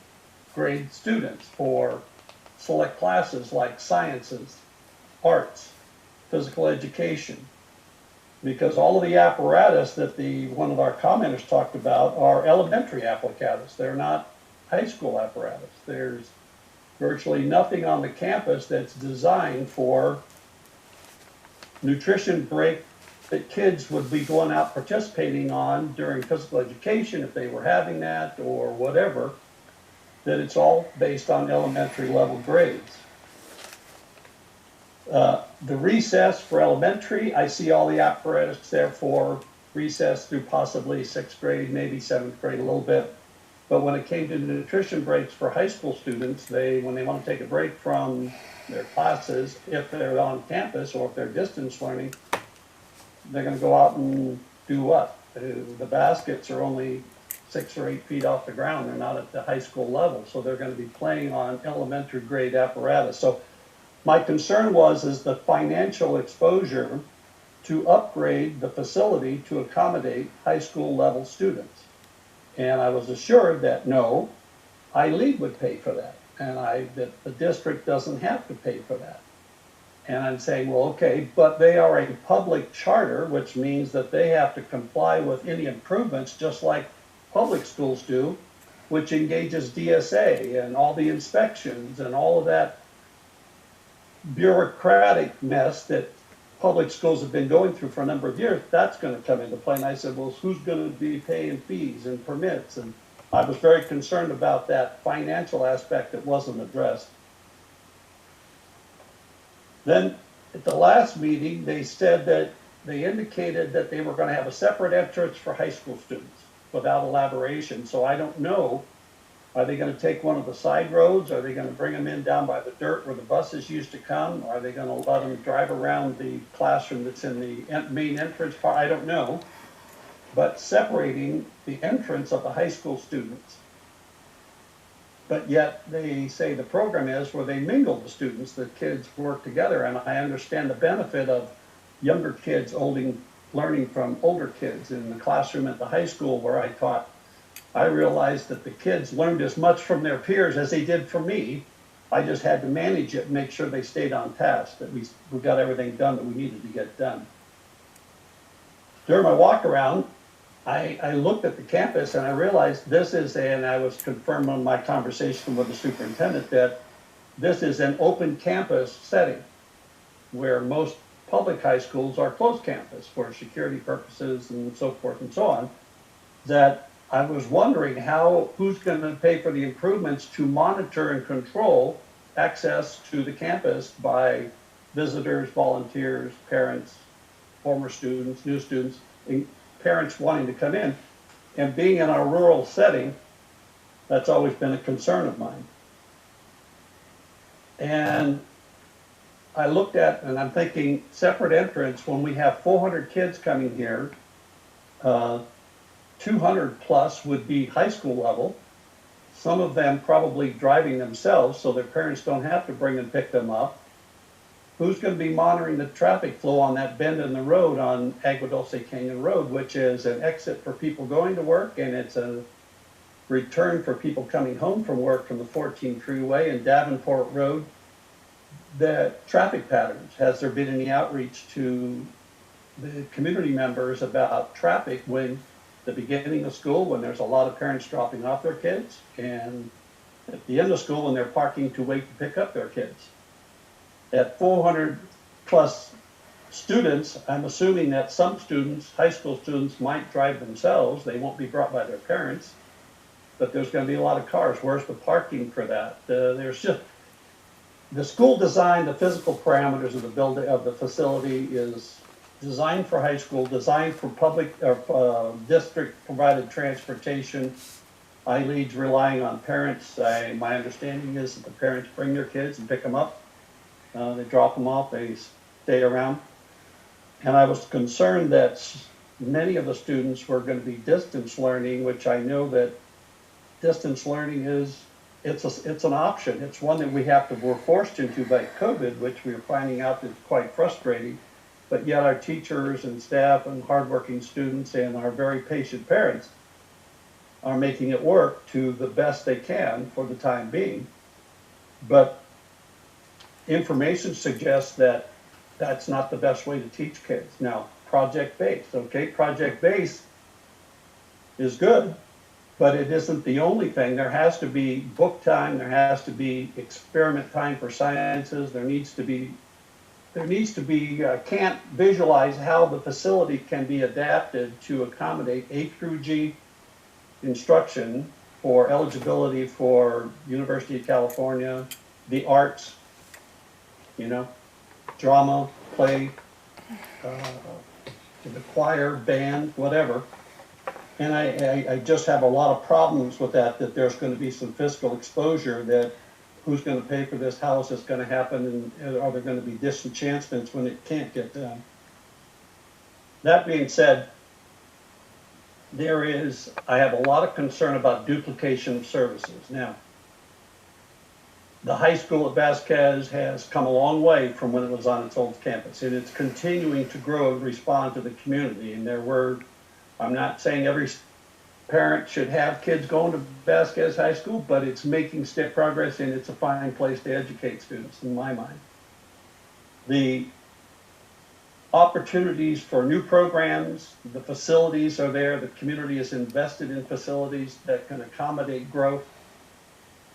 grade students for select classes like sciences, arts, physical education, because all of the apparatus that one of our commenters talked about are elementary apparatus. They're not high school apparatus. There's virtually nothing on the campus that's designed for nutrition break that kids would be going out participating on during physical education if they were having that or whatever. That it's all based on elementary level grades. The recess for elementary, I see all the apparatus there for recess through possibly 6th grade, maybe 7th grade a little bit. But when it came to the nutrition breaks for high school students, when they want to take a break from their classes, if they're on campus or if they're distance learning, they're going to go out and do what? The baskets are only 6 or 8 feet off the ground. They're not at the high school level, so they're going to be playing on elementary grade apparatus. So my concern is the financial exposure to upgrade the facility to accommodate high school level students. And I was assured that no, I-Lead would pay for that, and that the district doesn't have to pay for that. And I'm saying, well, okay, but they are a public charter, which means that they have to comply with any improvements just like public schools do, which engages DSA and all the inspections and all of that bureaucratic mess that public schools have been going through for a number of years. That's going to come into play. And I said, well, who's going to be paying fees and permits? And I was very concerned about that financial aspect that wasn't addressed. Then at the last meeting, they said that they indicated that they were going to have a separate entrance for high school students without elaboration. So I don't know, are they going to take one of the side roads? Are they going to bring them in down by the dirt where the buses used to come? Are they going to let them drive around the classroom that's in the main entrance part? I don't know. But separating the entrance of the high school students. But yet they say the program is where they mingle the students, the kids work together. And I understand the benefit of younger kids learning from older kids. In the classroom at the high school where I taught, I realized that the kids learned as much from their peers as they did from me, I just had to manage it and make sure they stayed on task, that we got everything done that we needed to get done. During my walk around, I looked at the campus and I realized this is, and I was confirmed on my conversation with the superintendent, that this is an open campus setting where most public high schools are closed campus for security purposes and so forth and so on. That I was wondering who's going to pay for the improvements to monitor and control access to the campus by visitors, volunteers, parents, former students, new students, and parents wanting to come in. And being in a rural setting, that's always been a concern of mine. And I looked at, and I'm thinking, separate entrance, when we have 400 kids coming here, 200 plus would be high school level, some of them probably driving themselves so their parents don't have to bring and pick them up. Who's going to be monitoring the traffic flow on that bend in the road on Agua Dulce Canyon Road, which is an exit for people going to work, and it's a return for people coming home from work from the 14 freeway and Davenport Road? The traffic patterns, has there been any outreach to the community members about traffic when the beginning of school, when there's a lot of parents dropping off their kids, and at the end of school when they're parking to wait to pick up their kids? At 400 plus students, I'm assuming that some students, high school students, might drive themselves. They won't be brought by their parents, but there's going to be a lot of cars. Where's the parking for that? There's just, the school design, the physical parameters of the building, of the facility is designed for high school, designed for public or district provided transportation. I-Lead's relying on parents. My understanding is that the parents bring their kids and pick them up. They drop them off, they stay around. And I was concerned that many of the students were going to be distance learning, which I know that distance learning is, it's an option. It's one that we're forced into by COVID, which we are finding out is quite frustrating. But yet our teachers and staff and hardworking students and our very patient parents are making it work to the best they can for the time being. But information suggests that that's not the best way to teach kids. Now, project-based, okay? Project-based is good, but it isn't the only thing. There has to be book time, there has to be experiment time for sciences, there needs to be, can't visualize how the facility can be adapted to accommodate A through G instruction for eligibility for University of California, the arts, drama, play, the choir, band, whatever. And I just have a lot of problems with that there's going to be some fiscal exposure, that who's going to pay for this, how is this going to happen, and are there going to be disenchantments when it can't get done? That being said, I have a lot of concern about duplication of services. Now, the high school at Vasquez has come a long way from when it was on its old campus, and it's continuing to grow and respond to the community. And I'm not saying every parent should have kids going to Vasquez High School, but it's making steady progress, and it's a fine place to educate students, in my mind. The opportunities for new programs, the facilities are there, the community is invested in facilities that can accommodate growth.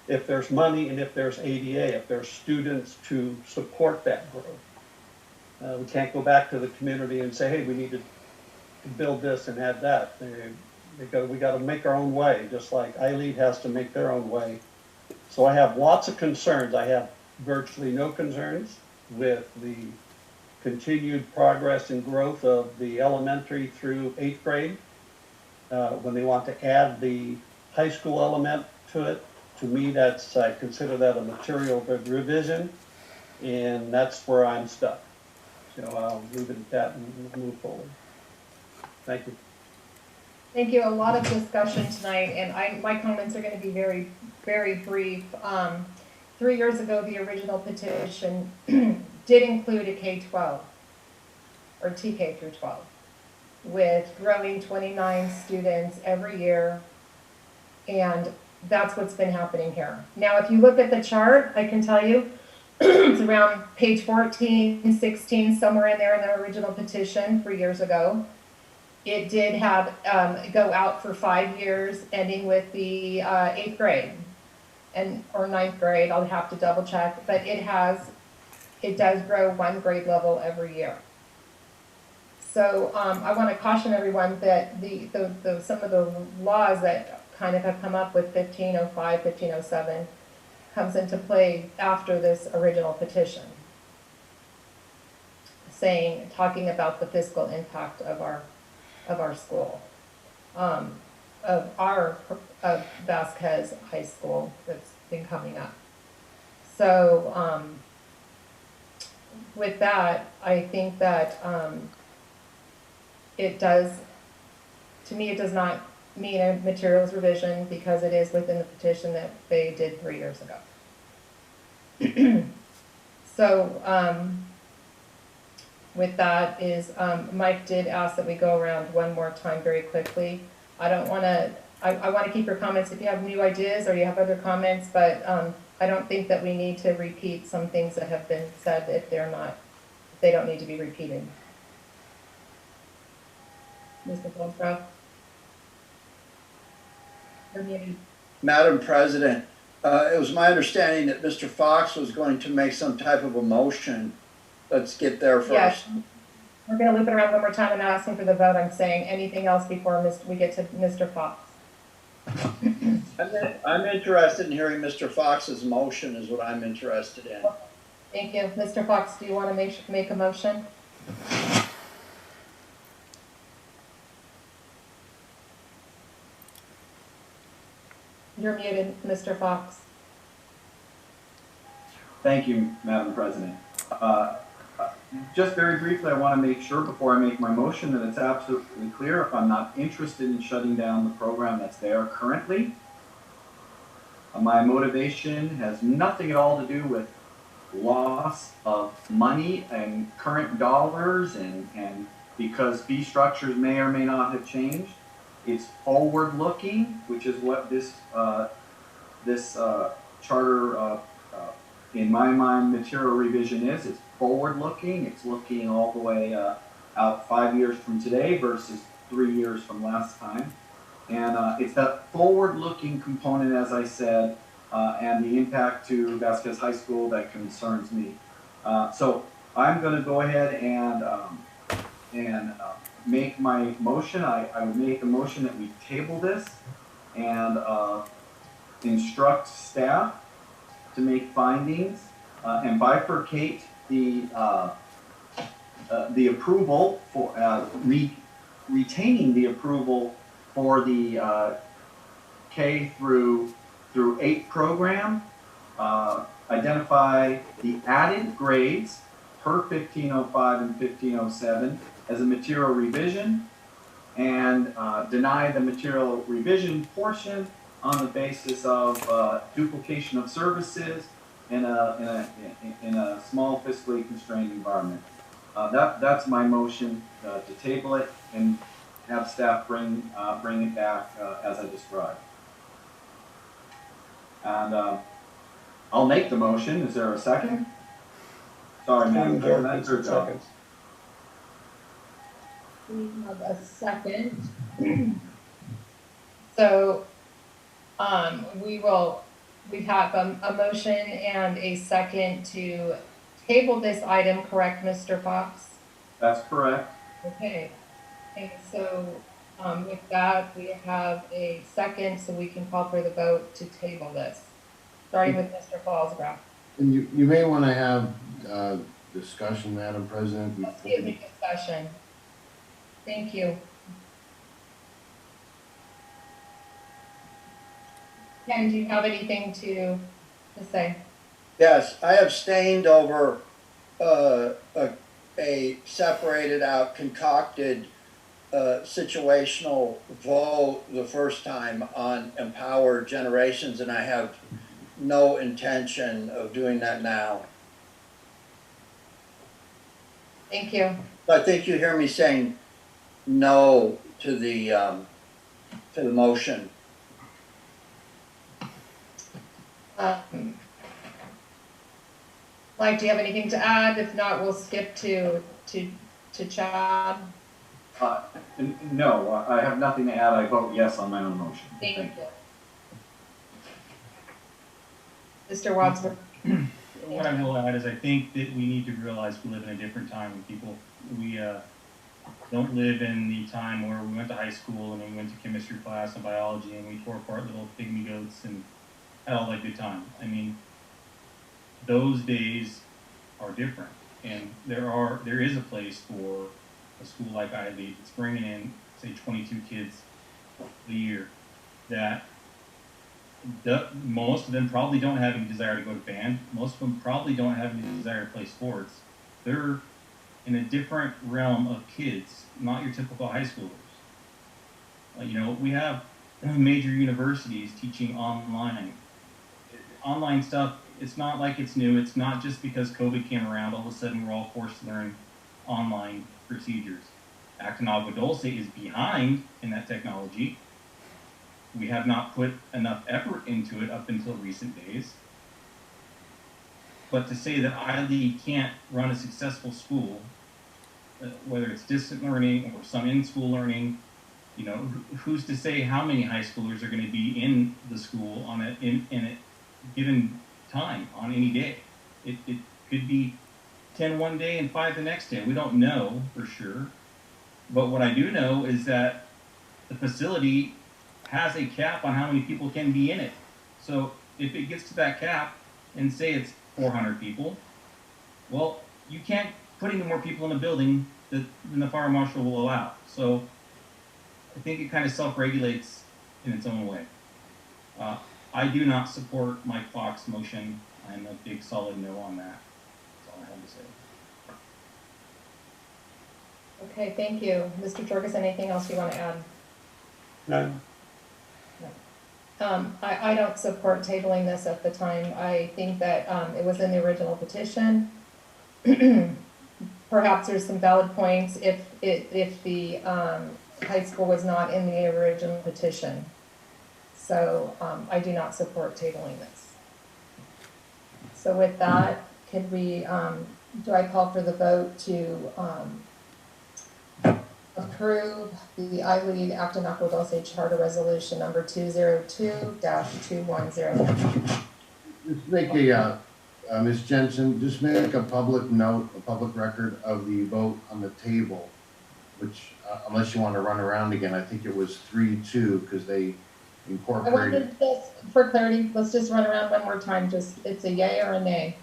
If there's money and if there's ADA, if there's students to support that growth. We can't go back to the community and say, hey, we need to build this and add that. We got to make our own way, just like I-Lead has to make their own way. So I have lots of concerns. I have virtually no concerns with the continued progress and growth of the elementary through 8th grade. When they want to add the high school element to it, to me, I consider that a material revision, and that's where I'm stuck. So I'll leave it at that and move forward. Thank you. Thank you. A lot of discussion tonight, and my comments are going to be very, very brief. 3 years ago, the original petition did include a K-12, or TK through 12, with growing 29 students every year, and that's what's been happening here. Now, if you look at the chart, I can tell you it's around page 14, 16, somewhere in there in the original petition 3 years ago. It did have go out for 5 years, ending with the 8th grade or 9th grade. I'll have to double check, but it does grow 1 grade level every year. So I want to caution everyone that some of the laws that kind of have come up with 1505, 1507 comes into play after this original petition, talking about the fiscal impact of our school, of Vasquez High School that's been coming up. So with that, I think that it does not mean a materials revision because it is within the petition that they did 3 years ago. So with that is, Mike did ask that we go around one more time very quickly. I want to keep your comments if you have new ideas or you have other comments, but I don't think that we need to repeat some things that have been said if they don't need to be repeated. Mr. Goldfrapp? Madam President, it was my understanding that Mr. Fox was going to make some type of a motion. Let's get there first. Yes. We're going to loop it around one more time. I'm not asking for the vote. I'm saying anything else before we get to Mr. Fox. I'm interested in hearing Mr. Fox's motion is what I'm interested in. Thank you. Mr. Fox, do you want to make a motion? You're muted, Mr. Fox. Thank you, Madam President. Just very briefly, I want to make sure before I make my motion that it's absolutely clear if I'm not interested in shutting down the program that's there currently. My motivation has nothing at all to do with loss of money and current dollars and because fee structures may or may not have changed. It's forward-looking, which is what this charter, in my mind, material revision is. It's forward-looking. It's looking all the way out 5 years from today versus 3 years from last time. And it's that forward-looking component, as I said, and the impact to Vasquez High School that concerns me. So I'm going to go ahead and make my motion. I would make a motion that we table this and instruct staff to make findings and bifurcate the approval for retaining the approval for the K through 8 program. Identify the added grades per 1505 and 1507 as a material revision, and deny the material revision portion on the basis of duplication of services in a small fiscally constrained environment. That's my motion to table it and have staff bring it back as I described. And I'll make the motion. Is there a second? Sorry, Madam Chair, that's your job. We have a second. So we have a motion and a second to table this item, correct, Mr. Fox? That's correct. Okay. And so with that, we have a second, so we can call for the vote to table this, starting with Mr. Fallsgraf. And you may want to have discussion, Madam President. Excuse me, discussion. Thank you. Ken, do you have anything to say? Yes, I abstained over a separated out, concocted situational vote the first time on Empower Generations, and I have no intention of doing that now. Thank you. I think you hear me saying no to the motion. Mike, do you have anything to add? If not, we'll skip to Chad. No, I have nothing to add. I vote yes on my own motion. Thank you. Mr. Wadsworth. What I will add is I think that we need to realize we live in a different time when we don't live in the time where we went to high school and we went to chemistry class and biology and we tore apart little pygmy goats and had all that good time. I mean, those days are different, and there is a place for a school like Aadusd that's bringing in, say, 22 kids a year that most of them probably don't have any desire to go to band. Most of them probably don't have any desire to play sports. They're in a different realm of kids, not your typical high schoolers. You know, we have major universities teaching online. Online stuff, it's not like it's new. It's not just because COVID came around, all of a sudden we're all forced to learn online procedures. Acton Agua Dulce is behind in that technology. We have not put enough effort into it up until recent days. But to say that Aadusd can't run a successful school, whether it's distant learning or some in-school learning, you know, who's to say how many high schoolers are going to be in the school on in a given time on any day? It could be 10 one day and 5 the next day. We don't know for sure. But what I do know is that the facility has a cap on how many people can be in it. So if it gets to that cap and say it's 400 people, well, you can't put any more people in a building than the fire marshal will allow. So I think it kind of self-regulates in its own way. I do not support Mike Fox's motion. I'm a big solid no on that. That's all I have to say. Okay, thank you. Mr. Jorgensen, anything else you want to add? No. I don't support tabling this at the time. I think that it was in the original petition. Perhaps there's some valid points if the high school was not in the original petition. So I do not support tabling this. So with that, could we, do I call for the vote to approve the Aadusd Acton Agua Dulce Charter Resolution number 202-2109? Just make a, Ms. Jensen, just make a public note, a public record of the vote on the table, which, unless you want to run around again, I think it was 3-2 because they incorporated. I wanted this, for clarity, let's just run around one more time. Just, it's a yay or a nay.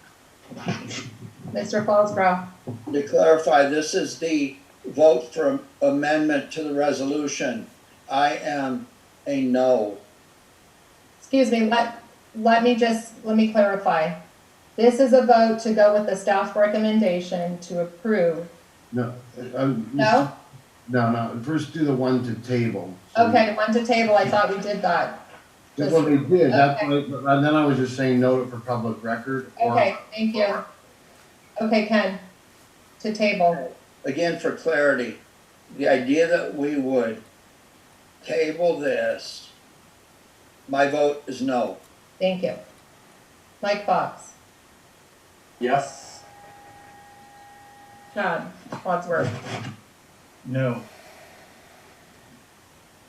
Mr. Fallsgraf. To clarify, this is the vote for amendment to the resolution. I am a no. Excuse me, let me clarify. This is a vote to go with the staff's recommendation to approve. No. No? No. First do the one to table. So Okay, one to table, I thought we did that. that's what they did. That's Okay. what, and then I was just saying note it for public record. Okay, thank you. Okay, Ken, to table. Again, for clarity, the idea that we would table this, my vote is no. Thank you. Mike Fox. Yes. Chad Wadsworth. No.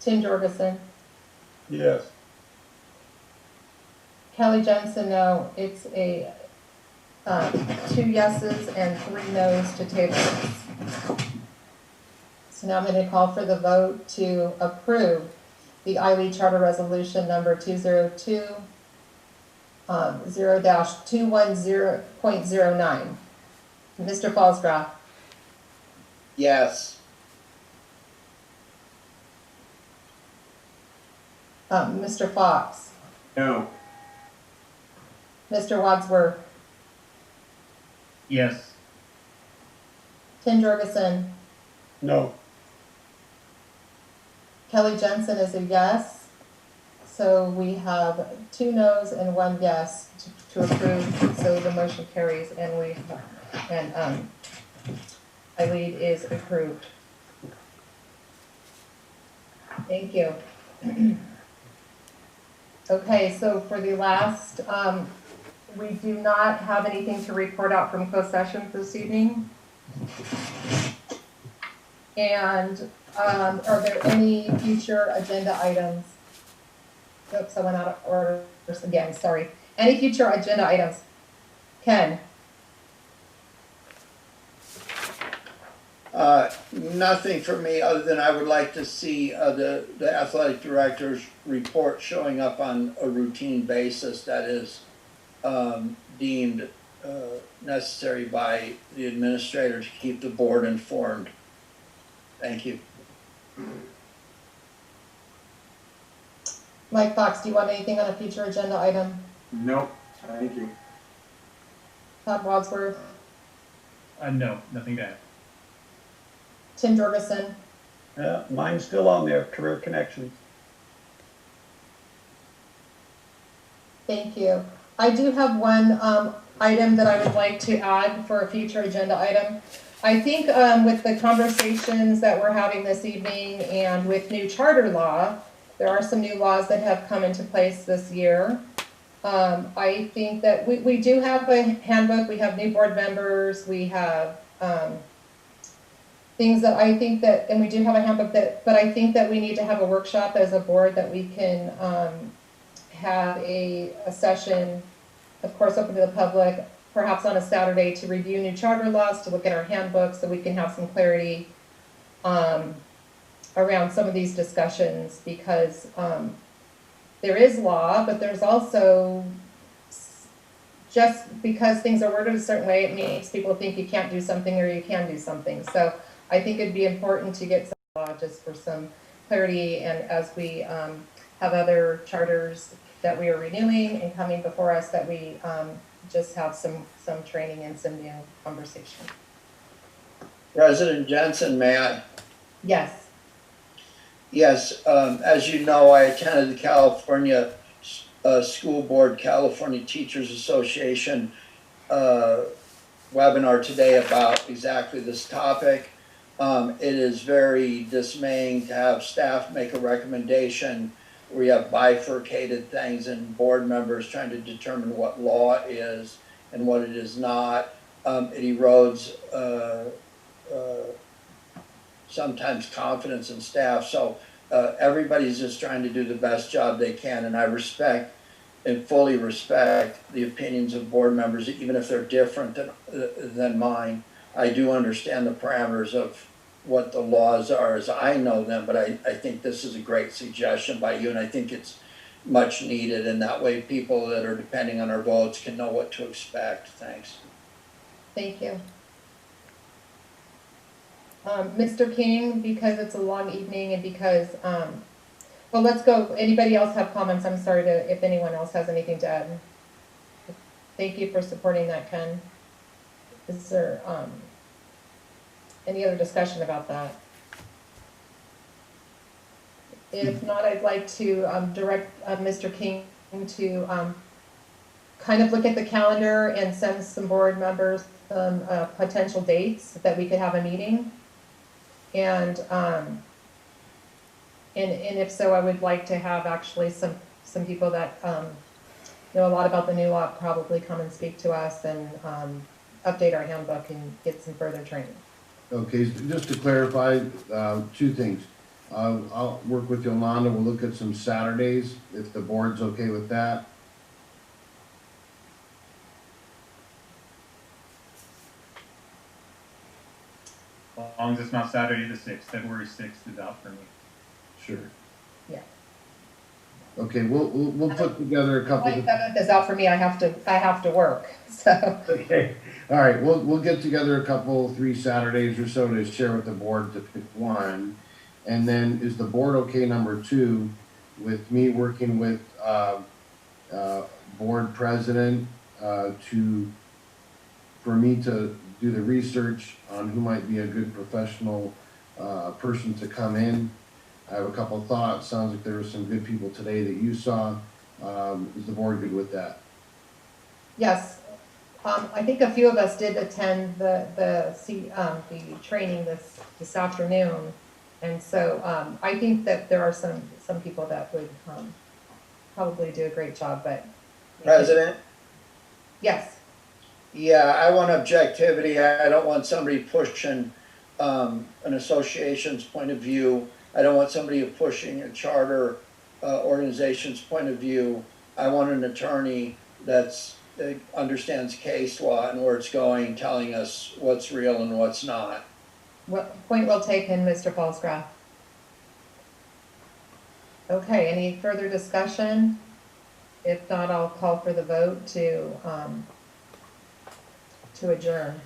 Tim Jorgensen. Yes. Kelly Jensen, no. It's a 2 yeses and 3 noes to table this. So now I'm going to call for the vote to approve the Aadusd Charter Resolution number 202-0-210.09. Mr. Fallsgraf. Yes. Mr. Fox. No. Mr. Wadsworth. Yes. Tim Jorgensen. No. Kelly Jensen is a yes. So we have 2 noes and 1 yes to approve. So the motion carries, and Aadusd is approved. Thank you. Okay, so for the last, we do not have anything to report out from closed session this evening. And are there any future agenda items? Oops, I went out of order again, sorry. Any future agenda items? Ken? Nothing for me other than I would like to see the athletic director's report showing up on a routine basis that is deemed necessary by the administrator to keep the board informed. Thank you. Mike Fox, do you want anything on a future agenda item? Nope, thank you. Todd Wadsworth? No, nothing to add. Tim Jorgensen? Mine's still on there, career connections. Thank you. I do have one item that I would like to add for a future agenda item. I think with the conversations that we're having this evening and with new charter law, there are some new laws that have come into place this year. I think that we do have a handbook, we have new board members, we have things that I think that, and we do have a handbook that, but I think that we need to have a workshop as a board that we can have a session, of course, open to the public, perhaps on a Saturday to review new charter laws, to look at our handbooks so we can have some clarity around some of these discussions, because there is law, but there's also, just because things are worded a certain way, it makes people think you can't do something or you can do something. So I think it'd be important to get some law just for some clarity, and as we have other charters that we are renewing and coming before us, that we just have some training and some new conversation. President Jensen, may I? Yes. Yes, as you know, I attended the California School Board California Teachers Association webinar today about exactly this topic. It is very dismaying to have staff make a recommendation where you have bifurcated things and board members trying to determine what law is and what it is not. It erodes sometimes confidence in staff. So everybody's just trying to do the best job they can, and I respect and fully respect the opinions of board members, even if they're different than mine. I do understand the parameters of what the laws are as I know them, but I think this is a great suggestion by you, and I think it's much needed, and that way people that are depending on our votes can know what to expect. Thanks. Thank you. Mr. King, because it's a long evening and because, well, let's go. Anybody else have comments? I'm sorry if anyone else has anything to add. Thank you for supporting that, Ken. Is there any other discussion about that? If not, I'd like to direct Mr. King to kind of look at the calendar and send some board members some potential dates that we could have a meeting. And if so, I would like to have actually some people that know a lot about the new law probably come and speak to us and update our handbook and get some further training. Okay, so just to clarify, two things. I'll work with Yolanda. We'll look at some Saturdays, if the board's okay with that. As long as it's not Saturday the 6th, February 6th is out for me. Sure. Yeah. Okay, we'll put together a couple. Like 7th is out for me. I have to work. So. Okay. All right. We'll get together a couple, 3 Saturdays or so to share with the board to pick one, and then is the board okay? Number 2, with me working with board president for me to do the research on who might be a good professional person to come in. I have a couple of thoughts. Sounds like there were some good people today that you saw. Is the board good with that? Yes. I think a few of us did attend the training this afternoon, and so I think that there are some people that would probably do a great job, but. President? Yes. Yeah, I want objectivity. I don't want somebody pushing an association's point of view. I don't want somebody pushing a charter organization's point of view. I want an attorney that understands case law and where it's going, telling us what's real and what's not. Point well taken, Mr. Falsgraf. Okay, any further discussion? If not, I'll call for the vote to adjourn.